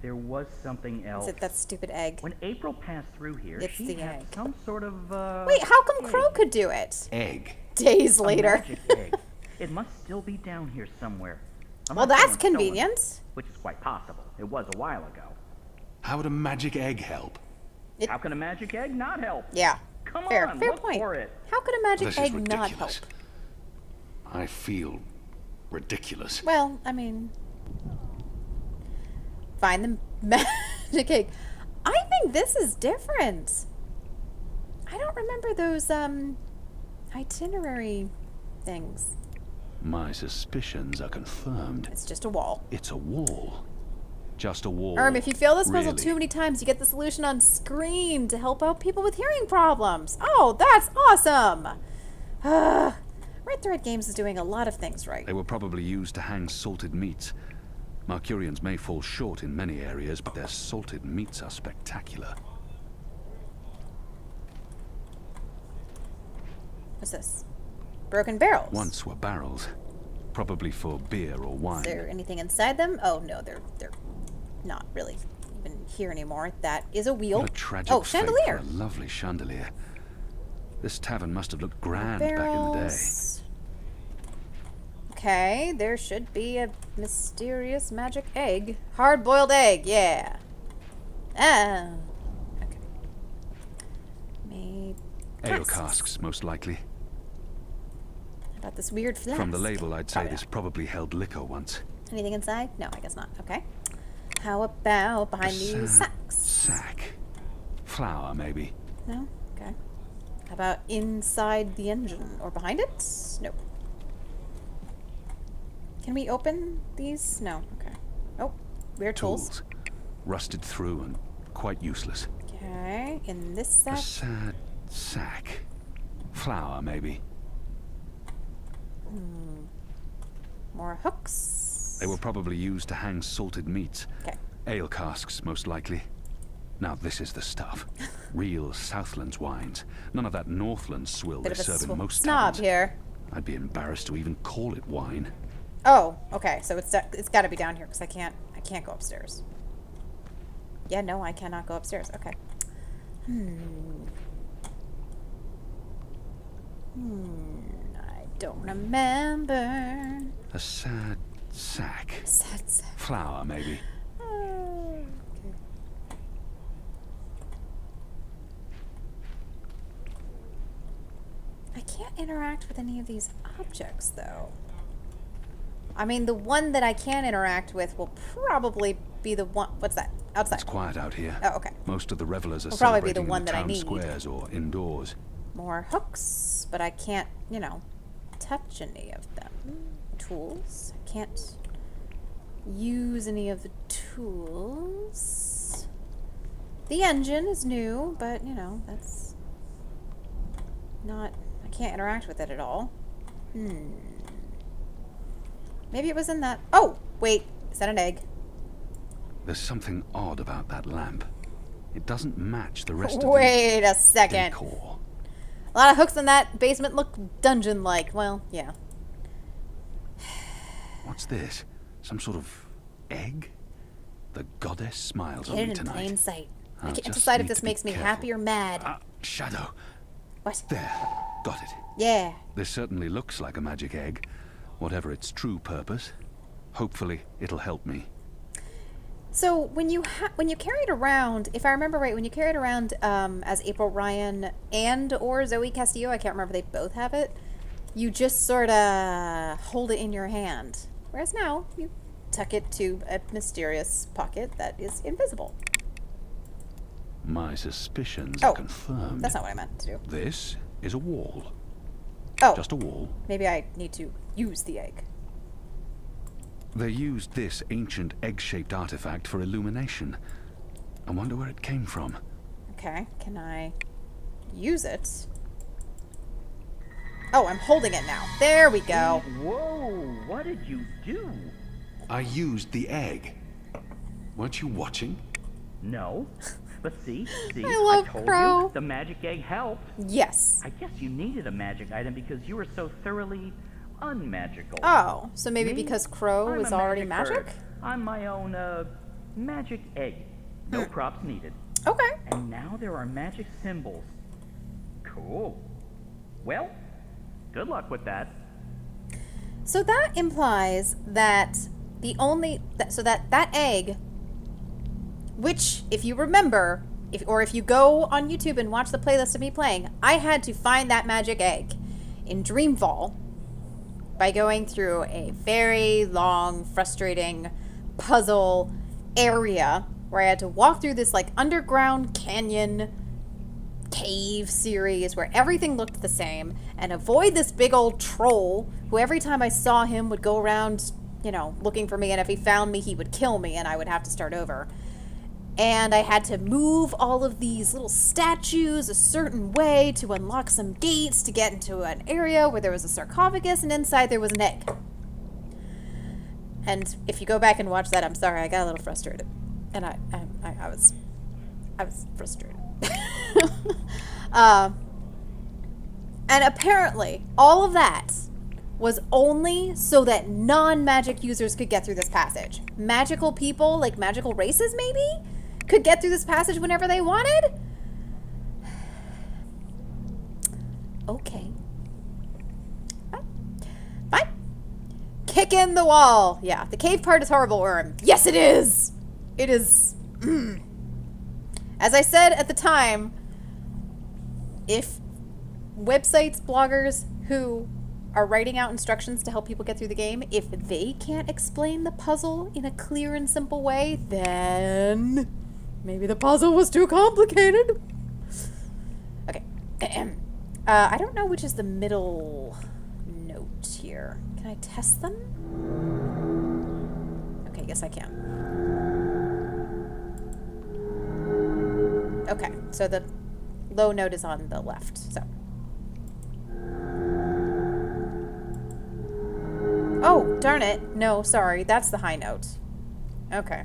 There was something else. Is it that stupid egg? When April passed through here, It's she the had egg. some sort of, Wait, how come Crow could do it? Egg. Days a later. magic egg. It must still be down here somewhere. Well, Unless that's someone stole it, convenient. which is quite possible. It was a while ago. How would a magic egg help? How can a magic egg not help? Yeah. Come Fair on, point. look for it. How could a magic This is egg not help? ridiculous. I feel ridiculous. Well, I mean, find the magic egg. I think this is different. I don't remember those itinerary things. My suspicions are confirmed. It's just a wall. It's a wall. Just a wall. If you fail this puzzle Really. too many times, you get the solution on screen to help out people with hearing problems. Oh, that's awesome! Red Thread Games is doing a lot of things right. They were probably used to hang salted meats. Marcurians may fall short in many areas, but their salted meats are spectacular. What's this? Broken barrels. Once were barrels, probably for beer or wine. Is there anything inside them? Oh no, they're not really even here anymore. That is a wheel. What a tragic Oh, fate chandelier. for a lovely chandelier. This tavern must have looked grand back in the day. Barrels. Okay, there should be a mysterious magic egg. Hard-boiled egg, yeah. Ah. Okay. Made Ale casks, most likely. How about this weird flask? From the label, I'd say Probably this probably held liquor once. not. Anything inside? No, I guess not. Okay. How about behind these sacks? Sack. Flour, maybe. No? Okay. How about inside the engine? Or behind it? Nope. Can we open these? No. Okay. Oh, weird tools. Rusted through and quite useless. Okay, in this sack. A sad sack. Flour, maybe. More hooks. They were probably used to hang salted meats. Okay. Ale casks, most likely. Now this is the stuff. Real Southlands wines. None of that Northland swill Bit they of a serve in most snob towns. here. I'd be embarrassed to even call it wine. Oh, okay. So it's got to be down here because I can't go upstairs. Yeah, no, I cannot go upstairs. Okay. I don't remember. A sad sack. Sad sack. Flour, maybe. Okay. I can't interact with any of these objects, though. I mean, the one that I can interact with will probably be the one... What's that? Outside. It's quiet out here. Oh, okay. Most of the revelers are Will probably be the celebrating one in the that I town need. squares or indoors. More hooks, but I can't, touch any of them. Tools. I can't use any of the tools. The engine is new, but, that's not... I can't interact with it at all. Maybe it was in that... Oh! Wait. Is that an egg? There's something odd about that lamp. It doesn't match the rest Wait of the a second. decor. A lot of hooks in that basement look dungeon-like. Well, yeah. What's this? Some sort of egg? The goddess smiles on Hidden me in tonight. plain sight. I I'll can't just decide if need this to be makes me careful. happy or mad. Shadow. What? There. Got it. Yeah. This certainly looks like a magic egg. Whatever its true purpose. Hopefully, it'll help me. So when you carry it around, if I remember right, when you carry it around as April Ryan and or Zoe Castillo, I can't remember, they both have it. You just sort of hold it in your hand, whereas now you tuck it to a mysterious pocket that is invisible. My suspicions are confirmed. That's not what I meant to do. This is a wall. Oh. Just a wall. Maybe I need to use the egg. They used this ancient egg-shaped artifact for illumination. I wonder where it came from. Okay, can I use it? Oh, I'm holding it now. There we go. Whoa, what did you do? I used the egg. Weren't you watching? No. But see, I love told Crow. you, the magic egg helped. Yes. I guess you needed a magic item because you were so thoroughly unmagical. Oh, so maybe Me? because Crow I'm was a already magic magic? bird. I'm my own, magic egg. No props needed. Okay. And now there are magic symbols. Cool. Well, good luck with that. So that implies that that egg, which, if you remember, if you go on YouTube and watch the playlist of me playing, I had to find that magic egg in Dreamfall by going through a very long, frustrating puzzle area where I had to walk through this like underground canyon cave series where everything looked the same and avoid this big old troll who every time I saw him would go around, looking for me, and if he found me, he would kill me and I would have to start over. And I had to move all of these little statues a certain way to unlock some gates to get into an area where there was a sarcophagus and inside there was an egg. And if you go back and watch that, I'm sorry, I got a little frustrated. And I was frustrated. And apparently, all of that was only so that non-magic users could get through this passage. Magical people, like magical races maybe, could get through this passage whenever they wanted? Okay. Fine. Kick in the wall. Yeah, the cave part is horrible, Worm. Yes, it is! It is... As I said at the time, if websites, bloggers who are writing out instructions to help people get through the game, if they can't explain the puzzle in a clear and simple way, then maybe the puzzle was too complicated. I don't know which is the middle note here. Can I test them? Okay, yes I can. Okay, so the low note is on the left, so. Oh, darn it. No, sorry, that's the high note. Okay.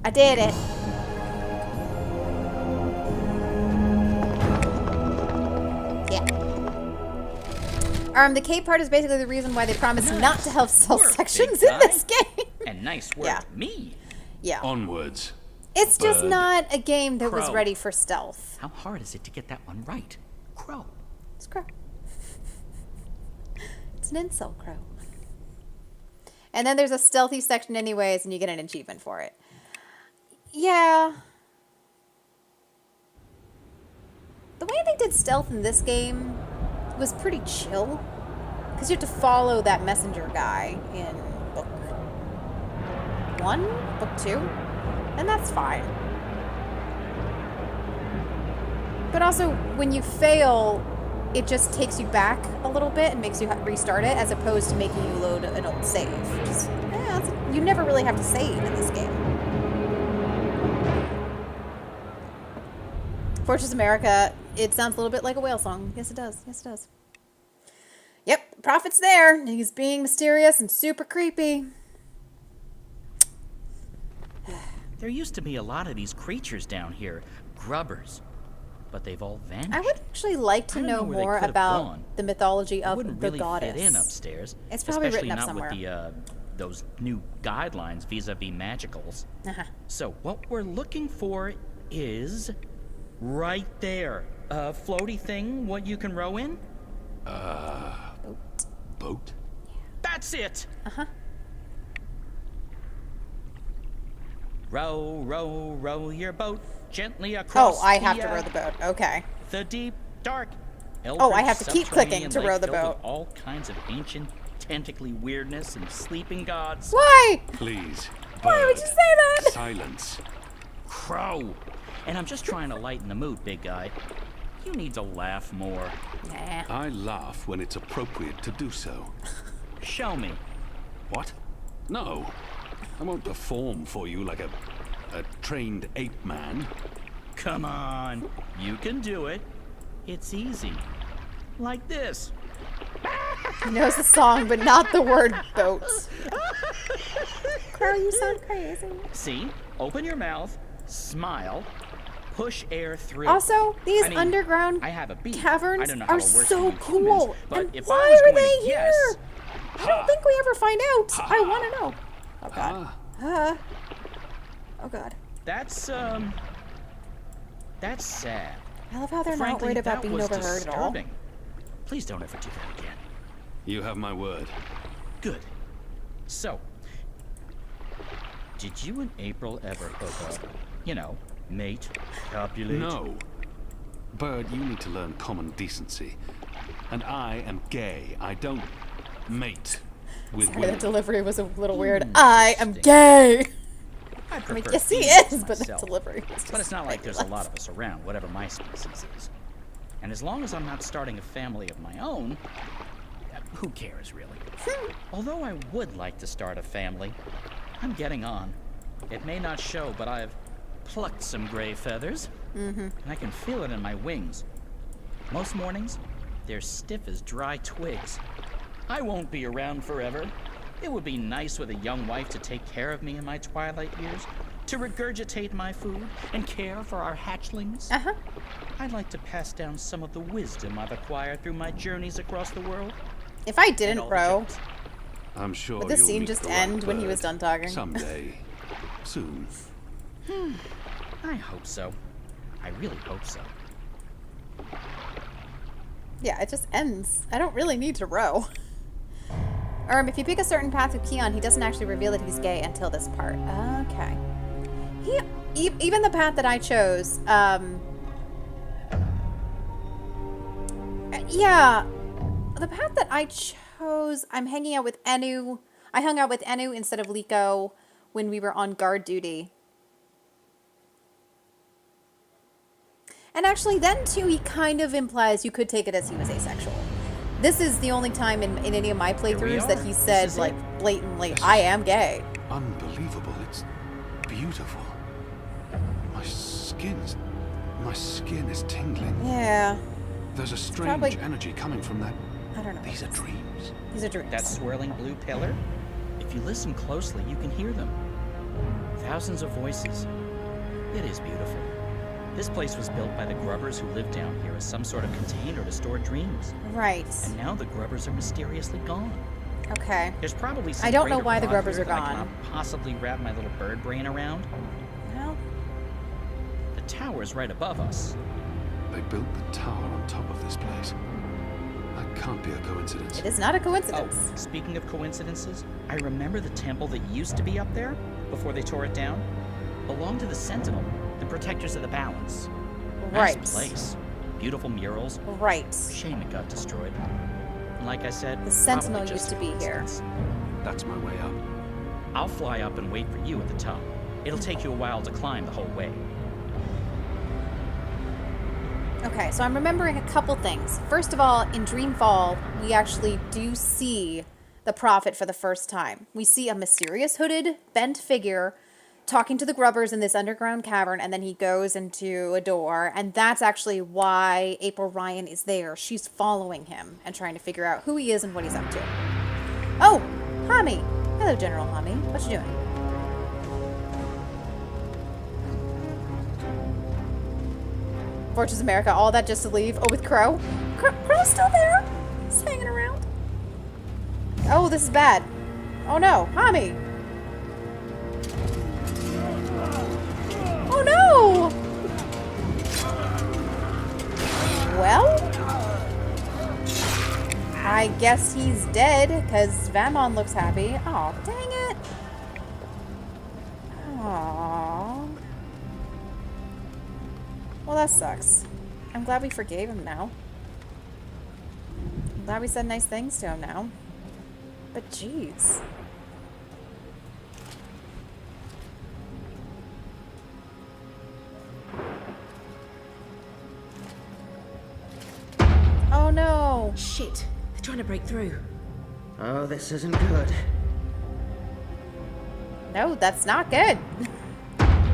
I did it. Yeah. The K part is basically the reason why they promised not to have stealth sections in this game. And nice work, Yeah. me. Yeah. Onwards. It's just Bird. not a game that was Crow. ready for stealth. How hard is it to get that one right? Crow. It's Crow. It's an insult, Crow. And then there's a stealthy section anyways, and you get an achievement for it. Yeah. The way they did stealth in this game was pretty chill. Because you have to follow that messenger guy in book 1, book 2, and that's fine. But also, when you fail, it just takes you back a little bit and makes you restart it, as opposed to making you load an old save. Just, you never really have to save in this game. Fortress America, it sounds a little bit like a whale song. Yes, it does. Yes, it does. Yep, Prophet's there. He's being mysterious and super creepy. There used to be a lot of these creatures down here, grubbers, but they've all vanished. I would actually like to I don't know where they more could have about gone. the mythology It of wouldn't the really goddess. fit in upstairs. It's probably especially written up not somewhere. with the those new guidelines vis-a-vis magicals. Uh-huh. So what we're looking for is right there, a floaty thing. What you can row in? Boat? That's it. Uh-huh. Row, row, row your boat gently across. Oh, I have to row the boat. Okay. The deep, dark. Oh, I have to keep clicking subterranean to lake row the filled with boat. all kinds of ancient, tentacly weirdness and sleeping gods. Why? Please. Why would you say that? Silence. Crow. And I'm just trying to lighten the mood, big guy. You need to laugh more. Nah. I laugh when it's appropriate to do so. Show me. What? No. I won't perform for you like a trained ape man. Come on. You can do it. It's easy. Like this. He knows the song, but not the word boat. Crow, you sound crazy. See? Open your mouth, smile, push air through. Also, these I mean, underground I have a beat. I caverns don't know how are it works so for you cool. humans, but And if why I was are going they to guess, here? I don't think we ever find out. I want to know. Oh God. Oh God. That's sad. I love how they're not Frankly, worried about that being was overheard at all. disturbing. Please don't ever do that again. You have my word. Good. So, did you and April ever hook up? You know, mate, copulate? No. Bird, you need to learn common decency. And I am gay. I don't mate with Sorry, women. the delivery was a little weird. I am gay. I I mean, prefer yes, he females is, but the myself. delivery was But just it's not like there's a ridiculous. lot of us around, whatever my species is. And as long as I'm not starting a family of my own, who cares, really? Although I would like to start a family, I'm getting on. It may not show, but I've plucked some gray feathers, and I can feel it in my wings. Most mornings, they're stiff as dry twigs. I won't be around forever. It would be nice with a young wife to take care of me in my twilight years, to regurgitate my food and care for our hatchlings. I'd like to pass down some of the wisdom I've acquired through my journeys across the world. If I And didn't all the row, jokes. I'm sure would this you'll scene meet just the right end when he was bird done talking? Someday. Soon. I hope so. I really hope so. Yeah, it just ends. I don't really need to row. If you pick a certain path with Keon, he doesn't actually reveal that he's gay until this part. Okay. Even the path that I chose, yeah, the path that I chose, suppose I'm hanging out with Enu. I hung out with Enu instead of Liko when we were on guard duty. And actually, then too, he kind of implies you could take it as he was asexual. This is the only time in any of my playthroughs that he said, like, blatantly, I am gay. Unbelievable. It's beautiful. My skin is tingling. Yeah. There's a strange probably energy coming from that. I don't know. These are dreams. These are dreams. That swirling blue pillar? If you listen closely, you can hear them. Thousands of voices. It is beautiful. This place was built by the grubbers who lived down here as some sort of container to store dreams. Right. And now the grubbers are mysteriously gone. Okay. There's probably some I don't know greater why the plot grubbers here are that I gone. cannot possibly wrap my little bird brain around. Well, The tower's right above us. They built the tower on top of this place. That can't be a coincidence. it is not a coincidence. Oh, speaking of coincidences, I remember the temple that used to be up there before they tore it down belonged to the Sentinel, the Protectors of the Balance. Right. Nice place. Beautiful murals. Right. Shame it got destroyed. And like I said, The Sentinel probably used just to be here. That's my way up. I'll fly up and wait for you at the top. It'll take you a while to climb the whole way. Okay, so I'm remembering a couple things. First of all, in Dreamfall, we actually do see the Prophet for the first time. We see a mysterious hooded, bent figure talking to the grubbers in this underground cavern, and then he goes into a door, and that's actually why April Ryan is there. She's following him and trying to figure out who he is and what he's up to. Oh, Hami. Hello, General Hami. What you doing? Fortunes America, all that just to leave. Oh, with Crow? Crow's still there? He's hanging around. Oh, this is bad. Oh no, Hami. Oh no! Well, I guess he's dead, because Vamon looks happy. Oh, dang it. Aww. Well, that sucks. I'm glad we forgave him now. I'm glad we said nice things to him now. But jeez. Oh no! Shit! They're trying to break through. Oh, this isn't good. No, that's not good. I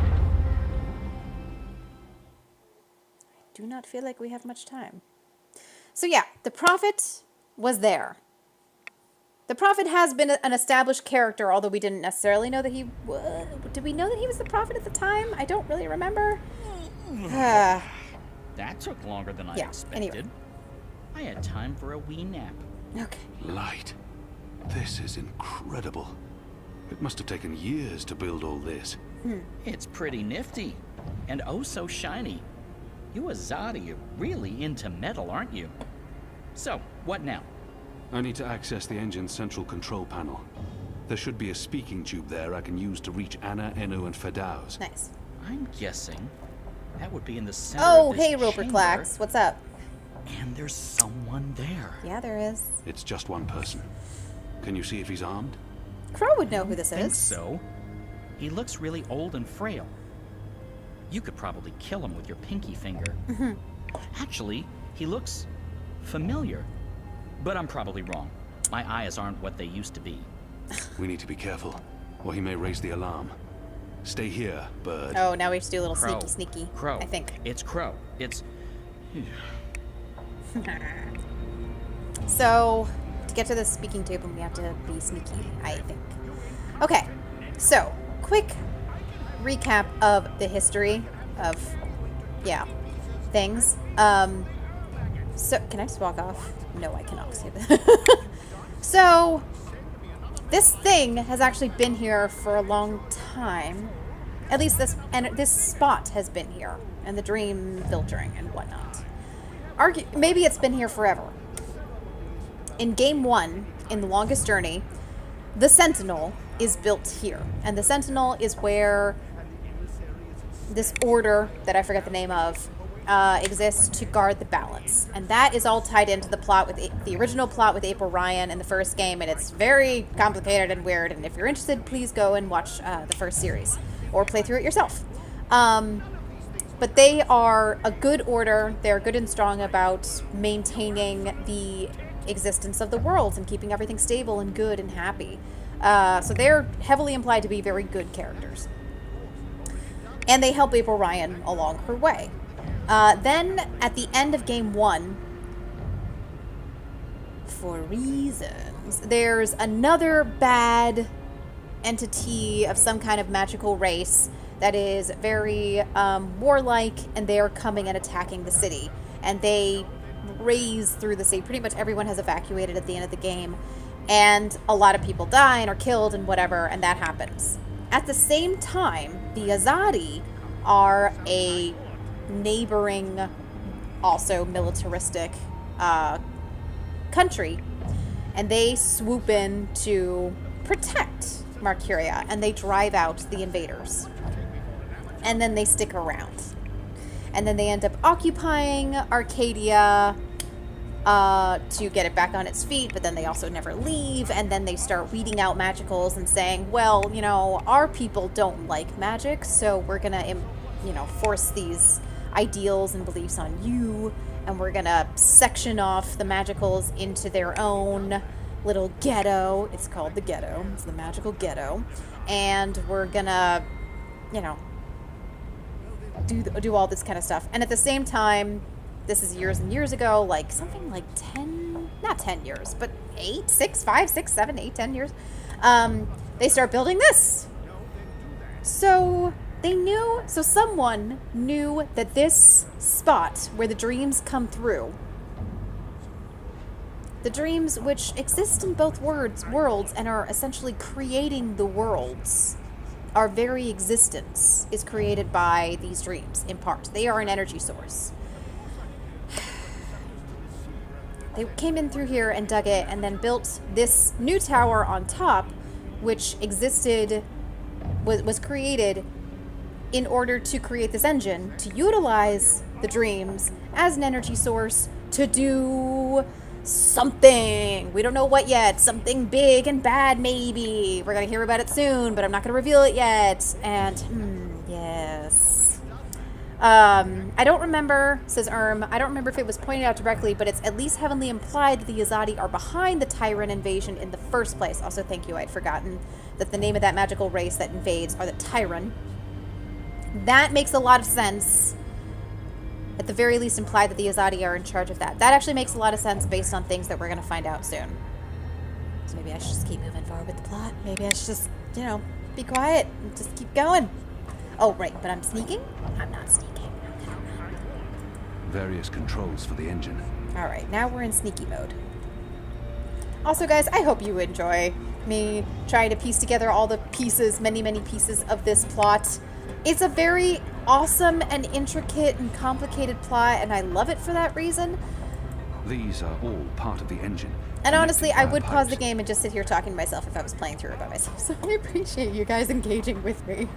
do not feel like we have much time. So yeah, the Prophet was there. The Prophet has been an established character, although we didn't necessarily know that he was. Did we know that he was the Prophet at the time? I don't really remember. That took longer than I Yeah, expected. anyway. I had time for a wee nap. Okay. Light. This is incredible. It must have taken years to build all this. It's pretty nifty. And oh so shiny. You Azadi are really into metal, aren't you? So, what now? I need to access the engine's central control panel. There should be a speaking tube there I can use to reach Anna, Enu, and Fedaus. Nice. I'm guessing that would be in the center Oh, of this hey, Roper chamber. Clax. What's up? And there's someone there. Yeah, there is. It's just one person. Can you see if he's armed? Crow would know who this Think is. so. He looks really old and frail. You could probably kill him with your pinky finger. Actually, he looks familiar. But I'm probably wrong. My eyes aren't what they used to be. We need to be careful, or he may raise the alarm. Stay here, bird. Oh, now we have to do a little Crow. sneaky. Crow. I think. It's Crow. It's... So, to get to the speaking tube, we have to be sneaky, I think. Okay, so, quick recap of the history of, things. So, can I just walk off? No, I cannot say that. So, this thing has actually been here for a long time. At least this spot has been here, and the dream filtering and whatnot. Maybe it's been here forever. In Game 1, in The Longest Journey, the Sentinel is built here. And the Sentinel is where this order, that I forget the name of, exists to guard the balance. And that is all tied into the plot with the original plot with April Ryan in the first game, and it's very complicated and weird, and if you're interested, please go and watch the first series, or play through it yourself. But they are a good order. They're good and strong about maintaining the existence of the worlds and keeping everything stable and good and happy. So they're heavily implied to be very good characters. And they help April Ryan along her way. Then, at the end of Game 1, for reasons, there's another bad entity of some kind of magical race that is very warlike, and they are coming and attacking the city. And they raze through the city. Pretty much everyone has evacuated at the end of the game. And a lot of people die and are killed and whatever, and that happens. At the same time, the Azadi are a neighboring, also militaristic country, and they swoop in to protect Marcuria, and they drive out the invaders. And then they stick around. And then they end up occupying Arcadia to get it back on its feet, but then they also never leave, and then they start weeding out magicals and saying, well, you know, our people don't like magic, so we're gonna, you know, force these ideals and beliefs on you, and we're gonna section off the magicals into their own little ghetto. It's called the ghetto. It's the magical ghetto. And we're gonna, you know, do all this kind of stuff. And at the same time, this is years and years ago, like something like 10, not 10 years, but 8, 6, 5, 6, 7, 8, 10 years, they start building this. So someone knew that this spot where the dreams come through, the dreams which exist in both worlds and are essentially creating the worlds, our very existence is created by these dreams, in part. They are an energy source. They came in through here and dug it and then built this new tower on top, which existed, was created in order to create this engine, to utilize the dreams as an energy source to do something. We don't know what yet. Something big and bad, maybe. We're going to hear about it soon, but I'm not going to reveal it yet. And, yes. I don't remember, says I don't remember if it was pointed out directly, but it's at least heavily implied that the Azadi are behind the Tyrant invasion in the first place. Also, thank you, I'd forgotten that the name of that magical race that invades are the Tyrant. That makes a lot of sense. At the very least, imply that the Azadi are in charge of that. That actually makes a lot of sense based on things that we're going to find out soon. So maybe I should just keep moving forward with the plot. Maybe I should just, you know, be quiet and just keep going. Oh, right, but I'm sneaking? I'm not sneaking. I'm gonna run. Various controls for the engine. All right, now we're in sneaky mode. Also, guys, I hope you enjoy me trying to piece together all the pieces, many, many pieces of this plot. It's a very awesome and intricate and complicated plot, and I love it for that reason. These are all part of the engine. And honestly, I would pause the game and just sit here talking to myself if I was playing through it by myself. So I appreciate you guys engaging with me.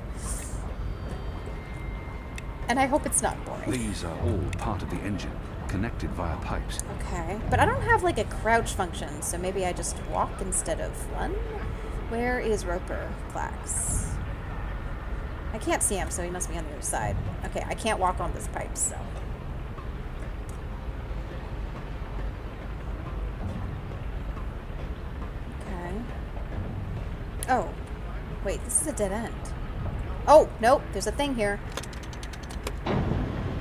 And I hope it's not boring. These are all part of the engine, connected via pipes. Okay, but I don't have like a crouch function, so maybe I just walk instead of run? Where is Roper Clax? I can't see him, so he must be on the other side. Okay, I can't walk on this pipe, so. Okay. Oh, wait, this is a dead end. Oh, nope, there's a thing here.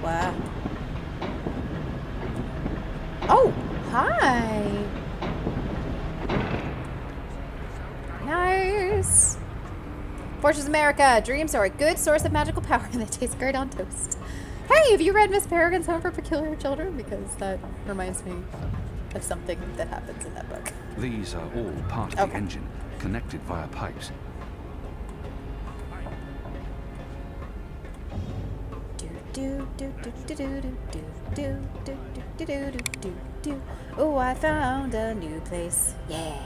Wow. Oh, hi. Nice. Fortunes America. Dreams are a good source of magical power and they taste great on toast. Hey, have you read Miss Peregrine's Home for Peculiar Children? Because that reminds me of something that happens in that book. These are all part of the engine, connected via pipes. Oh, I found a new place. Yeah.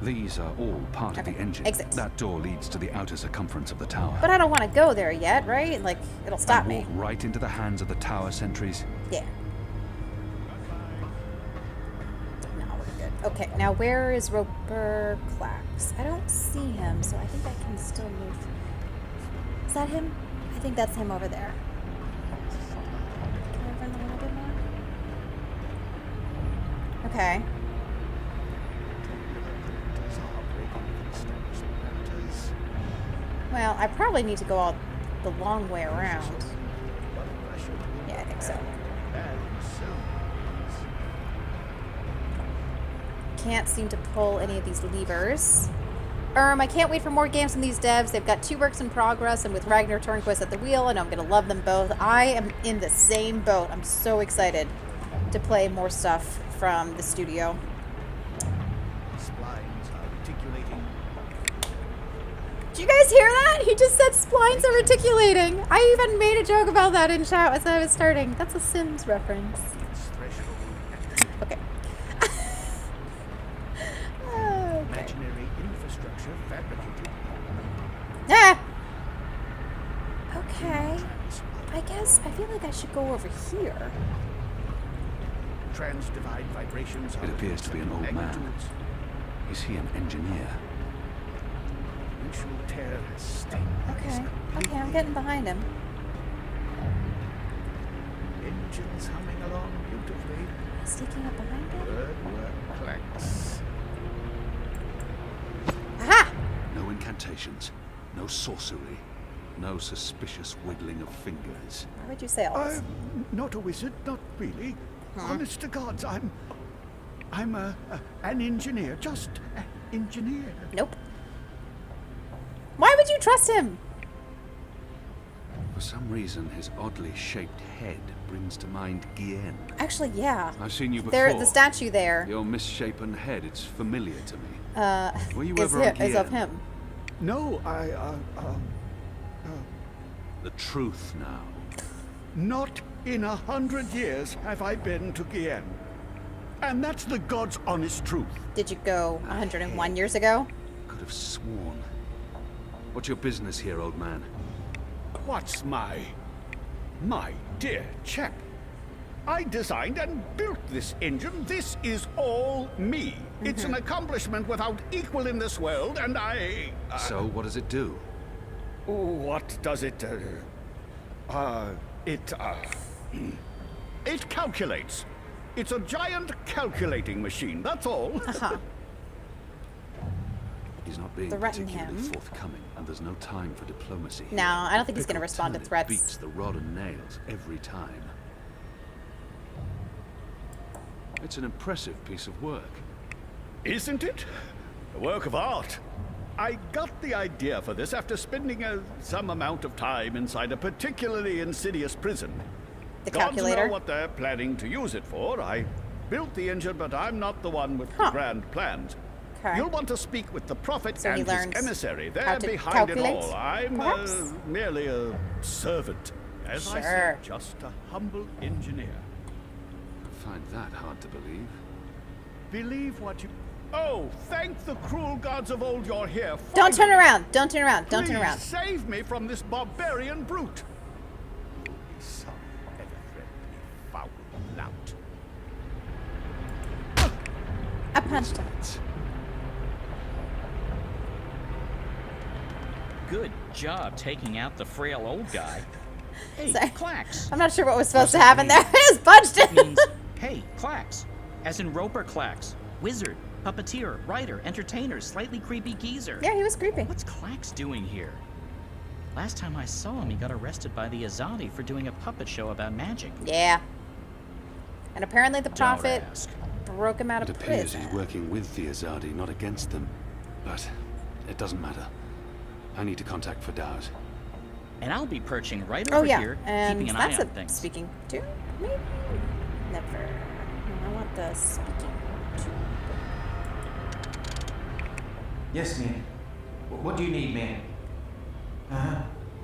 These are all part of the engine. Exit. That door leads to the outer circumference of the tower. But I don't want to go there yet, right? Like, it'll stop And me. walk right into the hands of the tower sentries. Yeah. No, we're good. Okay, now where is Roper Clax? I don't see him, so I think I can still move. Is that him? I think that's him over there. Can I run a little bit more? Okay. Well, I probably need to go all the long way around. Yeah, I think so. Can't seem to pull any of these levers. I can't wait for more games from these devs. They've got 2 works in progress, and with Ragnar Turnquist at the wheel, and I'm going to love them both. I am in the same boat. I'm so excited to play more stuff from the studio. Did you guys hear that? He just said splines are reticulating. I even made a joke about that in chat as I was starting. That's a Sims reference. Okay. Imaginary infrastructure fabricated. Ah! Okay. I guess I feel like I should go over here. Trans-divide vibrations. It appears to be an old man. Is he an engineer? Okay. Okay, I'm getting behind him. Engines humming along beautifully. Sneaking up behind him? Good work, Clax. Aha! No incantations, no sorcery, no suspicious wiggling of fingers. Why would you say all this? I'm not a wizard, not really. Honest to God, I'm an engineer, just an engineer. Nope. Why would you trust him? For some reason, his oddly shaped head brings to mind Guillen. Actually, yeah. I've seen you before. There, the statue there. Your misshapen head, it's familiar to me. Were you is ever on is of Guillen? him. No, The truth now. not in 100 years have I been to Guillen. And that's the God's honest truth. Did you go 101 years ago? Could have sworn. What's your business here, old man? What's my dear chap? I designed and built this engine. This is all me. It's an accomplishment without equal in this world, and I... So, what does it do? What does it... It calculates. It's a giant calculating machine, that's all. He's not being Threaten particularly him. forthcoming, and there's no time for diplomacy. No, I don't think he's going to Pickled respond to turnip threats. Beats the rod and nails every time. It's an impressive piece of work. Isn't it? A work of art. I got the idea for this after spending some amount of time inside a particularly insidious prison. The Gods calculator? know what they're planning to use it for. I built the engine, but I'm not the one with the grand plans. Okay. You'll want to speak with the prophet So he and his learns emissary. how They're to behind it calculate, all. I'm perhaps? merely a servant. As I Sure. said, just a humble engineer. I find that hard to believe. Believe what you... Oh, thank the cruel gods of old you're here. Don't turn Finally. around. Don't turn around. Don't turn Please around. save me from this barbarian brute. Some ever-friendly foul lout. I punched him. Good job taking out the frail old guy. Hey, Sorry. Clax. I'm not sure what was supposed to happen there. I just punched him. Means, hey, Clax. As in Roper Clax. Wizard, puppeteer, writer, entertainer, slightly creepy geezer. Yeah, he was creepy. What's Clax doing here? Last time I saw him, he got arrested by the Azadi for doing a puppet show about magic. Yeah. And apparently the Don't prophet ask. broke him out It of appears prison. he's working with the Azadi, not against them. But it doesn't matter. I need to contact Fadauz. And I'll be perching right Oh over yeah, here, and keeping an eye that's on a things. speaking to me. Never. No, I want the speaking to. Yes, ma'am. What do you need, ma'am?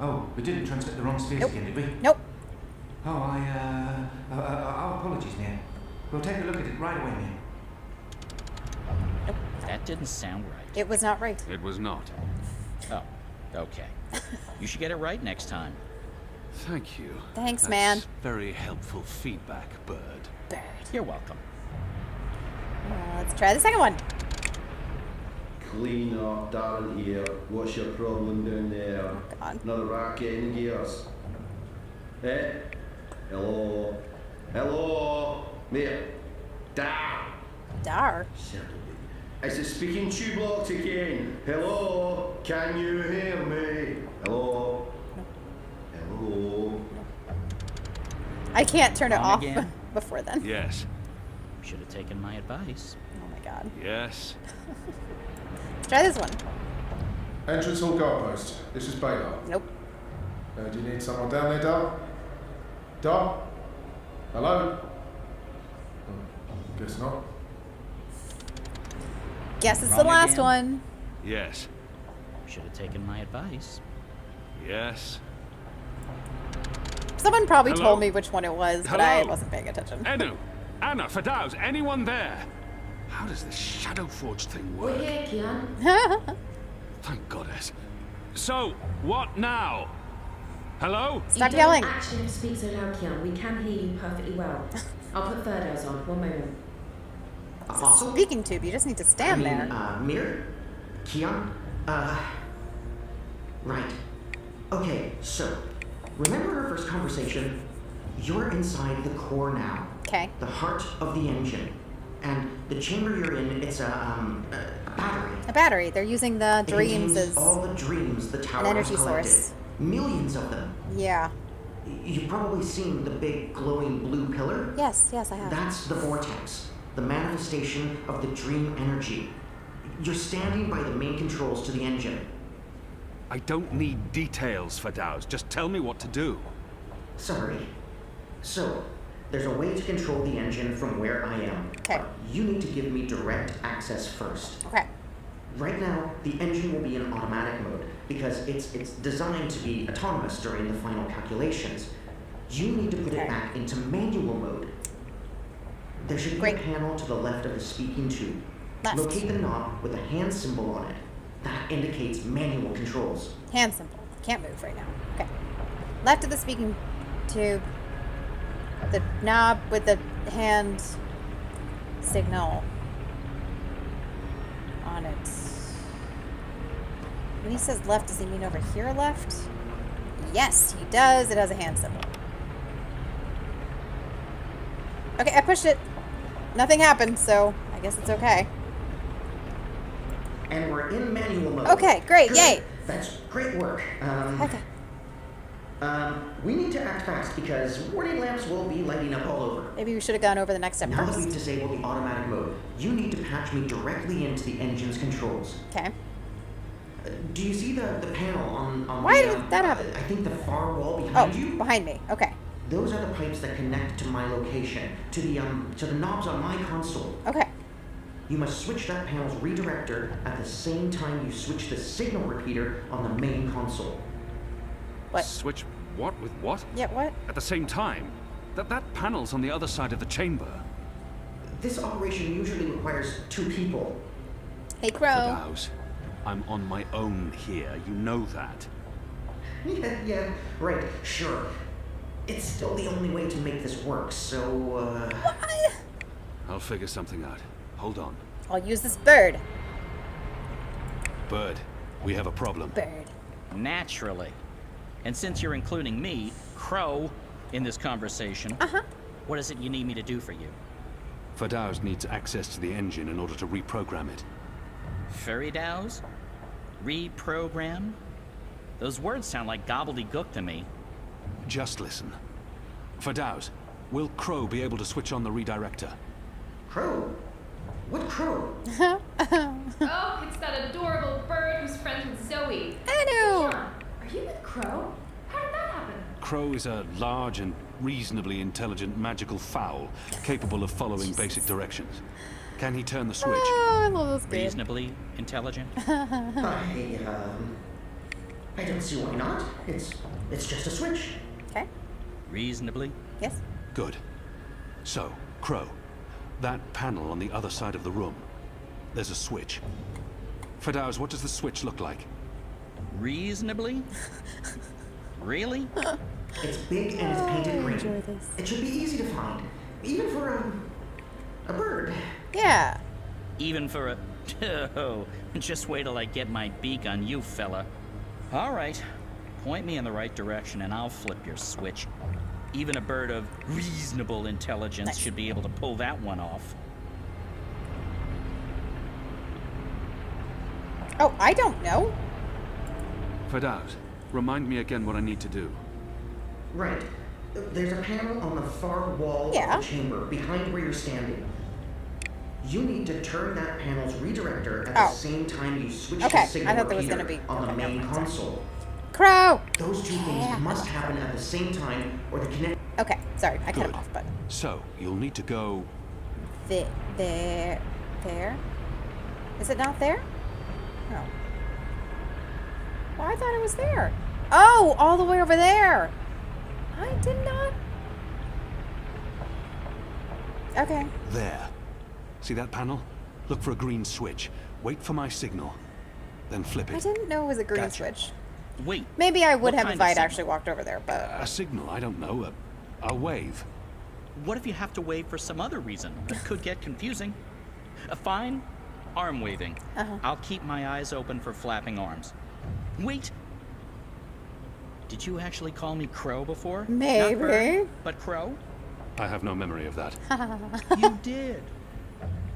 Oh, we didn't transmit the wrong space again, did we? Nope. Oh, our apologies, ma'am. We'll take a look at it right away, ma'am. That didn't sound right. It was not right. It was not. Oh, okay. You should get it right next time. Thank you. Thanks, That's man. Very helpful feedback, Bird. Bird. You're welcome. Let's try the second one. Clean up down here. What's your problem down there? Oh, God. Another racket in the gears. Eh? Hello? Hello? Mate? Dar! Dar? Is it speaking tube locked again? Hello? Can you hear me? Hello? Hello? I can't turn it Wrong off again? before then. Yes. Should have taken my advice. Oh my god. Yes. Let's try this one. Entrance hall guard post. This is Baylor. Nope. Do you need someone down there, Dar? Dar? Hello? Guess not. Guess it's the Wrong last again? one. Yes. Should have taken my advice. Yes. Someone probably Hello? told me which one it was, but I Hello? wasn't paying attention. Enu, Anna, Fadaus, anyone there? How does this Shadow Forge thing work? We're here, Kian. Thank goddess. So, what now? Hello? Stop you yelling. Don't actually have to speak so loud, Kian. We can hear you perfectly well. I'll put Ferdos on. One moment. It's a Apostle? speaking tube. You just need to stand there. Mir? Kian? Right. Okay, so, remember our first conversation? You're inside the core now. Okay. The heart of the engine. And the chamber you're in, it's a battery. A battery. They're using the It dreams contains as all the dreams the tower an energy has collected. source. Millions of them. Yeah. You've probably seen the big glowing blue pillar. Yes, yes, I have. That's the vortex, the manifestation of the dream energy. You're standing by the main controls to the engine. I don't need details, Fadaus. Just tell me what to do. Sorry. So, there's a way to control the engine from where I am. Okay. You need to give me direct access first. Okay. Right now, the engine will be in automatic mode because it's designed to be autonomous during the final calculations. You need to put it back into manual mode. There should be a panel to the left of the speaking tube. Left. Locate the knob with a hand symbol on it. That indicates manual controls. Hand symbol. Can't move right now. Okay. Left of the speaking tube. The knob with the hand signal on it. When he says left, does he mean over here left? Yes, he does. It has a hand symbol. Okay, I pushed it. Nothing happened, so I guess it's okay. And we're in manual mode. Okay, great, Good. yay. That's great work. Okay. We need to act fast because warning lamps will be lighting up all over. Maybe we should have gone over the next step Now that first. we've disabled the automatic mode, you need to patch me directly into the engine's controls. Okay. Do you see the panel on Why the, did that happen? I think the far wall behind you? Behind me. Okay. Those are the pipes that connect to my location, to the knobs on my console. Okay. You must switch that panel's redirector at the same time you switch the signal repeater on the main console. What? Switch what with what? Yeah, what? At the same time? That panel's on the other side of the chamber. This operation usually requires 2 people. Hey, Crow. Fadaus, I'm on my own here. You know that. Yeah, right, sure. It's still the only way to make this work, so, I'll figure something out. Hold on. I'll use this bird. Bird, we have a problem. Bird. Naturally. And since you're including me, Crow, in this conversation, what is it you need me to do for you? Fadaus needs access to the engine in order to reprogram it. Furidaus? Reprogram? Those words sound like gobbledygook to me. Just listen. Fadaus, will Crow be able to switch on the redirector? Crow? What Crow? Oh, it's that adorable bird who's friends with Zoe. Anu! Are you with Crow? How did that happen? Crow is a large and reasonably intelligent magical fowl, capable of following basic directions. Can he turn the switch? Oh, I love this game. Reasonably intelligent? I don't see why not. It's just a switch. Okay. Reasonably? Yes. Good. So, Crow, that panel on the other side of the room, There's a switch. Fadauz, what does the switch look like? Reasonably? Really? It's big and it's painted green. It should be easy to find, even for a bird. Yeah. Even for a... Oh, just wait till I get my beak on you, fella. All right. Point me in the right direction and I'll flip your switch. Even a bird of reasonable intelligence should be able to pull that one off. Oh, I don't know. Fadauz, remind me again what I need to do. Right. There's a panel on the far wall of the chamber, behind where you're standing. You need to turn that panel's redirector at the same time you switch the signal repeater on the main console. Crow! Those two things must happen at the same time, or the connect... Okay, sorry, I cut him off, but... So, you'll need to go... There? Is it not there? No. Well, I thought it was there. Oh, all the way over there! I did not... Okay. There. See that panel? Look for a green switch. Wait for my signal. Then flip it. I didn't know it was a green switch. Wait. Maybe I would have if I'd actually walked over there, but... A signal, I don't know. A wave. What if you have to wave for some other reason? That could get confusing. Fine. Arm waving. I'll keep my eyes open for flapping arms. Wait. Did you actually call me Crow before? Maybe. Not bird, but Crow? I have no memory of that. You did.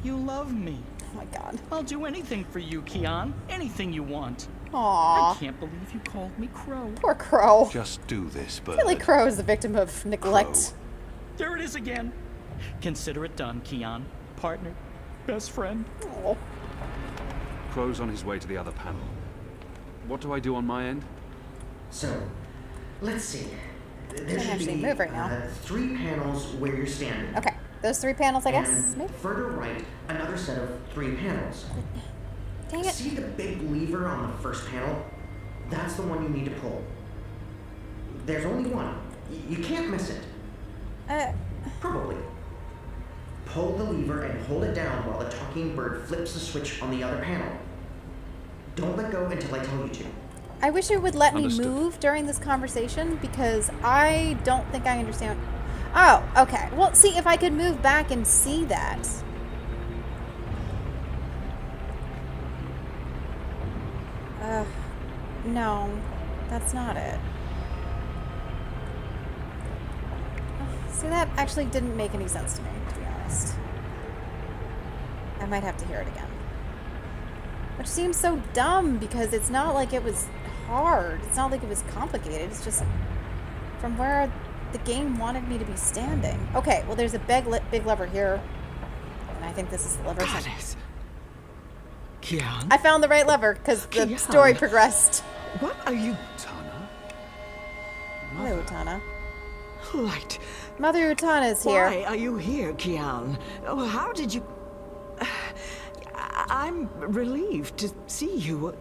You love me. Oh my god. I'll do anything for you, Kian. Anything you want. Aww. I can't believe you called me Crow. Poor Crow. Just do this, bird. Really, Crow is the victim of neglect. Crow. There it is again. Consider it done, Kian. Partner. Best friend. Oh. Crow's on his way to the other panel. What do I do on my end? So, let's see. There Can't should actually be move right now. 3 panels where you're standing. Okay, those 3 panels, I guess. And Maybe. further right, another set of 3 panels. Dang it. See the big lever on the first panel? That's the one you need to pull. There's only one. You can't miss it. Probably. Pull the lever and hold it down while the talking bird flips the switch on the other panel. Don't let go until I tell you to. I wish it would let me move during this conversation because I don't think I understand. Oh, okay. Well, see, if I could move back and see that. No, that's not it. See, that actually didn't make any sense to me, to be honest. I might have to hear it again. Which seems so dumb because it's not like it was hard. It's not like it was complicated. It's just from where the game wanted me to be standing. Okay, well, there's a big lever here. And I think this is the lever. Kian? I found the right lever because the story progressed. What are you... Utana? Hello, Utana. Light. Mother Utana is here. Why are you here, Kian? Oh, how did you... I'm relieved to see you.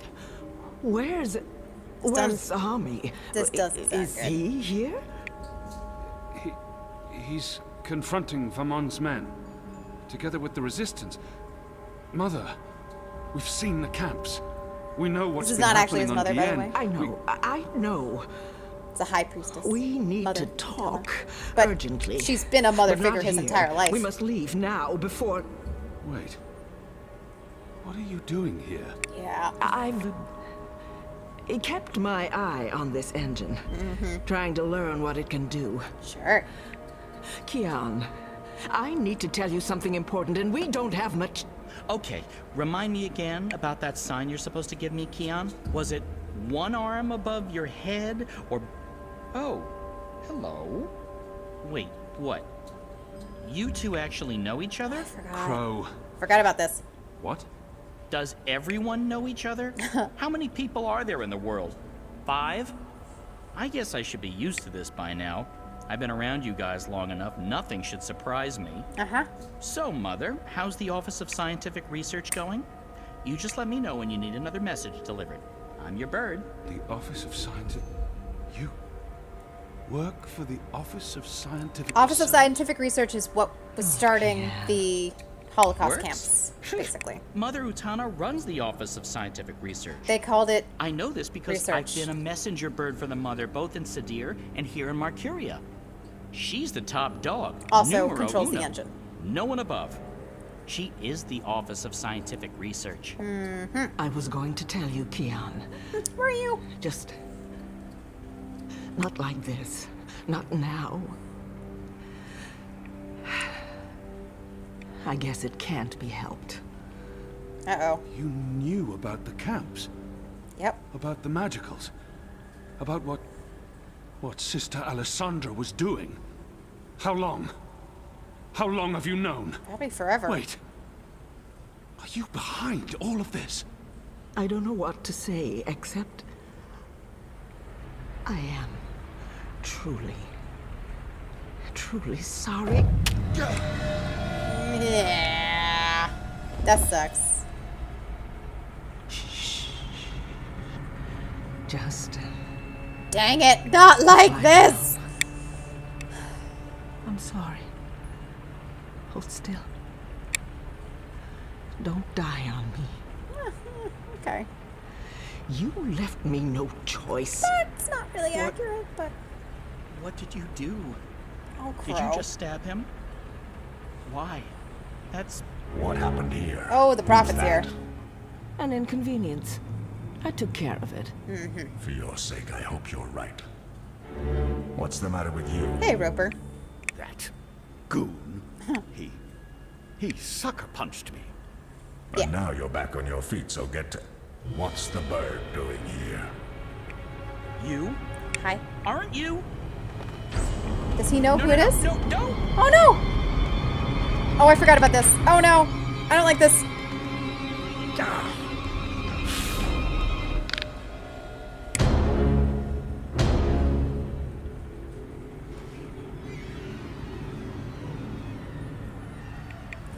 Where's Hami? This doesn't sound Is good. he here? He's confronting Vamon's men, together with the resistance. Mother, we've seen the camps. We know what's This is been not actually happening his mother, on by the Dien. way. I know. I know. It's a high priestess. We need mother to talk but urgently. She's been a mother But not figure his here. entire life. We must leave now before... Wait. What are you doing here? Yeah. I've kept my eye on this engine, trying to learn what it can do. Sure. Kian, I need to tell you something important, and we don't have much... Okay, remind me again about that sign you're supposed to give me, Kian. Was it one arm above your head, or... Oh, hello. Wait, what? You two actually know each other? I forgot. Crow. Forgot about this. What? Does everyone know each other? How many people are there in the world? 5? I guess I should be used to this by now. I've been around you guys long enough. Nothing should surprise me. So, Mother, how's the Office of Scientific Research going? You just let me know when you need another message delivered. I'm your bird. The Office of Scientific... You work for the Office of Scientific Office of Research? Scientific Research is what was starting the Holocaust Works? camps, basically. Mother Utana runs the Office of Scientific Research. They called it I know this because research. I've been a messenger bird for the Mother both in Sadir and here in Marcuria. She's the top dog. Also numero controls the uno. engine. No one above. She is the Office of Scientific Research. I was going to tell you, Kian. Were you? Just not like this. Not now. I guess it can't be helped. Uh-oh. You knew about the camps? Yep. About the magicals? About what Sister Alessandra was doing? How long? How long have you known? Probably forever. Wait. Are you behind all of this? I don't know what to say, except I am truly sorry. Yeah. That sucks. Just Dang it, not like this! I'm sorry. Hold still. Don't die on me. Okay. You left me no choice. That's not really accurate, but... What did you do? Oh, Did Crow. you just stab him? Why? That's... What happened here? Oh, the prophet's here. An inconvenience. I took care of it. For your sake, I hope you're right. What's the matter with you? Hey, Roper. That goon. He sucker punched me. And now you're back on your feet, so get to... What's the bird doing here? You? Hi. Aren't you? Does he know No, who no, it no, is? No, no! Oh, no! Oh, I forgot about this. Oh, no. I don't like this.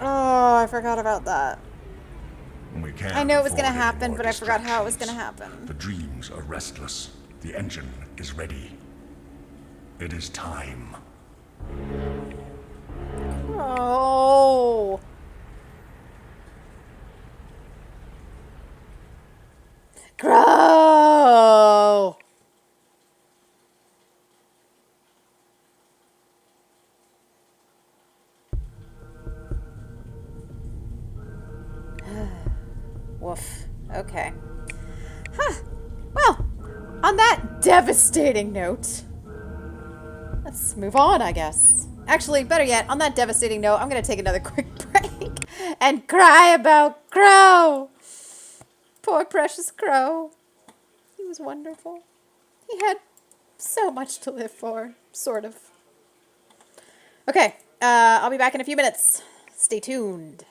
Oh, I forgot about that. We can't I know it was going to afford any happen, more but I forgot how it was going to distractions. happen. The dreams are restless. The engine is ready. It is time. Oh. Crow. Woof. Okay. Huh. Well, on that devastating note, let's move on, I guess. Actually, better yet, on that devastating note, I'm going to take another quick break and cry about Crow. Poor precious Crow. He was wonderful. He had so much to live for, sort of. Okay, I'll be back in a few minutes. Stay tuned.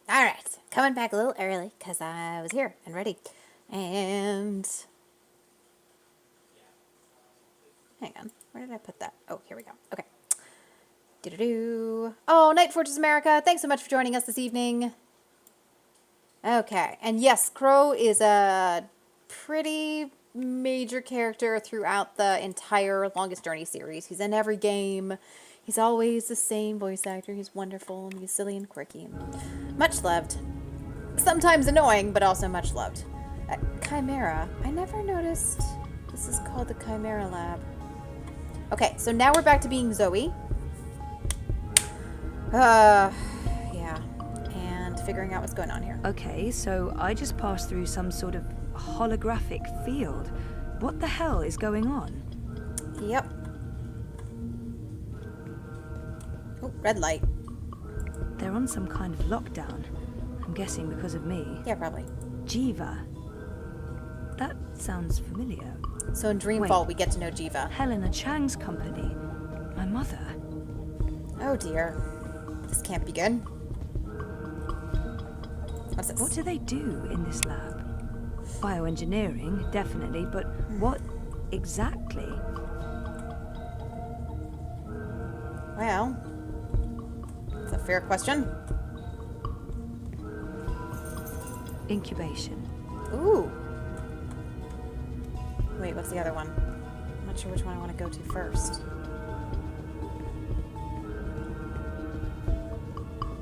All right, coming back a little early because I was here and ready. And hang on, where did I put that? Oh, here we go. Okay. Do-do-do. Oh, Night Fortress America, thanks so much for joining us this evening. Okay, and yes, Crow is a pretty major character throughout the entire Longest Journey series. He's in every game. He's always the same voice actor. He's wonderful, and he's silly and quirky. And much loved. Sometimes annoying, but also much loved. Chimera. I never noticed this is called the Chimera Lab. Okay, so now we're back to being Zoe. Yeah. And figuring out what's going on here. Okay, so I just passed through some sort of holographic field. What the hell is going on? Yep. Oh, red light. They're on some kind of lockdown. I'm guessing because of me. Yeah, probably. Jiva. That sounds familiar. So in Dreamfall, we get to know Jiva. Helena Chang's company. My mother. Oh dear. This can't be good. What's this? What do they do in this lab? Bioengineering, definitely, but what exactly? Well, it's a fair question. Incubation. Ooh. Wait, what's the other one? I'm not sure which one I want to go to first.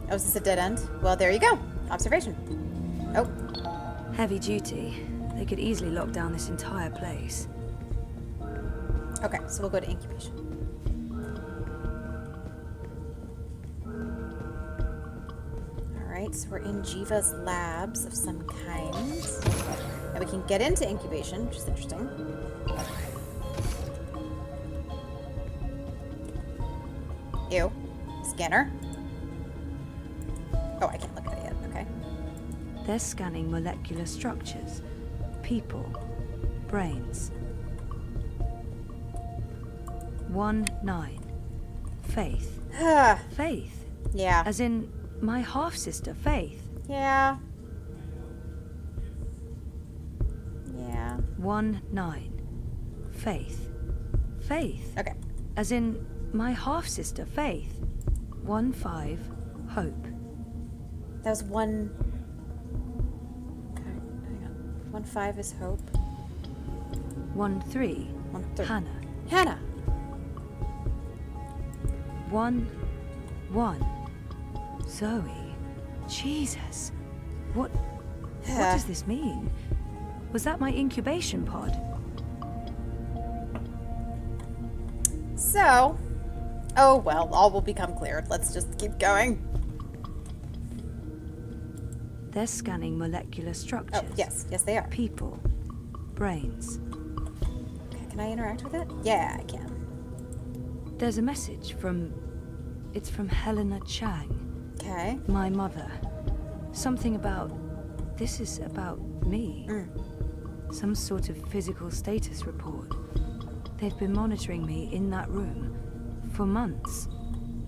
Oh, is this a dead end? Well, there you go. Observation. Oh. Heavy duty. They could easily lock down this entire place. Okay, so we'll go to incubation. Alright, so we're in Jiva's labs of some kind. And we can get into incubation, which is interesting. Ew. Scanner. Oh, I can't look at it yet. Okay. They're scanning molecular structures. People. Brains. 1-9. Faith. Faith? Yeah. As in my half-sister, Faith. Yeah. Yeah. 1-9. Faith. Faith. Okay. As in my half-sister, Faith. 1-5. Hope. That was 1... Okay, hang on. 1-5 is Hope. 1-3. 1-3. Hannah. Hannah! 1-1. Zoe. Jesus. What does this mean? Was that my incubation pod? So... Oh, well, all will become clear. Let's just keep going. They're scanning molecular structures. Oh, yes. Yes, they are. People. Brains. Okay, can I interact with it? Yeah, I can. There's a message from... It's from Helena Chang. Okay. My mother. Something about... This is about me. Some sort of physical status report. They've been monitoring me in that room for months.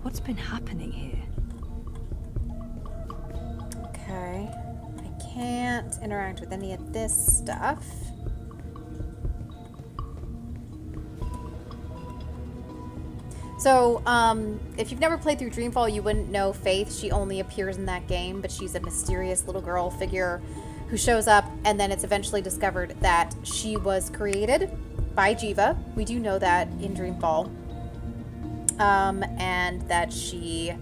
What's been happening here? Okay. I can't interact with any of this stuff. So, if you've never played through Dreamfall, you wouldn't know Faith. She only appears in that game, but she's a mysterious little girl figure who shows up, and then it's eventually discovered that she was created by Jiva. We do know that in Dreamfall. And that she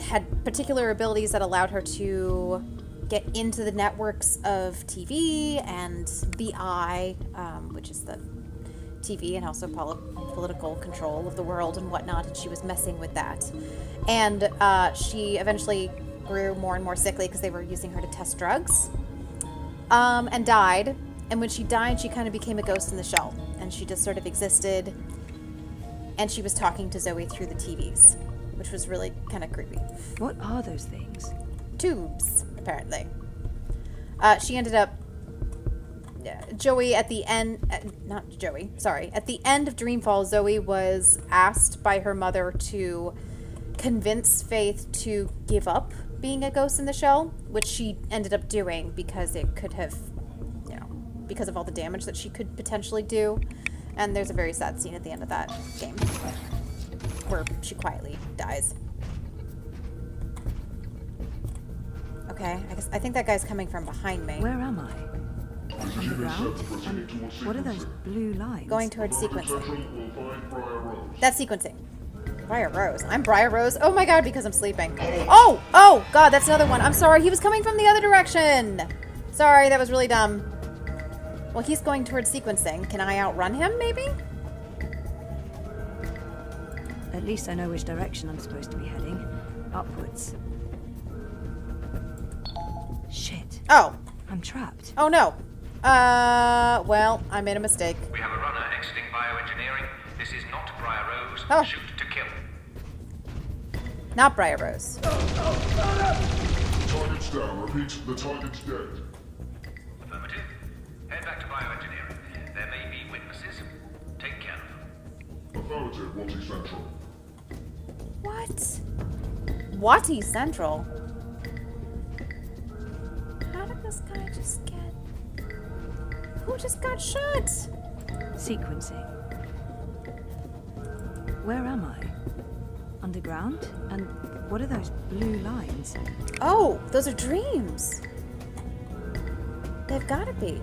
had particular abilities that allowed her to get into the networks of TV and the Eye, which is the TV and also political control of the world and whatnot, and she was messing with that. And she eventually grew more and more sickly because they were using her to test drugs, and died. And when she died, she kind of became a ghost in the shell, and she just sort of existed, and she was talking to Zoe through the TVs, which was really kind of creepy. What are those things? Tubes, apparently. She ended up... Joey at the end... not Joey, sorry. At the end of Dreamfall, Zoe was asked by her mother to convince Faith to give up being a ghost in the show, which she ended up doing because it could have, you know, because of all the damage that she could potentially do. And there's a very sad scene at the end of that game where she quietly dies. Okay, I think that guy's coming from behind me. Where am I? On the ground? And what are those blue lines? Going towards sequencing. That's sequencing. Briar Rose. I'm Briar Rose. Oh my god, because I'm sleeping. Oh! Oh! God, that's another one. I'm sorry. He was coming from the other direction. Sorry, that was really dumb. Well, he's going towards sequencing. Can I outrun him, maybe? At least I know which direction I'm supposed to be heading. Upwards. Shit. Oh. I'm trapped. Oh no. Well, I made a mistake. We have a runner exiting bioengineering. This is not Briar Rose. Oh. Shoot to kill. Not Briar Rose. Target's down. Repeat, the target's dead. Affirmative. Head back to bioengineering. There may be witnesses. Take care of them. Affirmative, Watty Central. What? Watty Central? How did this guy just get... Who just got shot? Sequencing. Where am I? Underground? And what are those blue lines? Oh, those are dreams. They've got to be.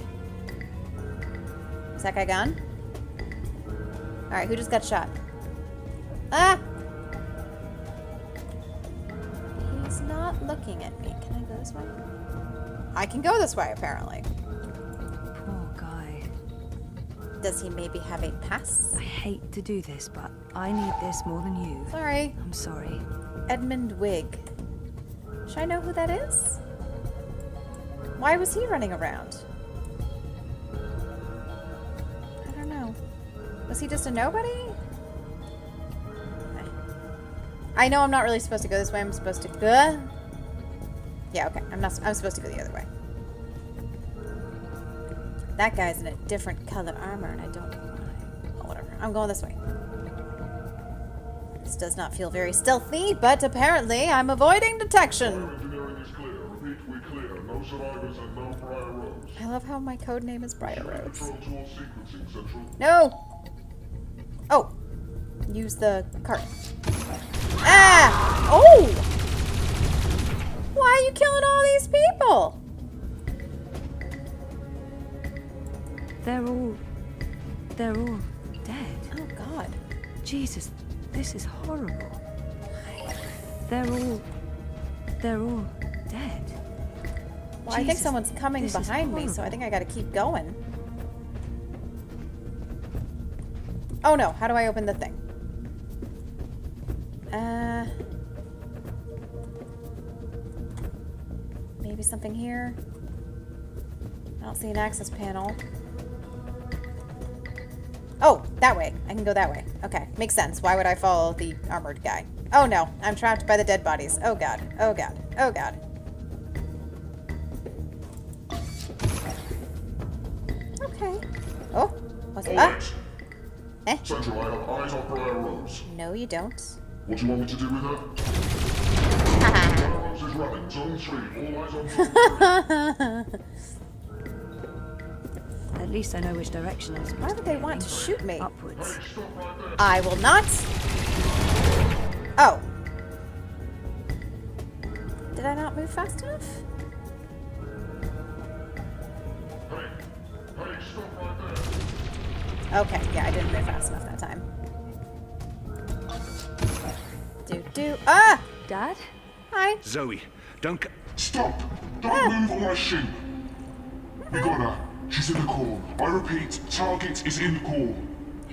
Is that guy gone? Alright, who just got shot? Ah! He's not looking at me. Can I go this way? I can go this way, apparently. Poor guy. Does he maybe have a pass? I hate to do this, but I need this more than you. Sorry. I'm sorry. Edmund Wig. Should I know who that is? Why was he running around? I don't know. Was he just a nobody? I know I'm not really supposed to go this way. I'm supposed to go. Yeah, okay. I'm supposed to go the other way. That guy's in a different color armor, and I don't know why. Well, whatever. I'm going this way. This does not feel very stealthy, but apparently I'm avoiding detection. Bioengineering is clear. Repeat, we clear. No survivors and no Briar Rose. I love how my code name is Briar Rose. Control towards sequencing, Central. No! Oh! Use the cart. Ah! Oh! Why are you killing all these people? They're all dead. Oh god. Jesus, this is horrible. They're all dead. Well, I think Jesus, someone's coming this is behind me, so I horrible. think I gotta keep going. Oh no, how do I open the thing? Maybe something here? I don't see an access panel. Oh, that way. I can go that way. Okay, makes sense. Why would I follow the armored guy? Oh no, I'm trapped by the dead bodies. Oh god, oh god, oh god. Okay. Oh, what's All that? right. Eh? Central, I have eyes on Briar Rose. No, you don't. What do you want me to do with her? Briar Rose is running. Zone 3. All eyes on Zone 3. At least I know which direction I'm supposed Why to would be they want to heading. shoot me? Upwards. I will not. Oh. Did I not move fast enough? Okay, yeah, I didn't move fast enough that time. Ah! Dad? Hi. Zoe, don't... Stop! Don't move or I shoot! We got her. She's in the core. I repeat, target is in the core.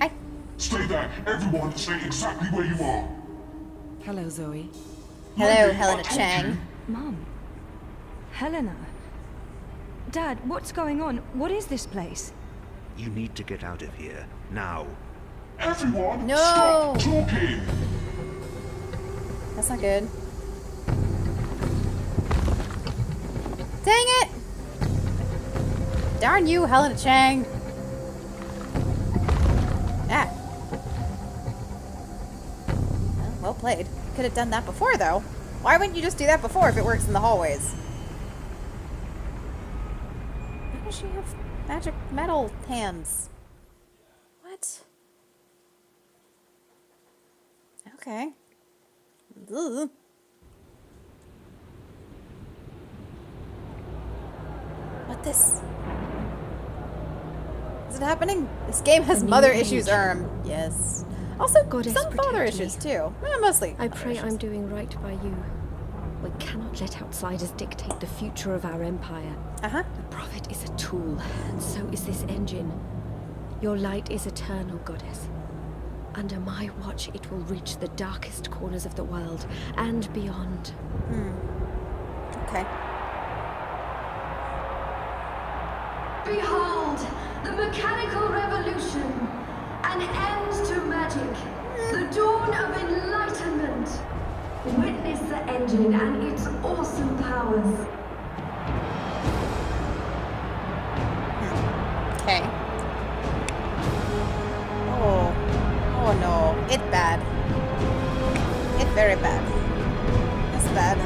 Hi. Stay there. Everyone, stay exactly where you are. Hello, Zoe. Hello, Helena Chang. Mom. Helena. Dad, what's going on? What is this place? You need to get out of here, now. Everyone, No. stop talking! That's not good. Dang it! Darn you, Helena Chang. Ah. Well played. Could have done that before, though. Why wouldn't you just do that before if it works in the hallways? Why does she have magic metal hands? What? Okay. Ugh. What this? Is it happening? This game has mother issues, Yes. Also, Goddess, some father protect issues me. too. Mostly. I pray I'm doing right by you. We cannot let outsiders dictate the future of our empire. The prophet is a tool, and so is this engine. Your light is eternal, Goddess. Under my watch, it will reach the darkest corners of the world and beyond. Okay. Behold, the mechanical revolution. An end to magic. The dawn of enlightenment. Witness the engine and its awesome powers. Okay. Oh no. It's bad. It's very bad. It's bad.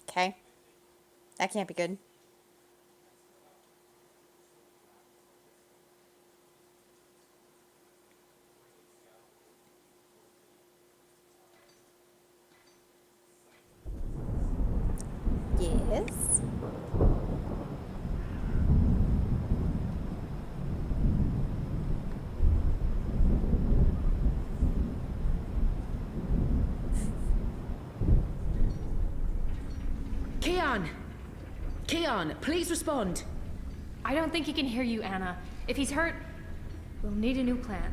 Okay. That can't be good. Yes. Keon, please respond. I don't think he can hear you, Anna. If he's hurt, we'll need a new plan.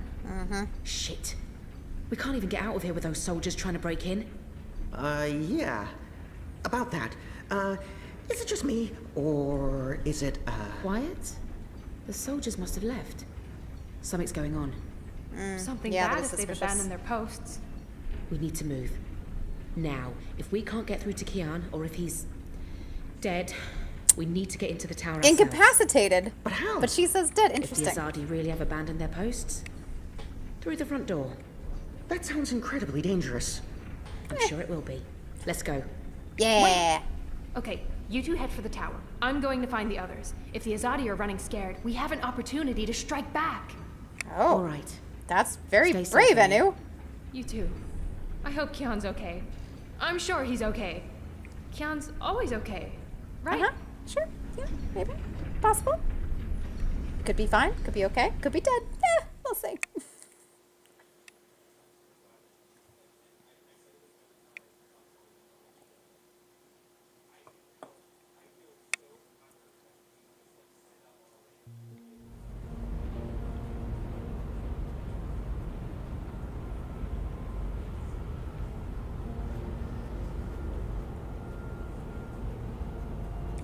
Shit. We can't even get out of here with those soldiers trying to break in. Yeah. About that. Is it just me, or is it, Quiet? The soldiers must have left. Something's going on. Something yeah, bad that if is they've suspicious. abandoned their posts. We need to move. Now, if we can't get through to Keon, or if he's dead, we need to get into the tower ourselves. Incapacitated. But how? But she says dead. Interesting. If the Azadi really have abandoned their posts? Through the front door. That sounds incredibly dangerous. I'm sure it will be. Let's go. Yeah. Okay, you two head for the tower. I'm going to find the others. If the Azadi are running scared, we have an opportunity to strike back. Oh. All right. That's very Stay brave, safe, Anu. You too. I hope Keon's okay. I'm sure he's okay. Keon's always okay, right? Sure. Yeah, maybe. Possible. Could be fine. Could be okay. Could be dead. Yeah, we'll see.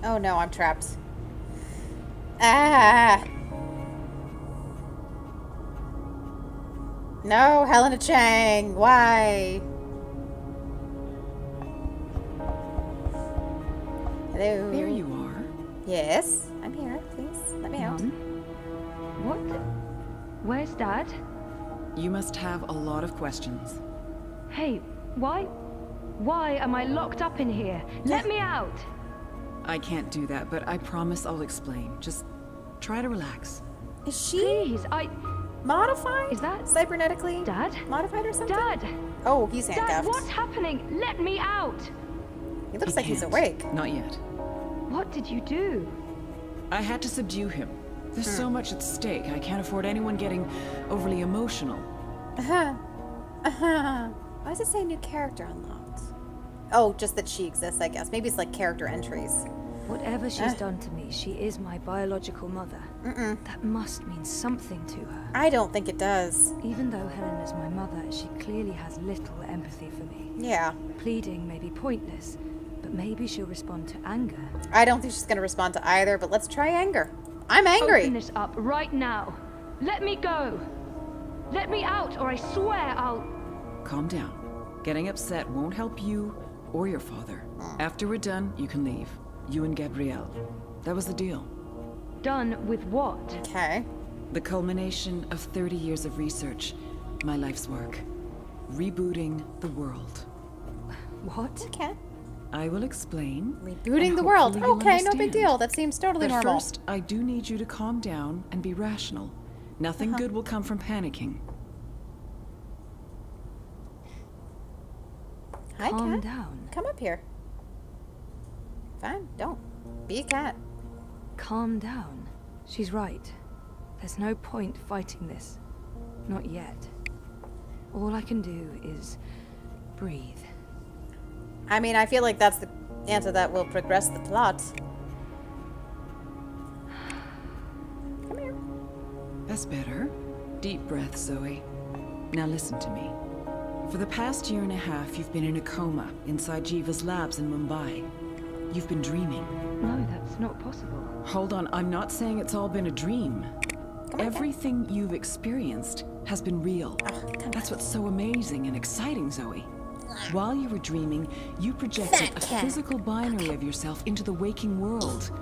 Oh no, I'm trapped. Ah! No, Helena Chang, why? Hello? There you are. Yes, I'm here. Please, let me out. What? Where's Dad? You must have a lot of questions. Hey, why am I locked up in here? Let me out! I can't do that, but I promise I'll explain. Just try to relax. Is she Please, modified? Is that cybernetically Dad? modified or something? Dad! Oh, he's Dad, handcuffed. what's happening? Let me out! He looks He like he's can't. awake. Not yet. What did you do? I had to subdue him. There's so much at stake. I can't afford anyone getting overly emotional. Why does it say new character unlocked? Oh, just that she exists, I guess. Maybe it's like character entries. Whatever she's done to me, she is my biological mother. That must mean something to her. I don't think it does. Even though Helena's my mother, she clearly has little empathy for me. Yeah. Pleading may be pointless, but maybe she'll respond to anger. I don't think she's going to respond to either, but let's try anger. I'm angry. Open this up right now. Let me go. Let me out, or I swear I'll... Calm down. Getting upset won't help you or your father. After we're done, you can leave. You and Gabrielle. That was the deal. Done with what? Okay. The culmination of 30 years of research. my life's work. Rebooting the world. What? Okay. I will explain. Rebooting the world. Hopefully you'll Okay, no big understand. deal. That seems totally But normal. first, I do need you to calm down and be rational. Nothing good will come from panicking. Hi, Calm cat. down. Come up here. Fine, don't. Be a cat. Calm down. She's right. There's no point fighting this. Not yet. All I can do is breathe. I mean, I feel like that's the answer that will progress the plot. Come here. That's better. Deep breath, Zoe. Now listen to me. For the past year and a half, you've been in a coma inside Jiva's labs in Mumbai. You've been dreaming. No, that's not possible. Hold on, I'm not saying it's all been a dream. on, Everything you've experienced has been real. That's what's so amazing and exciting, Zoe. While you were dreaming, you projected a physical binary of yourself into the waking world.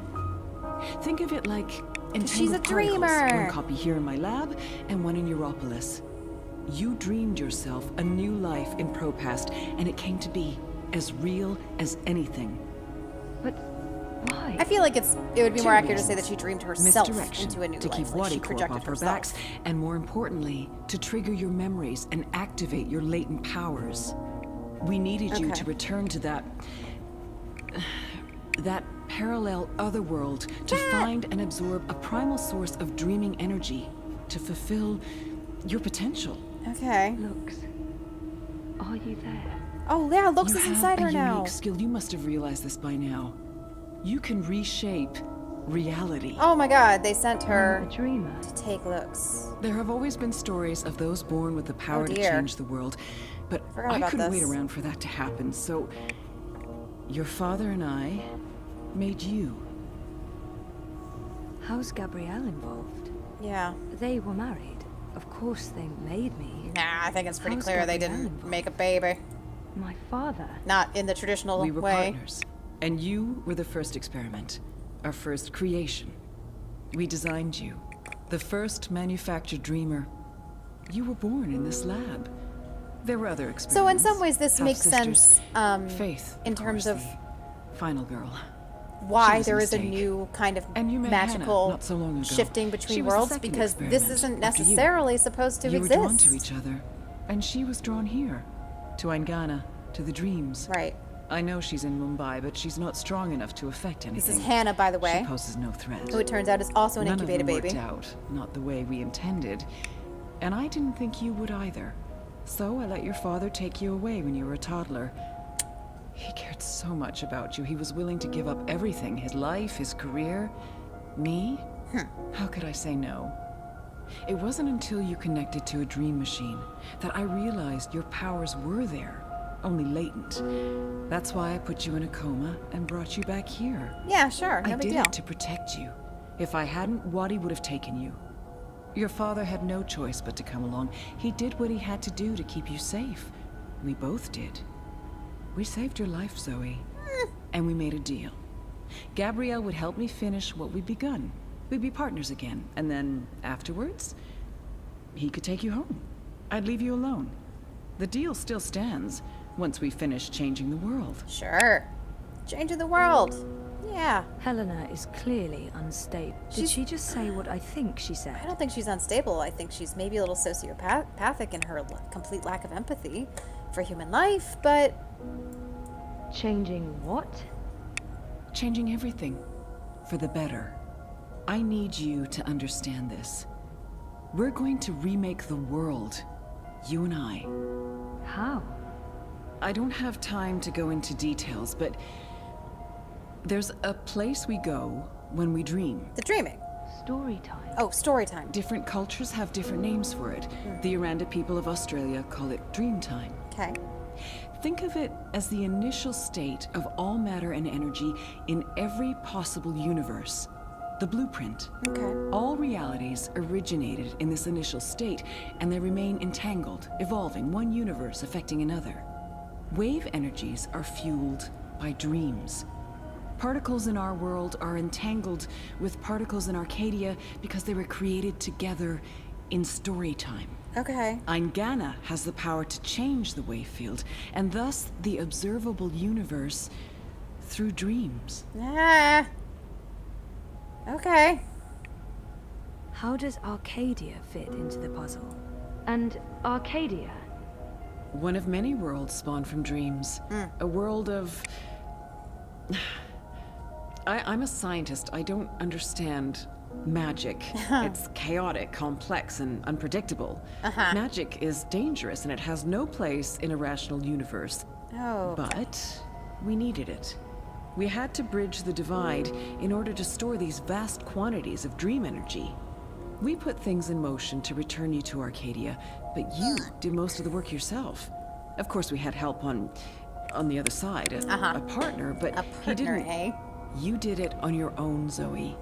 Think of it like entangled She's a particles. dreamer. One copy here in my lab, and one in Europolis. You dreamed yourself a new life in Propast, and it came to be as real as anything. But why? I feel like it would be more Two accurate to say that reasons. she dreamed herself Misdirection, into a new to life. keep Like she Wadi Corp projected off our herself. backs, and more importantly, to trigger your memories and activate your latent powers. We needed you Okay. to return to that parallel otherworld, to find and absorb a primal source of dreaming energy, to fulfill your potential. Okay. Lux, are you there? Oh yeah, Lux You is have inside a her now. unique skill. You must have realized this by now. You can reshape reality. Oh my god, they sent her I'm a dreamer. to take looks. There have always been stories of those born with the power to dear. change the world, but Forgot I about couldn't this. wait around for that to happen, so your father and I made you. How's Gabrielle involved? Yeah. They were married. Of course they made me. Nah, I think it's pretty How's clear they Gabrielle didn't involved? make a baby. My father. Not in the traditional We were way. partners, and you were the first experiment, our first creation. We designed you, the first manufactured dreamer. You were born in this lab. There were other experiments. So in some ways this makes half-sisters. sense Faith, in terms of the final girl. She why was there is a mistake. new kind of And you met Hannah magical not so long ago. shifting She between was the worlds second because this experiment isn't after you. necessarily supposed to You exist. were drawn to each other, and she was drawn here, to Aingana, to the dreams. Right. I know she's in Mumbai, but she's not strong enough to affect anything. This is Hannah, by the way, She poses no threat. who it turns out is also an None incubated of them baby. worked out, not the way we intended. And I didn't think you would either. So I let your father take you away when you were a toddler. He cared so much about you. He was willing to give up everything, his life, his career. Me? How could I say no? It wasn't until you connected to a dream machine that I realized your powers were there, only latent. That's why I put you in a coma and brought you back here. Yeah, sure, no I big did deal. it to protect you. If I hadn't, Wadi would have taken you. Your father had no choice but to come along. He did what he had to do to keep you safe. We both did. We saved your life, Zoe. And we made a deal. Gabrielle would help me finish what we'd begun. We'd be partners again. And then, afterwards, he could take you home. I'd leave you alone. The deal still stands once we finish changing the world. Sure. Changing the world. Yeah. Helena is clearly unstable. Did she just say what I think she said? I don't think she's unstable. I think she's maybe a little sociopathic in her complete lack of empathy for human life, but... Changing what? Changing everything. For the better. I need you to understand this. We're going to remake the world. You and I. How? I don't have time to go into details, but there's a place we go when we dream. The dreaming. Story time. Oh, story time. Different cultures have different names for it. The Aranda people of Australia call it dream time. Okay. Think of it as the initial state of all matter and energy in every possible universe. The blueprint. Okay. All realities originated in this initial state, and they remain entangled, evolving, one universe affecting another. Wave energies are fueled by dreams. Particles in our world are entangled with particles in Arcadia because they were created together in story time. Okay. Eingana has the power to change the wave field, and thus the observable universe through dreams. Ah. Okay. How does Arcadia fit into the puzzle? And Arcadia? One of many worlds spawned from dreams. A world of... I'm a scientist. I don't understand magic. It's chaotic, complex, and unpredictable. Magic is dangerous, and it has no place in a rational universe. Oh. But we needed it. We had to bridge the divide in order to store these vast quantities of dream energy. We put things in motion to return you to Arcadia, but you did most of the work yourself. Of course, we had help on the other side, a partner, but he didn't. You did it on your own, Zoe.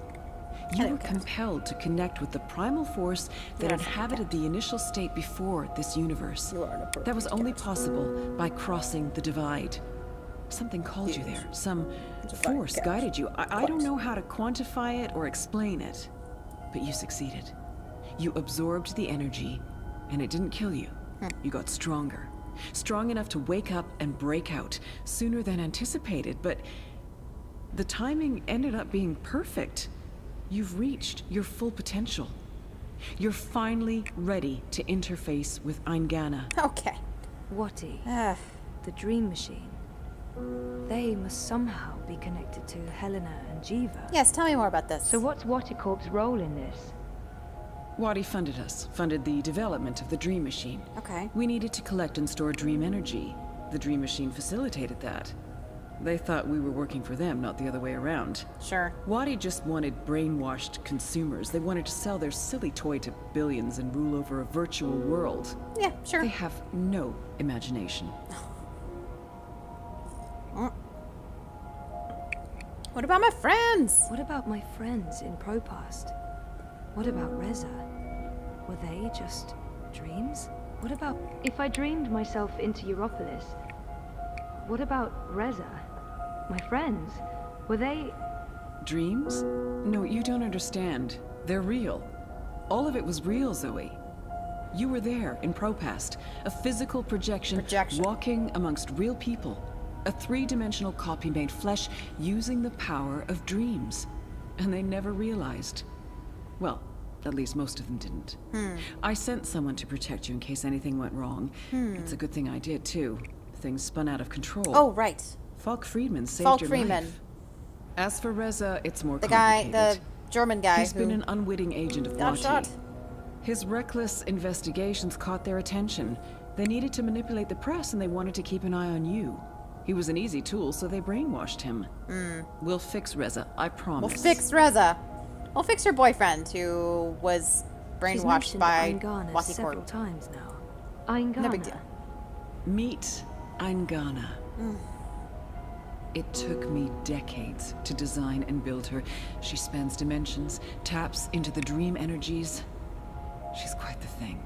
You were compelled to connect with the primal force that inhabited the initial state before this universe. That was only possible by crossing the divide. Something called you there. Some force guided you. I don't know how to quantify it or explain it, but you succeeded. You absorbed the energy, and it didn't kill you. You got stronger. Strong enough to wake up and break out sooner than anticipated, but the timing ended up being perfect. You've reached your full potential. You're finally ready to interface with Eingana. Okay. Wati, the dream machine. They must somehow be connected to Helena and Jiva. Yes, tell me more about this. So what's Waticorp's role in this? Wati funded us, funded the development of the dream machine. Okay. We needed to collect and store dream energy. The dream machine facilitated that. They thought we were working for them, not the other way around. Sure. Wati just wanted brainwashed consumers. They wanted to sell their silly toy to billions and rule over a virtual world. Yeah, sure. They have no imagination. What about my friends? What about my friends in Propast? What about Reza? Were they just dreams? What about if I dreamed myself into Europolis? What about Reza? My friends? Were they... Dreams? No, you don't understand. They're real. All of it was real, Zoe. You were there in Propast, a physical projection. Walking amongst real people. A three-dimensional copy made flesh using the power of dreams. And they never realized. Well, at least most of them didn't. I sent someone to protect you in case anything went wrong. It's a good thing I did, too. Things spun out of control. Oh, right. Falk Friedman saved your life. As for Reza, it's more complicated. The German guy He's been an unwitting agent of got shot. His reckless investigations caught their attention. They needed to manipulate the press, and they wanted to keep an eye on you. He was an easy tool, so they brainwashed him. We'll fix Reza, I promise. We'll fix Reza. We'll fix her boyfriend, who was brainwashed by Waticorp several times now. Eingana. No big deal. Meet Eingana. It took me decades to design and build her. She spans dimensions, taps into the dream energies. She's quite the thing.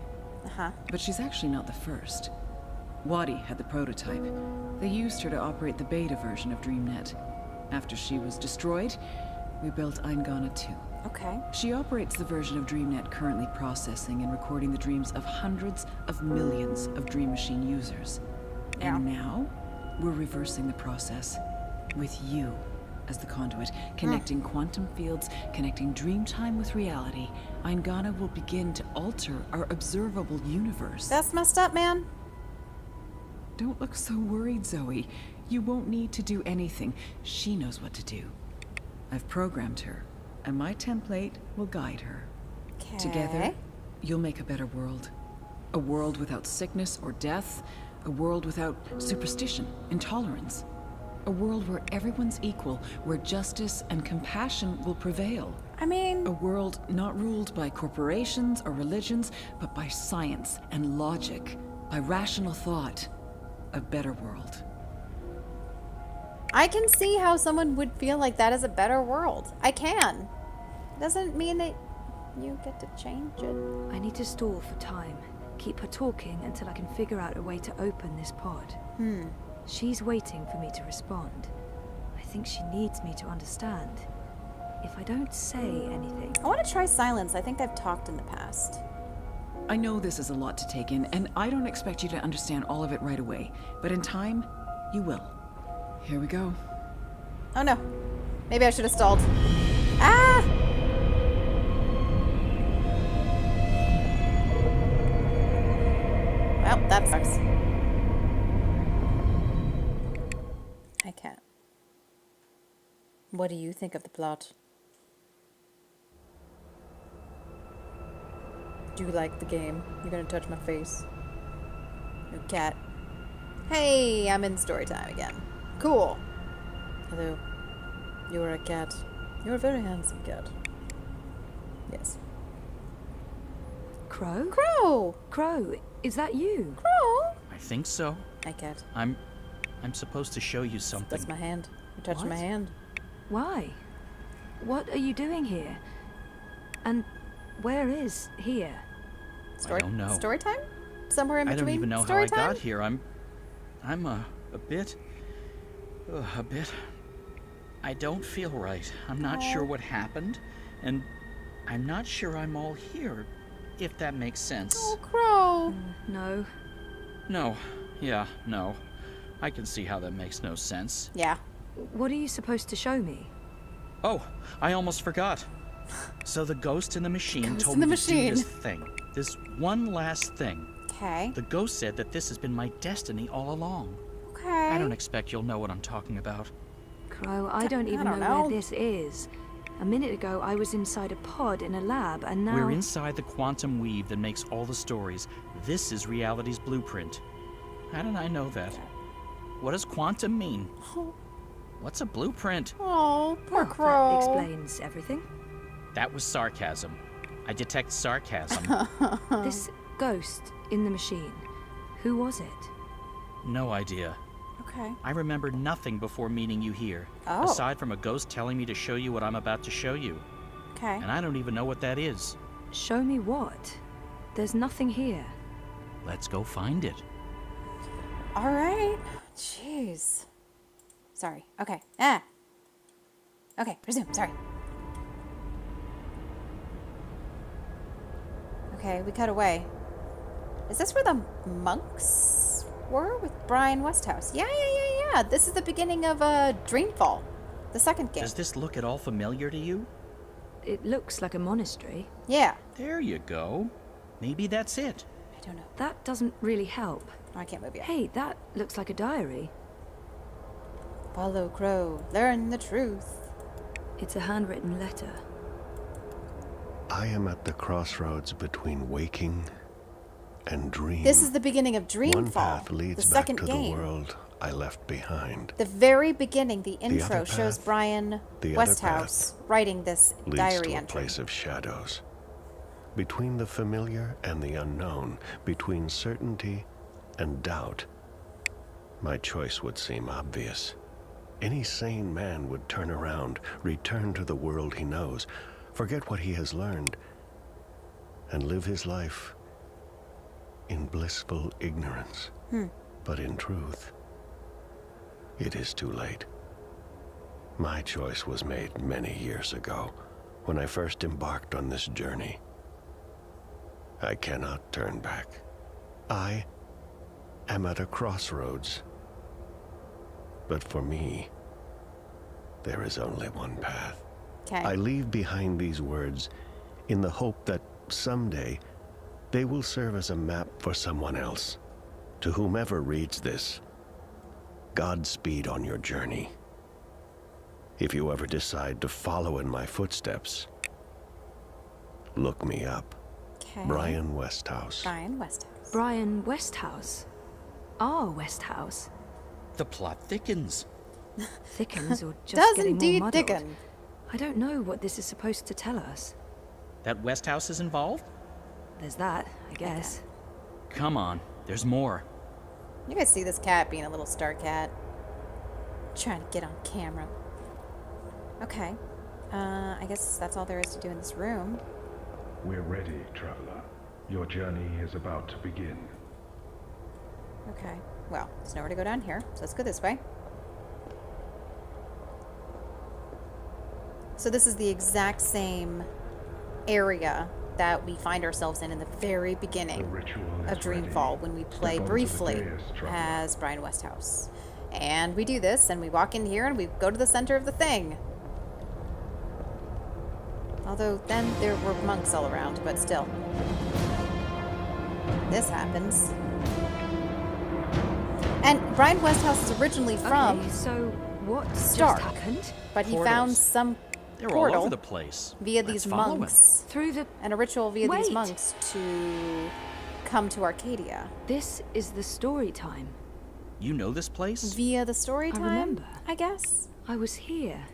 But she's actually not the first. Wati had the prototype. They used her to operate the beta version of DreamNet. After she was destroyed, we built Eingana 2. Okay. She operates the version of DreamNet currently processing and recording the dreams of hundreds of millions of Dream Machine users. Yeah. And now, we're reversing the process. With you as the conduit, connecting quantum fields, connecting dreamtime with reality, Eingana will begin to alter our observable universe. That's messed up, man. Don't look so worried, Zoe. You won't need to do anything. She knows what to do. I've programmed her, and my template will guide her. Okay. Together, you'll make a better world. A world without sickness or death. A world without superstition, intolerance. A world where everyone's equal, where justice and compassion will prevail. I mean... A world not ruled by corporations or religions, but by science and logic, by rational thought. A better world. I can see how someone would feel like that is a better world. I can. Doesn't mean that you get to change it. I need to stall for time. Keep her talking until I can figure out a way to open this pod. She's waiting for me to respond. I think she needs me to understand. If I don't say anything... I want to try silence. I think I've talked in the past. I know this is a lot to take in, and I don't expect you to understand all of it right away. But in time, you will. Here we go. Oh no. Maybe I should have stalled. Ah! Well, that sucks. I can't. What do you think of the plot? Do you like the game? You're gonna touch my face. No cat. Hey, I'm in story time again. Cool. Hello. You are a cat. You're a very handsome cat. Yes. Crow? Crow! Crow, is that you? Crow! I think so. Hi, cat. I'm supposed to show you something. That's my hand. You're touching my What? hand. Why? What are you doing here? And where is here? I don't know. Story time? Somewhere in I between. don't even know how story I time? got here. I'm a bit. I don't feel right. I'm not sure what happened, and I'm not sure I'm all here, if that makes sense. Oh, Crow. No. No. Yeah, no. I can see how that makes no sense. Yeah. What are you supposed to show me? Oh, I almost forgot. So the ghost in the machine Ghost told in the me to do machine. this thing. This one last thing. Okay. The ghost said that this has been my destiny all along. Okay. I don't expect you'll know what I'm talking about. Crow, I don't even don't know know. where this is. A minute ago, I was inside a pod in a lab, and now... We're inside the quantum weave that makes all the stories. This is reality's blueprint. How did I know that? What does quantum mean? What's a blueprint? Oh, poor That Crow. explains everything. That was sarcasm. I detect sarcasm. This ghost in the machine, who was it? No idea. Okay. I remember nothing before meeting you here. Oh. Aside from a ghost telling me to show you what I'm about to show you. Okay. And I don't even know what that is. Show me what? There's nothing here. Let's go find it. All right. Jeez. Sorry. Okay. Ah. Okay. Resume. Sorry. Okay. We cut away. Is this where the monks were with Brian Westhouse? Yeah. This is the beginning of Dreamfall, the second game. Does this look at all familiar to you? It looks like a monastery. Yeah. There you go. Maybe that's it. I don't know. That doesn't really help. I can't move yet. Hey, that looks like a diary. Follow Crow. Learn the truth. It's a handwritten letter. I am at the crossroads between waking and dream. This is the beginning of Dreamfall, One path leads the back second to game. the world I left behind. The very beginning, the other intro shows path- Brian the other Westhouse writing this Leads diary to a entry. place of shadows. Between the familiar and the unknown, between certainty and doubt, my choice would seem obvious. Any sane man would turn around, return to the world he knows, forget what he has learned, and live his life in blissful ignorance. But in truth, it is too late. My choice was made many years ago, when I first embarked on this journey. I cannot turn back. I am at a crossroads. But for me, there is only one path. Okay. I leave behind these words in the hope that someday they will serve as a map for someone else. To whomever reads this, Godspeed on your journey. If you ever decide to follow in my footsteps, look me up. Okay. Brian Westhouse. Brian Westhouse. Brian Westhouse. Our Westhouse. The plot thickens. Thickens or just Does getting indeed more muddled? thicken. I don't know what this is supposed to tell us. That Westhouse is involved? There's that, I guess. Come on, there's more. You guys see this cat being a little star cat. Trying to get on camera. Okay. I guess that's all there is to do in this room. We're ready, traveler. Your journey is about to begin. Okay. Well, there's nowhere to go down here, so let's go this way. So this is the exact same area that we find ourselves in the very beginning of Dreamfall when we play briefly as Brian Westhouse. And we do this, and we walk in here, and we go to the center of the thing. Although then there were monks all around, but still. This happens. And Brian Westhouse is originally from so what Stark, just happened? but he found some They're portal all over the place. via Let's these follow monks. Through the... And a ritual via these Wait. monks to come to Arcadia. This is the story time. You know this place? Via the story I time, remember. I guess. I was here.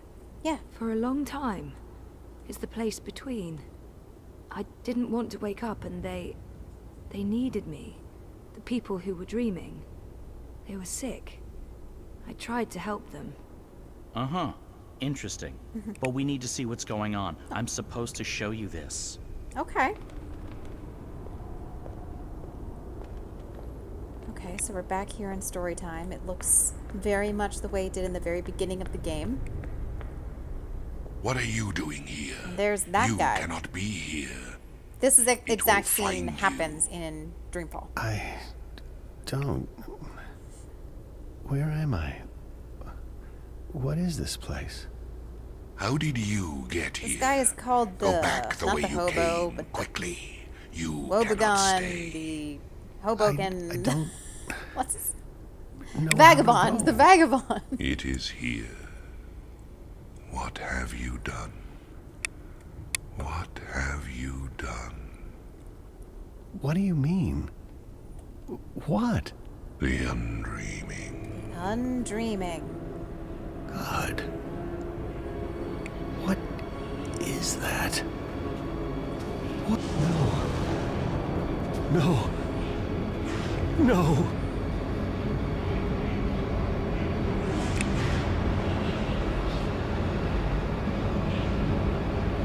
Yeah. For a long time. It's the place between. I didn't want to wake up and they needed me. The people who were dreaming. They were sick. I tried to help them. Uh-huh. Interesting. But we need to see what's going on. I'm supposed to show you this. Okay. Okay, so we're back here in story time. It looks very much the way it did in the very beginning of the game. What are you doing here? And there's that you guy. Cannot be here. This is the exact will scene find happens in Dreamfall. I don't... Where am I? What is this place? How did you get here? This guy is called the... Go back the not way the you hobo, came, but quickly. You Wobegon, cannot stay. the Hoboken... I don't... What's his... know Vagabond, how to the go. Vagabond. It is here. What have you done? What have you done? What do you mean? What? The undreaming. Undreaming. God. What is that? What? No. No. No.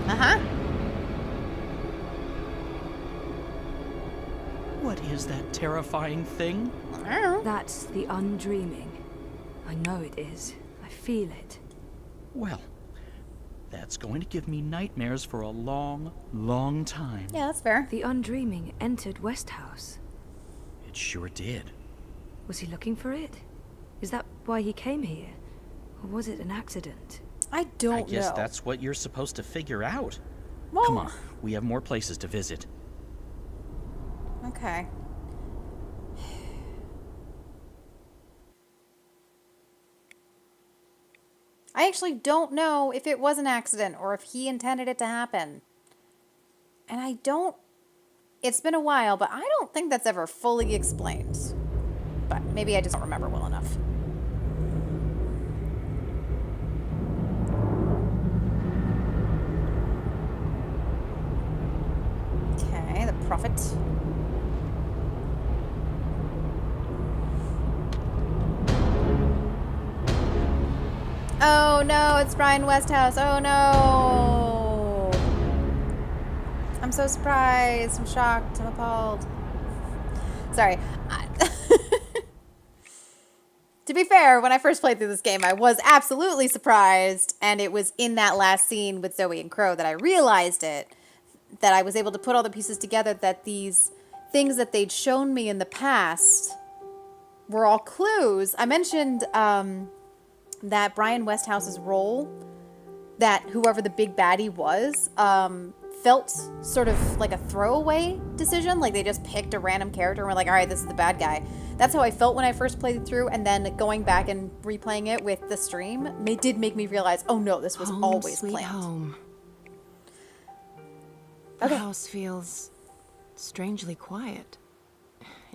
Uh-huh. What is that terrifying thing? That's the undreaming. I know it is. I feel it. Well, that's going to give me nightmares for a long, long time. Yeah, that's fair. The undreaming entered Westhouse. It sure did. Was he looking for it? Is that why he came here? Or was it an accident? I don't I guess know. that's what you're supposed to figure out. Well, Come on, we have more places to visit. Okay. I actually don't know if it was an accident or if he intended it to happen. And I don't... It's been a while, but I don't think that's ever fully explained. But maybe I just don't remember well enough. Okay, the Prophet. Oh no, it's Brian Westhouse. Oh no. I'm so surprised. I'm shocked. I'm appalled. Sorry. To be fair, when I first played through this game, I was absolutely surprised. And it was in that last scene with Zoe and Crow that I realized it. That I was able to put all the pieces together, that these things that they'd shown me in the past were all clues. I mentioned that Brian Westhouse's role, that whoever the big baddie was, felt sort of like a throwaway decision. Like they just picked a random character and were like, all right, this is the bad guy. That's how I felt when I first played it through, and then going back and replaying it with the stream, it did make me realize, oh no, this was always Sweet planned. home. The house feels strangely quiet.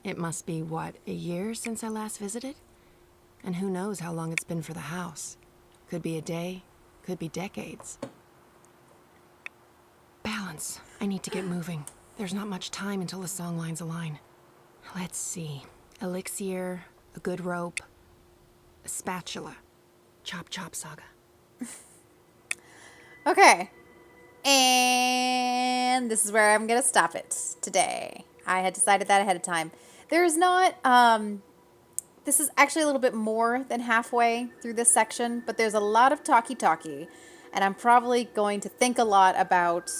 It must be, what, a year since I last visited? And who knows how long it's been for the house. Could be a day, could be decades. Balance. I need to get moving. There's not much time until the song lines align. Let's see. Elixir, a good rope, a spatula. Chop chop saga. Okay. And this is where I'm going to stop it today. I had decided that ahead of time. There's not, this is actually a little bit more than halfway through this section, but there's a lot of talky-talky, and I'm probably going to think a lot about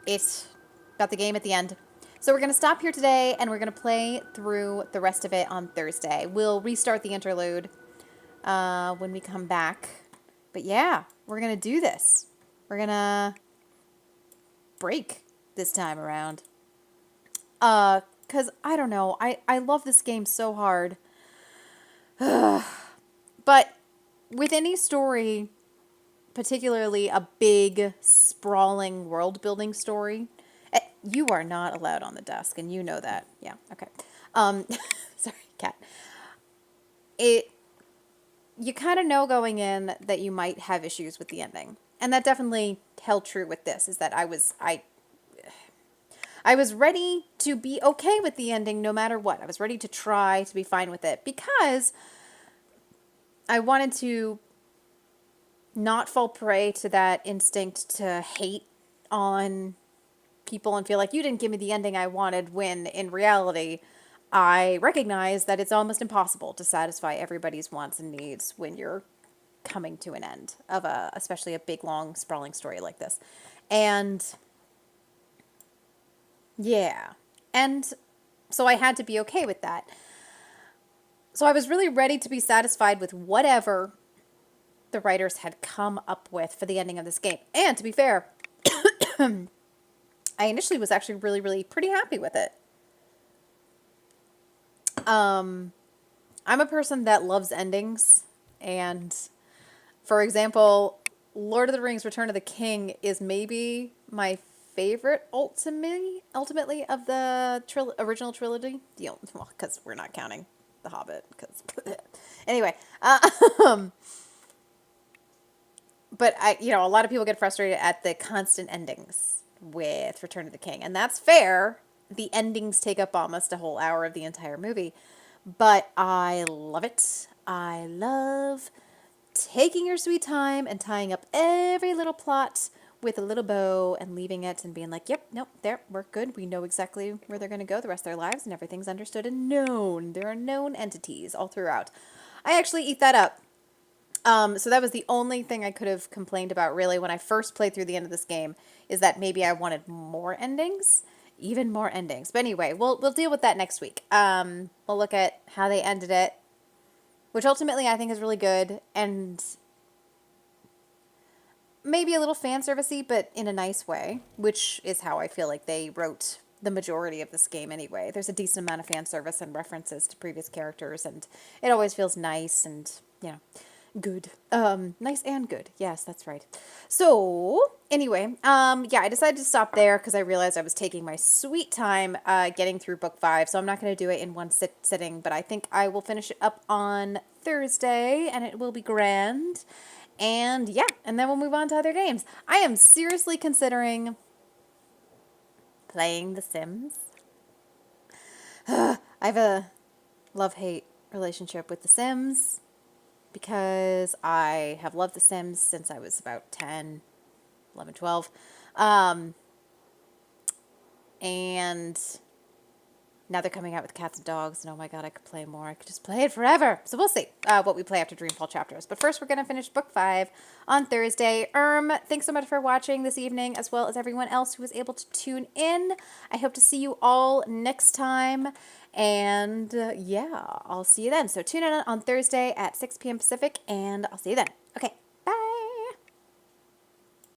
got the game at the end. So we're going to stop here today, and we're going to play through the rest of it on Thursday. We'll restart the interlude when we come back. But yeah, we're going to do this. We're going to break this time around. Because, I don't know, I love this game so hard. But with any story, particularly a big, sprawling world-building story, you are not allowed on the desk, and you know that. Yeah, okay. Sorry, cat. You kind of know going in that you might have issues with the ending. And that definitely held true with this, is that I was ready to be okay with the ending no matter what. I was ready to try to be fine with it because I wanted to not fall prey to that instinct to hate on people and feel like you didn't give me the ending I wanted, when in reality I recognize that it's almost impossible to satisfy everybody's wants and needs when you're coming to an end of especially a big, long, sprawling story like this. And yeah, and so I had to be okay with that. So I was really ready to be satisfied with whatever the writers had come up with for the ending of this game. And to be fair, I initially was actually really, really pretty happy with it. I'm a person that loves endings, and for example, Lord of the Rings Return of the King is maybe my favorite ultimately of the original trilogy. Well, because we're not counting The Hobbit. Anyway, but a lot of people get frustrated at the constant endings with Return of the King, and that's fair. The endings take up almost a whole hour of the entire movie, but I love it. I love taking your sweet time and tying up every little plot with a little bow and leaving it and being like, yep, nope, there, we're good. We know exactly where they're going to go the rest of their lives, and everything's understood and known. There are known entities all throughout. I actually eat that up. So that was the only thing I could have complained about, really, when I first played through the end of this game, is that maybe I wanted more endings. Even more endings. But anyway, we'll deal with that next week. We'll look at how they ended it, which ultimately I think is really good, and maybe a little fan servicey, but in a nice way, which is how I feel like they wrote the majority of this game anyway. There's a decent amount of fan service and references to previous characters, and it always feels nice and, good. Nice and good. Yes, that's right. So, anyway, yeah, I decided to stop there because I realized I was taking my sweet time getting through book 5, so I'm not going to do it in one sitting, but I think I will finish it up on Thursday, and it will be grand. And yeah, and then we'll move on to other games. I am seriously considering playing The Sims. I have a love-hate relationship with The Sims, because I have loved The Sims since I was about 10, 11, 12. And now they're coming out with cats and dogs, and oh my god, I could play more. I could just play it forever. So we'll see what we play after Dreamfall chapters. But first, we're going to finish book 5 on Thursday. Thanks so much for watching this evening, as well as everyone else who was able to tune in. I hope to see you all next time. And yeah, I'll see you then. So tune in on Thursday at 6 p.m. Pacific, and I'll see you then. Okay.